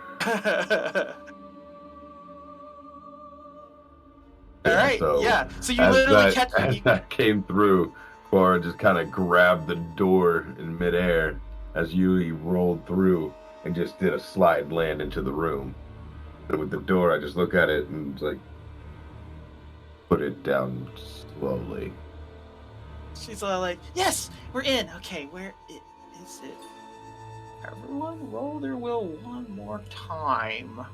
All right. So Yeah. So you literally catch. As that came through, Quara just kind of grabbed the door in midair as Yui rolled through and just did a slide land into the room. And with the door, I just look at it and it's like, put it down slowly. She's all like, "Yes, we're in. Okay, where is it? Everyone roll their will one more time."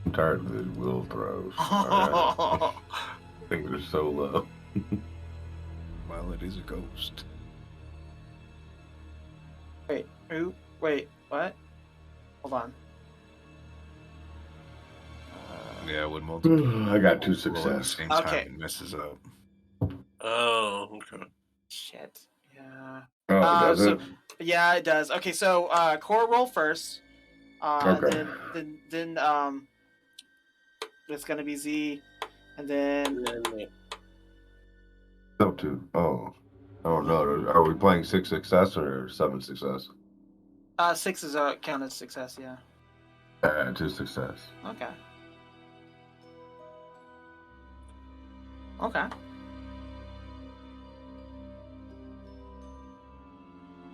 I'm tired of the will throws. Right. Things are so low. Well, it is a ghost. Wait, what? Hold on. Yeah, with multiple. I got 2 roll at the success. same time, Okay. it messes up. Oh, okay. Shit. Yeah. Oh, does so- it? Yeah, it does. Okay, so core roll first. Okay. Then it's gonna be Z, and then No, 2. Oh no. Are we playing 6 success or 7 success? 6 is count as success. Yeah. 2 success. Okay. Okay.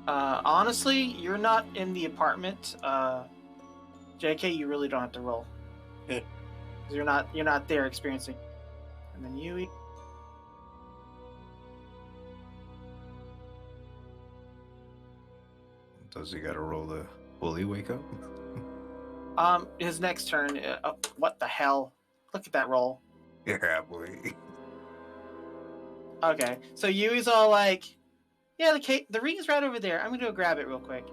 Honestly, you're not in the apartment. JK, you really don't have to roll. Yeah. 'Cause you're not there experiencing. And then Yui. Does he gotta roll the fully wake up? His next turn. What the hell? Look at that roll. Yeah, boy. Okay, so Yui's all like, "Yeah, the ring's right over there. I'm gonna go grab it real quick."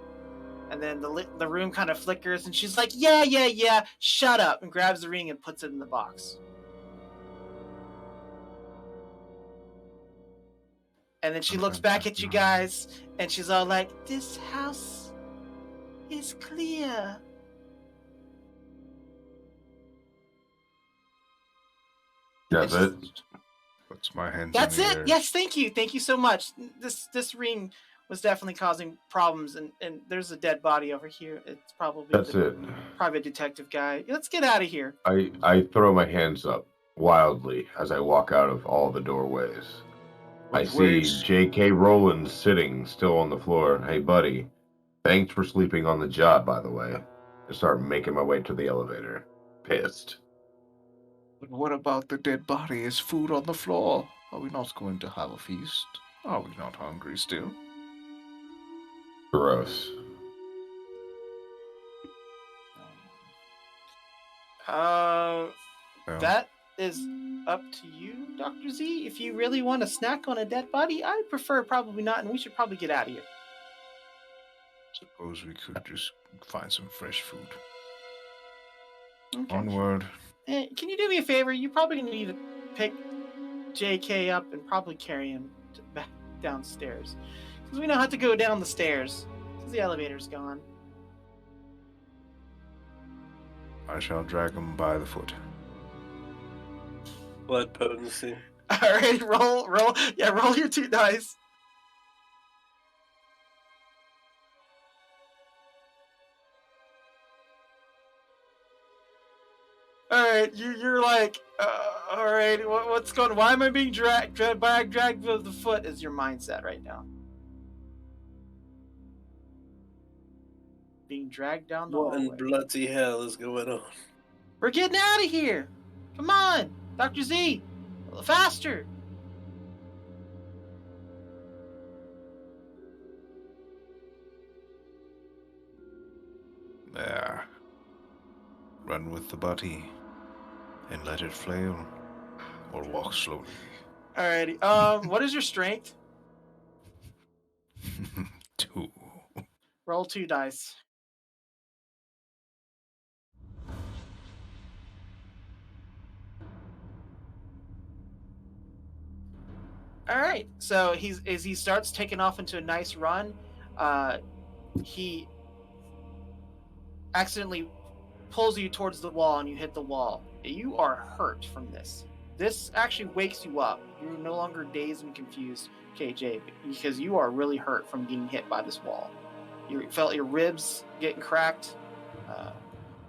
And then the room kind of flickers, and she's like, "Yeah, shut up," and grabs the ring and puts it in the box. And then she looks back at you guys, and she's all like, "This house is clear." That's it. Puts my hands. That's in the it. air. Yes, thank you so much. This ring was definitely causing problems, and there's a dead body over here. It's probably That's the it. private detective guy. Let's get out of here. I throw my hands up wildly as I walk out of all the doorways. I see J.K. Rowland sitting still on the floor. Hey, buddy. Thanks for sleeping on the job, by the way. I start making my way to the elevator. Pissed. But what about the dead body? Is food on the floor? Are we not going to have a feast? Are we not hungry still? Gross. That is up to you, Dr. Z. If you really want a snack on a dead body, I prefer probably not, and we should probably get out of here. Suppose we could just find some fresh food. Okay. Onward. Can you do me a favor? You're probably going to need to pick JK up and probably carry him back downstairs. Because we don't have to go down the stairs. Because the elevator's gone. I shall drag him by the foot. Blood potency. Alright, roll. Yeah, roll your 2 dice. Alright, you're like, alright, what's going on? Why am I being dragged by the foot is your mindset right now. being dragged down the What in hallway. bloody hell is going on? We're getting out of here! Come on! Dr. Z! Faster! There. Run with the body and let it flail, or walk slowly. Alrighty. What is your strength? 2. Roll 2 dice. All right. So as he starts taking off into a nice run, he accidentally pulls you towards the wall, and you hit the wall. You are hurt from this. This actually wakes you up. You're no longer dazed and confused, KJ, because you are really hurt from being hit by this wall. You felt your ribs getting cracked.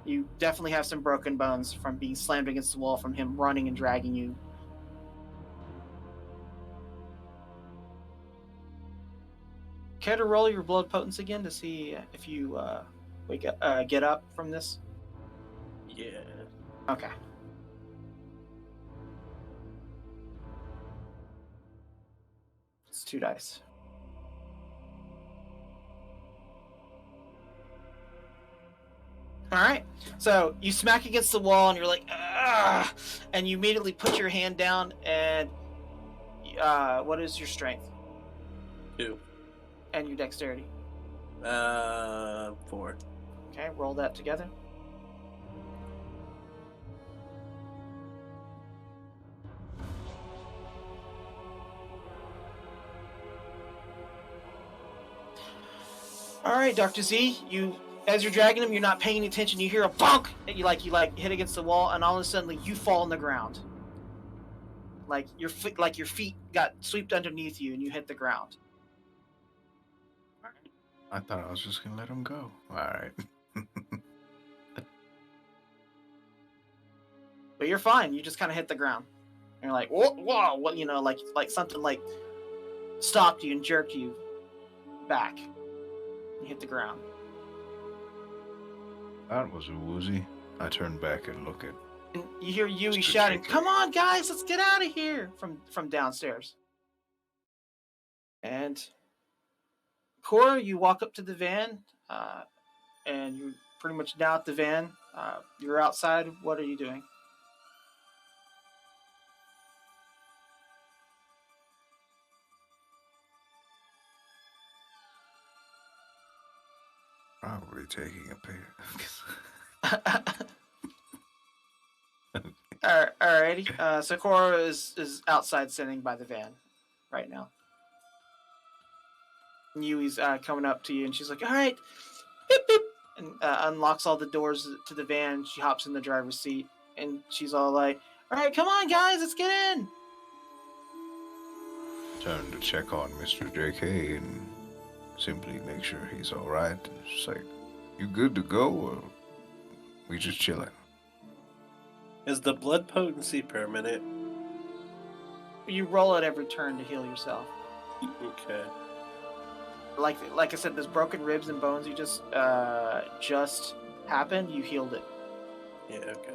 You definitely have some broken bones from being slammed against the wall from him running and dragging you. Care to roll your blood potency again to see if you get up from this? Yeah. Okay. It's 2 dice. All right. So you smack against the wall, and you're like, ah, and you immediately put your hand down. And what is your strength 2. and your dexterity? 4. Okay, roll that together. All right, Dr. Z, as you're dragging him, you're not paying any attention. You hear a bonk, and you hit against the wall, and all of a sudden you fall on the ground. Like your feet got swept underneath you, and you hit the ground. I thought I was just gonna let him go. All right. But you're fine. You just kind of hit the ground. And you're like, whoa, what? Like something like stopped you and jerked you back. You hit the ground. That was a woozy. I turned back and look at. And you hear Yui Mr. shouting, JK. "Come on, guys, let's get out of here!" from downstairs. And Cora, you walk up to the van, and you're pretty much now at the van. You're outside. What are you doing? Probably taking a piss. Alrighty. So Cora is outside sitting by the van right now. And Yui's coming up to you, and she's like, "All right," beep, beep, and unlocks all the doors to the van. She hops in the driver's seat, and she's all like, "All right, come on, guys, let's get in." Turn to check on Mr. JK and simply make sure he's all right. It's like, you good to go, or we just chilling? Is the blood potency permanent? You roll it every turn to heal yourself. Okay. Like I said, those broken ribs and bones you just happened. You healed it. Yeah, okay.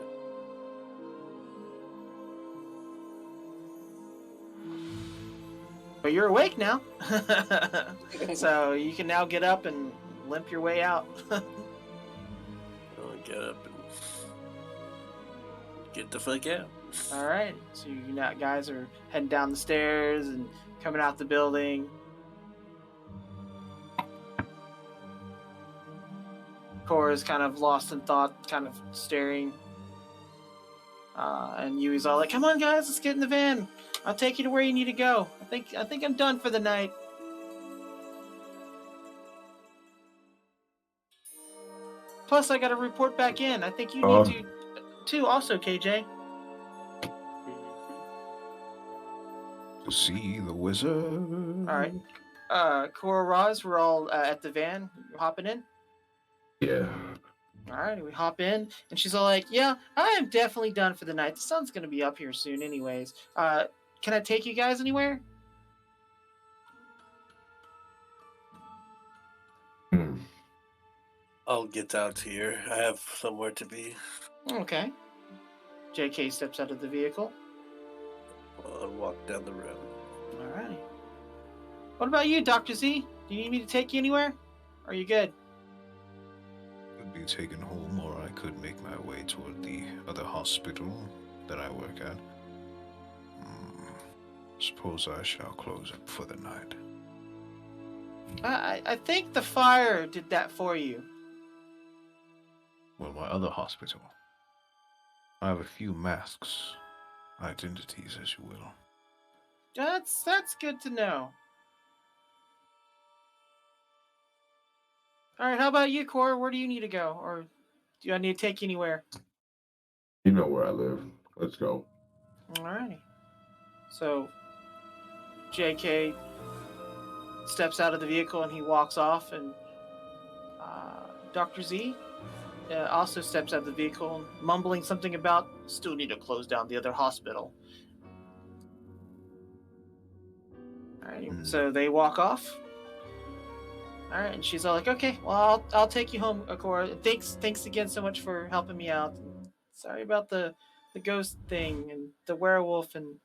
But you're awake now, so you can now get up and limp your way out. I'll get up and get the fuck out. All right, so you guys are heading down the stairs and coming out the building. Cora's kind of lost in thought, kind of staring. And Yui's all like, "Come on, guys, let's get in the van. I'll take you to where you need to go. I think I'm done for the night." Plus, I got to report back in. I think you need to, too. Also, KJ. To see the wizard. All right. Cora, Roz, we're all at the van. You hopping in? Yeah. All right, we hop in, and she's all like, "Yeah, I am definitely done for the night. The sun's gonna be up here soon, anyways. Can I take you guys anywhere?" I'll get out here. I have somewhere to be. Okay. JK steps out of the vehicle. I'll walk down the road. Alrighty. What about you, Dr. Z? Do you need me to take you anywhere? Are you good? Could be taken home, or I could make my way toward the other hospital that I work at. Suppose I shall close up for the night. I think the fire did that for you. Well, my other hospital. I have a few masks, identities, as you will. That's good to know. All right, how about you, Cora? Where do you need to go, or do I need to take you anywhere? You know where I live. Let's go. Alrighty. So, JK steps out of the vehicle and he walks off, and Dr. Z also steps out of the vehicle, mumbling something about still need to close down the other hospital. Alright, so they walk off. Alright, and she's all like, okay, well, I'll take you home, Akora. Thanks again so much for helping me out. Sorry about the ghost thing and the werewolf and